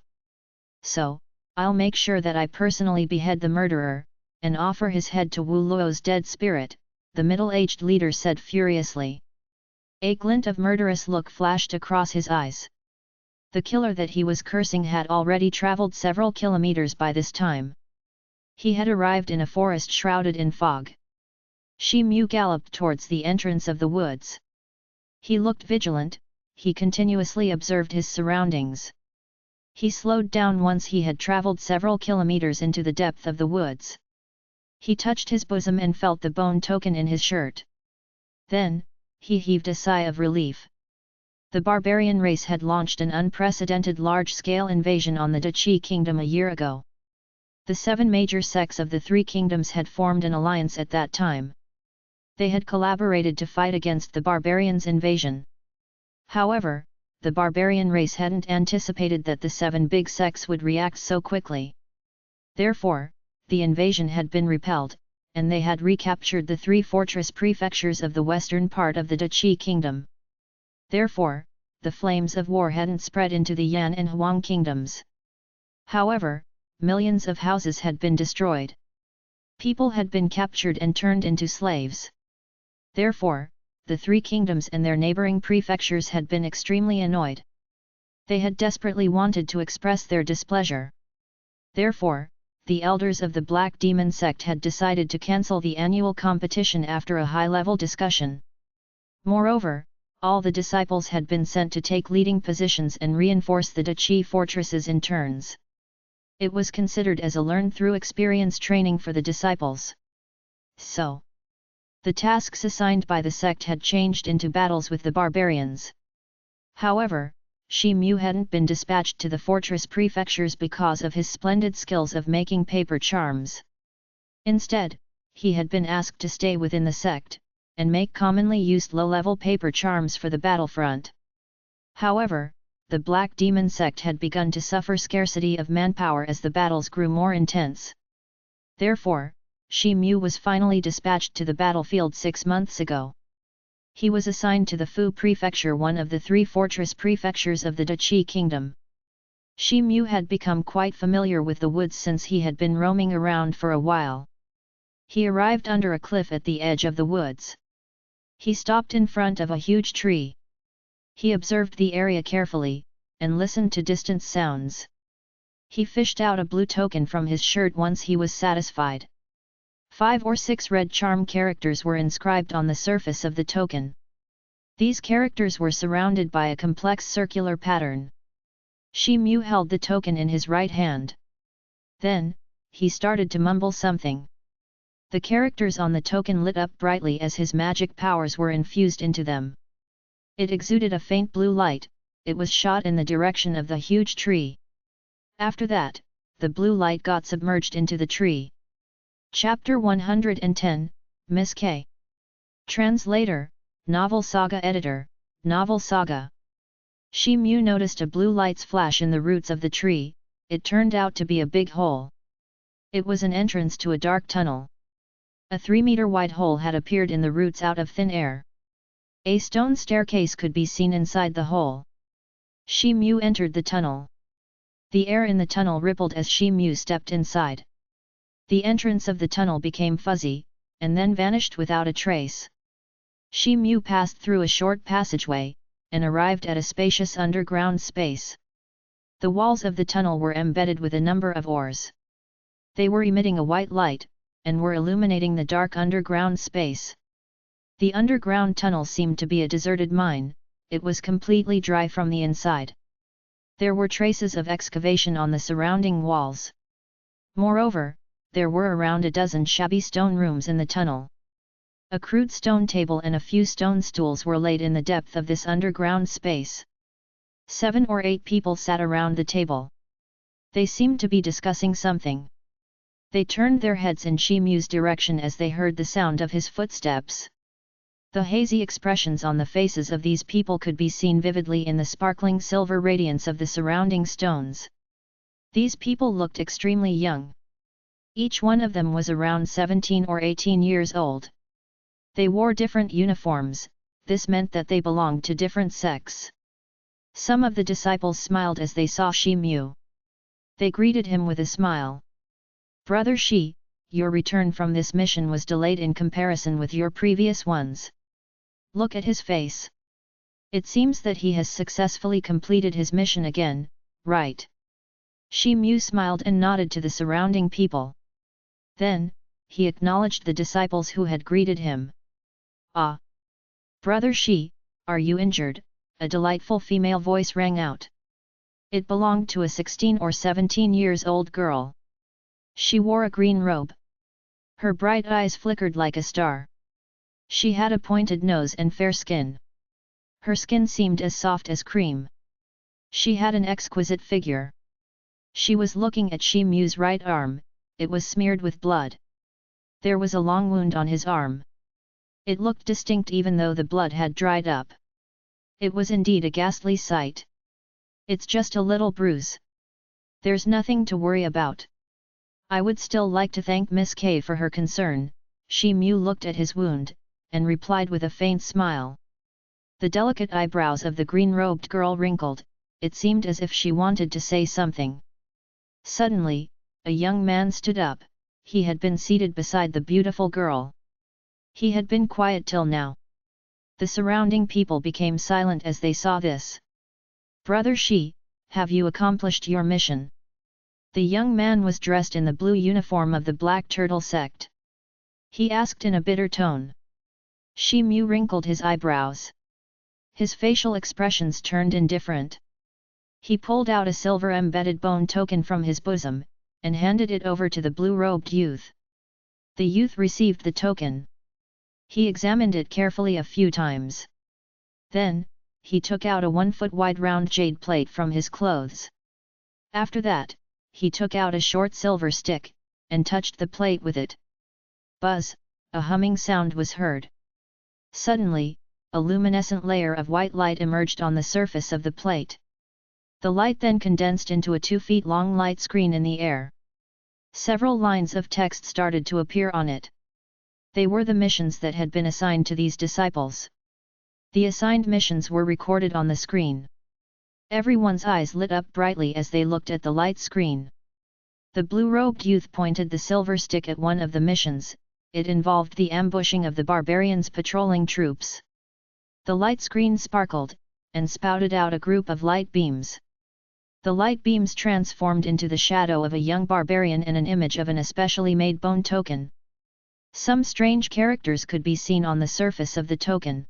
So, I'll make sure that I personally behead the murderer, and offer his head to Wu Luo's dead spirit, the middle-aged leader said furiously. A glint of murderous look flashed across his eyes. The killer that he was cursing had already traveled several kilometers by this time. He had arrived in a forest shrouded in fog. Shi Mu galloped towards the entrance of the woods. He looked vigilant, he continuously observed his surroundings. He slowed down once he had traveled several kilometers into the depth of the woods. He touched his bosom and felt the bone token in his shirt. Then, he heaved a sigh of relief. The barbarian race had launched an unprecedented large-scale invasion on the Dachi kingdom a year ago. The 7 major sects of the 3 kingdoms had formed an alliance at that time. They had collaborated to fight against the barbarians' invasion. However, the barbarian race hadn't anticipated that the 7 big sects would react so quickly. Therefore, the invasion had been repelled, and they had recaptured the 3 fortress prefectures of the western part of the Dachi kingdom. Therefore, the flames of war hadn't spread into the Yan and Huang kingdoms. However, millions of houses had been destroyed. People had been captured and turned into slaves. Therefore, the 3 kingdoms and their neighboring prefectures had been extremely annoyed. They had desperately wanted to express their displeasure. Therefore, the elders of the Black Demon sect had decided to cancel the annual competition after a high-level discussion. Moreover, all the disciples had been sent to take leading positions and reinforce the Dachi fortresses in turns. It was considered as a learn-through-experience training for the disciples. So, the tasks assigned by the sect had changed into battles with the barbarians. However, Shi Mu hadn't been dispatched to the fortress prefectures because of his splendid skills of making paper charms. Instead, he had been asked to stay within the sect, and make commonly used low-level paper charms for the battlefront. However, the Black Demon sect had begun to suffer scarcity of manpower as the battles grew more intense. Therefore, Shi Mu was finally dispatched to the battlefield 6 months ago. He was assigned to the Fu Prefecture, one of the 3 fortress prefectures of the Dachi kingdom. Shi Mu had become quite familiar with the woods since he had been roaming around for a while. He arrived under a cliff at the edge of the woods. He stopped in front of a huge tree. He observed the area carefully, and listened to distant sounds. He fished out a blue token from his shirt once he was satisfied. 5 or 6 red charm characters were inscribed on the surface of the token. These characters were surrounded by a complex circular pattern. Shi Mu held the token in his right hand. Then, he started to mumble something. The characters on the token lit up brightly as his magic powers were infused into them. It exuded a faint blue light, it was shot in the direction of the huge tree. After that, the blue light got submerged into the tree. Chapter 110, Miss K. Translator, Novel Saga Editor, Novel Saga. Shi Mu noticed a blue light's flash in the roots of the tree. It turned out to be a big hole. It was an entrance to a dark tunnel. A 3-meter wide hole had appeared in the roots out of thin air. A stone staircase could be seen inside the hole. Shi Mu entered the tunnel. The air in the tunnel rippled as Shi Mu stepped inside. The entrance of the tunnel became fuzzy, and then vanished without a trace. Shi Mu passed through a short passageway, and arrived at a spacious underground space. The walls of the tunnel were embedded with a number of oars. They were emitting a white light, and were illuminating the dark underground space. The underground tunnel seemed to be a deserted mine. It was completely dry from the inside. There were traces of excavation on the surrounding walls. Moreover, there were around a dozen shabby stone rooms in the tunnel. A crude stone table and a few stone stools were laid in the depth of this underground space. 7 or 8 people sat around the table. They seemed to be discussing something. They turned their heads in Shi Mu's direction as they heard the sound of his footsteps. The hazy expressions on the faces of these people could be seen vividly in the sparkling silver radiance of the surrounding stones. These people looked extremely young. Each one of them was around 17 or 18 years old. They wore different uniforms. This meant that they belonged to different sects. Some of the disciples smiled as they saw Shi Mu. They greeted him with a smile. "Brother Shi, your return from this mission was delayed in comparison with your previous ones. Look at his face. It seems that he has successfully completed his mission again, right?" Shi Mu smiled and nodded to the surrounding people. Then, he acknowledged the disciples who had greeted him. "Ah! Brother Shi, are you injured?" a delightful female voice rang out. It belonged to a 16 or 17 years old girl. She wore a green robe. Her bright eyes flickered like a star. She had a pointed nose and fair skin. Her skin seemed as soft as cream. She had an exquisite figure. She was looking at Shi Mu's right arm. It was smeared with blood. There was a long wound on his arm. It looked distinct even though the blood had dried up. It was indeed a ghastly sight. "It's just a little bruise. There's nothing to worry about. I would still like to thank Miss K for her concern." Shi Mu looked at his wound, and replied with a faint smile. The delicate eyebrows of the green-robed girl wrinkled. It seemed as if she wanted to say something. Suddenly, a young man stood up. He had been seated beside the beautiful girl. He had been quiet till now. The surrounding people became silent as they saw this. "Brother Shi, have you accomplished your mission?" The young man was dressed in the blue uniform of the Black Turtle sect. He asked in a bitter tone. Shi Mu wrinkled his eyebrows. His facial expressions turned indifferent. He pulled out a silver-embedded bone token from his bosom, and handed it over to the blue-robed youth. The youth received the token. He examined it carefully a few times. Then, he took out a 1-foot-wide round jade plate from his clothes. After that, he took out a short silver stick, and touched the plate with it. Buzz, a humming sound was heard. Suddenly, a luminescent layer of white light emerged on the surface of the plate. The light then condensed into a 2-feet-long light screen in the air. Several lines of text started to appear on it. They were the missions that had been assigned to these disciples. The assigned missions were recorded on the screen. Everyone's eyes lit up brightly as they looked at the light screen. The blue-robed youth pointed the silver stick at one of the missions. It involved the ambushing of the barbarians patrolling troops. The light screen sparkled, and spouted out a group of light beams. The light beams transformed into the shadow of a young barbarian and an image of an especially made bone token. Some strange characters could be seen on the surface of the token.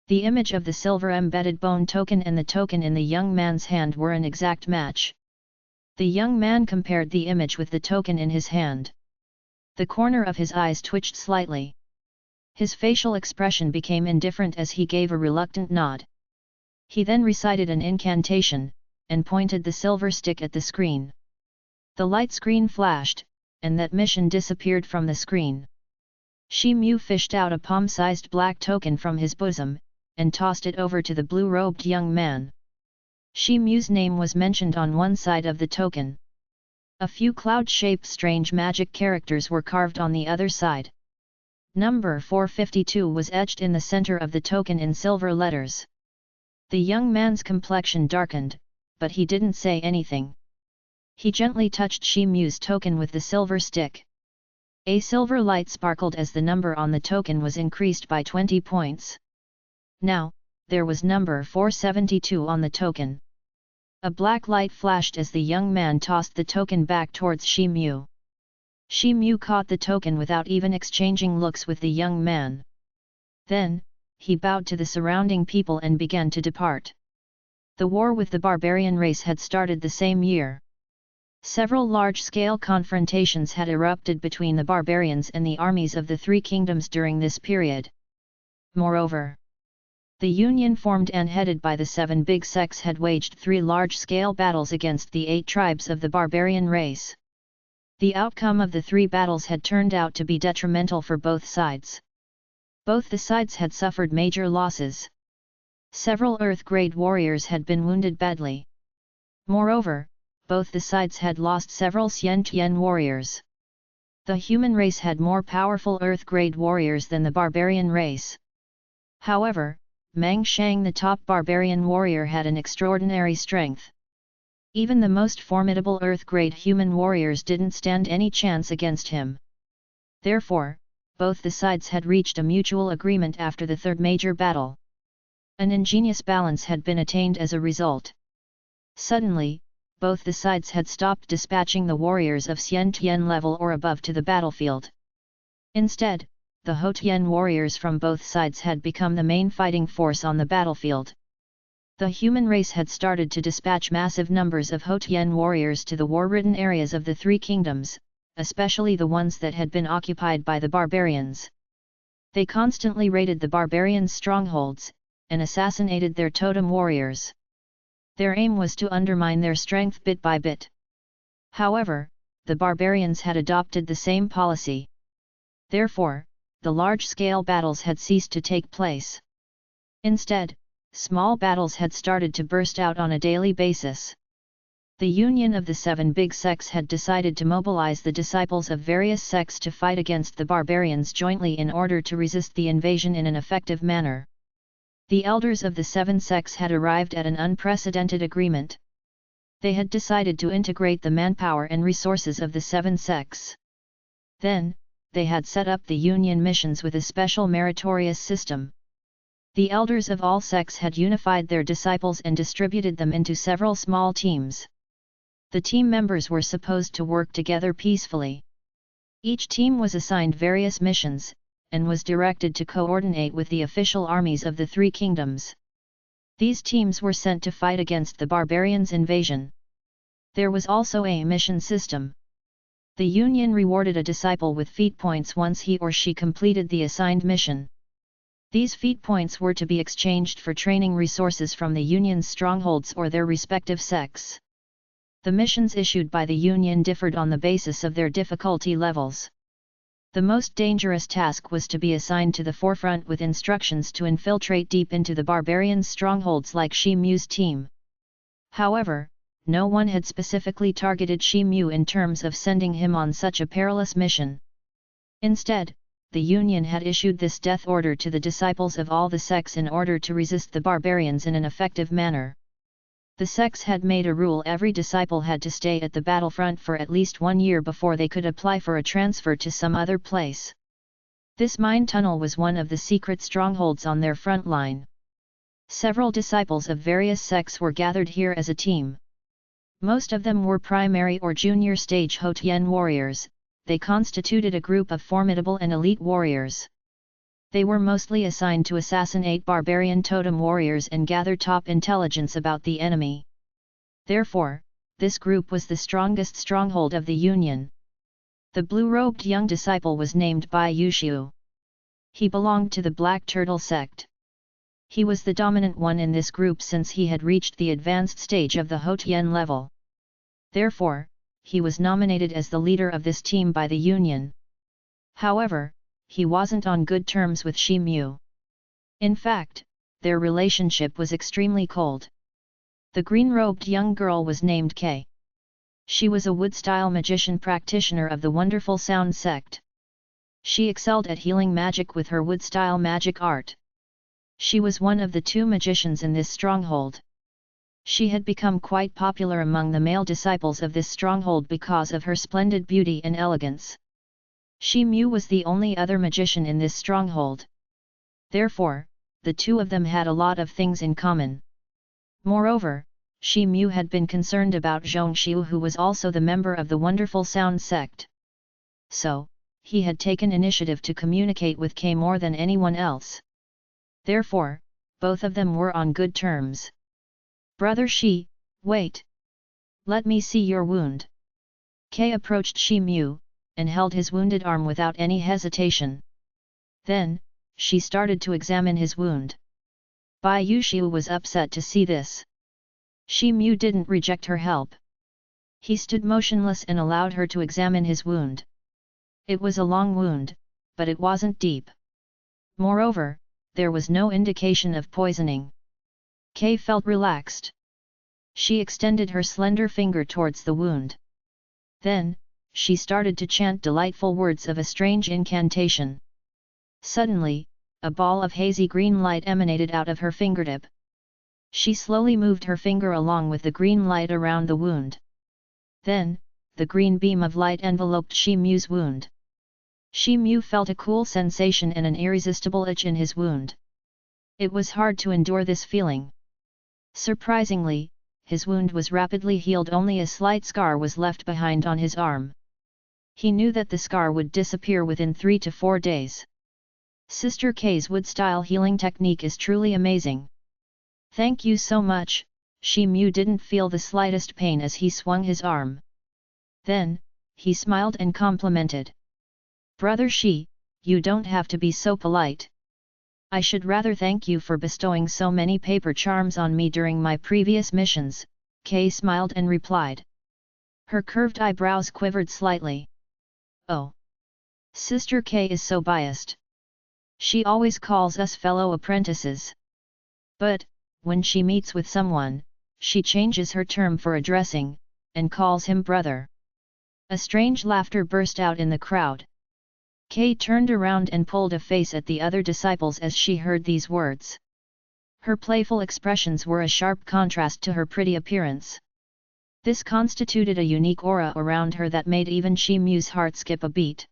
The image of the silver-embedded bone token and the token in the young man's hand were an exact match. The young man compared the image with the token in his hand. The corner of his eyes twitched slightly. His facial expression became indifferent as he gave a reluctant nod. He then recited an incantation, and pointed the silver stick at the screen. The light screen flashed, and that mission disappeared from the screen. Shi Mu fished out a palm-sized black token from his bosom, and tossed it over to the blue-robed young man. Shi Mu's name was mentioned on one side of the token. A few cloud-shaped strange magic characters were carved on the other side. Number 452 was etched in the center of the token in silver letters. The young man's complexion darkened, but he didn't say anything. He gently touched Shi Mu's token with the silver stick. A silver light sparkled as the number on the token was increased by 20 points. Now, there was number 472 on the token. A black light flashed as the young man tossed the token back towards Shi Mu. Shi Mu caught the token without even exchanging looks with the young man. Then, he bowed to the surrounding people and began to depart. The war with the barbarian race had started the same year. Several large-scale confrontations had erupted between the barbarians and the armies of the Three Kingdoms during this period. Moreover, the union formed and headed by the 7 big sects had waged 3 large-scale battles against the 8 tribes of the barbarian race. The outcome of the 3 battles had turned out to be detrimental for both sides. Both the sides had suffered major losses. Several Earth-grade warriors had been wounded badly. Moreover, both the sides had lost several Xian-Tian warriors. The human race had more powerful Earth-grade warriors than the barbarian race. However, Mang Shang, the top barbarian warrior, had an extraordinary strength. Even the most formidable Earth-grade human warriors didn't stand any chance against him. Therefore, both the sides had reached a mutual agreement after the 3rd major battle. An ingenious balance had been attained as a result. Suddenly, both the sides had stopped dispatching the warriors of Xian-Tian level or above to the battlefield. Instead, the Houtian warriors from both sides had become the main fighting force on the battlefield. The human race had started to dispatch massive numbers of Houtian warriors to the war-ridden areas of the Three Kingdoms, especially the ones that had been occupied by the barbarians. They constantly raided the barbarians' strongholds, and assassinated their totem warriors. Their aim was to undermine their strength bit by bit. However, the barbarians had adopted the same policy. Therefore, the large-scale battles had ceased to take place. Instead, small battles had started to burst out on a daily basis. The union of the 7 big sects had decided to mobilize the disciples of various sects to fight against the barbarians jointly in order to resist the invasion in an effective manner. The elders of the 7 sects had arrived at an unprecedented agreement. They had decided to integrate the manpower and resources of the 7 sects. Then, they had set up the union missions with a special meritorious system. The elders of all sects had unified their disciples and distributed them into several small teams. The team members were supposed to work together peacefully. Each team was assigned various missions, and was directed to coordinate with the official armies of the Three Kingdoms. These teams were sent to fight against the barbarians' invasion. There was also a mission system. The Union rewarded a disciple with feat points once he or she completed the assigned mission. These feat points were to be exchanged for training resources from the Union's strongholds or their respective sects. The missions issued by the Union differed on the basis of their difficulty levels. The most dangerous task was to be assigned to the forefront with instructions to infiltrate deep into the barbarians' strongholds like Shi Mu's team. However, no one had specifically targeted Shi Mu in terms of sending him on such a perilous mission. Instead, the Union had issued this death order to the disciples of all the sects in order to resist the barbarians in an effective manner. The sects had made a rule: every disciple had to stay at the battlefront for at least 1 year before they could apply for a transfer to some other place. This mine tunnel was one of the secret strongholds on their front line. Several disciples of various sects were gathered here as a team. Most of them were primary or junior stage Houtian warriors. They constituted a group of formidable and elite warriors. They were mostly assigned to assassinate barbarian totem warriors and gather top intelligence about the enemy. Therefore, this group was the strongest stronghold of the Union. The blue-robed young disciple was named Bai Yushu. He belonged to the Black Turtle sect. He was the dominant one in this group since he had reached the advanced stage of the Houtian level. Therefore, he was nominated as the leader of this team by the Union. However, he wasn't on good terms with Shi Mu. In fact, their relationship was extremely cold. The green-robed young girl was named Kei. She was a wood-style magician practitioner of the Wonderful Sound sect. She excelled at healing magic with her wood-style magic art. She was one of the 2 magicians in this stronghold. She had become quite popular among the male disciples of this stronghold because of her splendid beauty and elegance. Shi Mu was the only other magician in this stronghold. Therefore, the two of them had a lot of things in common. Moreover, Shi Mu had been concerned about Zhong Xiu, who was also the member of the Wonderful Sound sect. So, he had taken initiative to communicate with Kay more than anyone else. Therefore, both of them were on good terms. "Brother Shi, wait! Let me see your wound." Kay approached Shi Mu, and held his wounded arm without any hesitation. Then, she started to examine his wound. Bai Yushiu was upset to see this. Shi Mu didn't reject her help. He stood motionless and allowed her to examine his wound. It was a long wound, but it wasn't deep. Moreover, there was no indication of poisoning. Kay felt relaxed. She extended her slender finger towards the wound. Then, she started to chant delightful words of a strange incantation. Suddenly, a ball of hazy green light emanated out of her fingertip. She slowly moved her finger along with the green light around the wound. Then, the green beam of light enveloped Shi Mu's wound. Shi Mu felt a cool sensation and an irresistible itch in his wound. It was hard to endure this feeling. Surprisingly, his wound was rapidly healed, only a slight scar was left behind on his arm. He knew that the scar would disappear within 3 to 4 days. Sister K's wood-style healing technique is truly amazing. "Thank you so much." Shi Mu didn't feel the slightest pain as he swung his arm. Then, he smiled and complimented. "Brother Shi, you don't have to be so polite. I should rather thank you for bestowing so many paper charms on me during my previous missions." Kay smiled and replied. Her curved eyebrows quivered slightly. "Oh! Sister K is so biased. She always calls us fellow apprentices. But, when she meets with someone, she changes her term for addressing, and calls him brother." A strange laughter burst out in the crowd. Kay turned around and pulled a face at the other disciples as she heard these words. Her playful expressions were a sharp contrast to her pretty appearance. This constituted a unique aura around her that made even Shi Mu's heart skip a beat.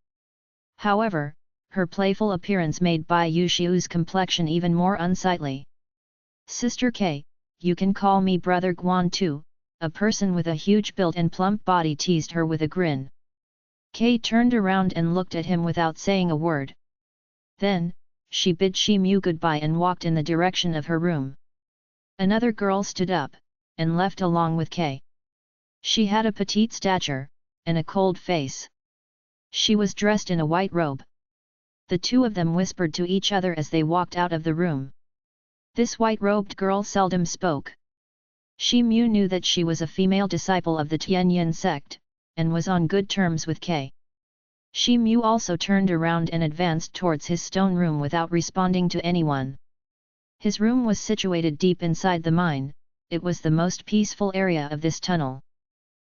However, her playful appearance made Bai Yushiu's complexion even more unsightly. "Sister K, you can call me Brother Guan too," a person with a huge build and plump body teased her with a grin. Kay turned around and looked at him without saying a word. Then, she bid Shi Mu goodbye and walked in the direction of her room. Another girl stood up, and left along with Kay. She had a petite stature, and a cold face. She was dressed in a white robe. The two of them whispered to each other as they walked out of the room. This white-robed girl seldom spoke. Shi Mu knew that she was a female disciple of the Tianyin sect, and was on good terms with Kay. Shi Mu also turned around and advanced towards his stone room without responding to anyone. His room was situated deep inside the mine. It was the most peaceful area of this tunnel.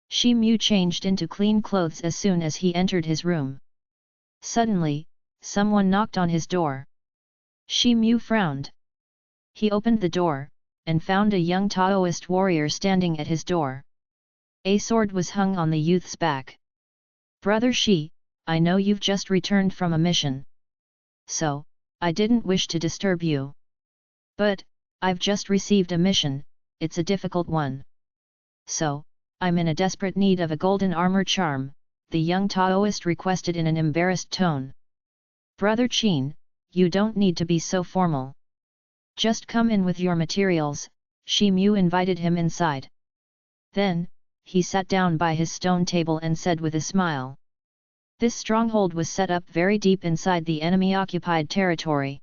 Shi Mu changed into clean clothes as soon as he entered his room. Suddenly, someone knocked on his door. Shi Mu frowned. He opened the door, and found a young Taoist warrior standing at his door. A sword was hung on the youth's back. "Brother Shi, I know you've just returned from a mission. So, I didn't wish to disturb you. But, I've just received a mission, it's a difficult one. So, I'm in a desperate need of a golden armor charm," the young Taoist requested in an embarrassed tone. "Brother Qin, you don't need to be so formal. Just come in with your materials." Shi Mu invited him inside. Then, he sat down by his stone table and said with a smile. This stronghold was set up very deep inside the enemy-occupied territory.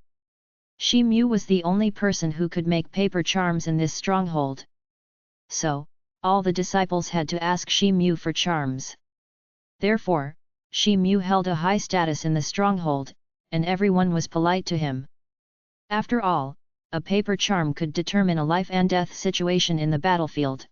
Shi Mu was the only person who could make paper charms in this stronghold. So, all the disciples had to ask Shi Mu for charms. Therefore, Shi Mu held a high status in the stronghold, and everyone was polite to him. After all, a paper charm could determine a life and death situation in the battlefield.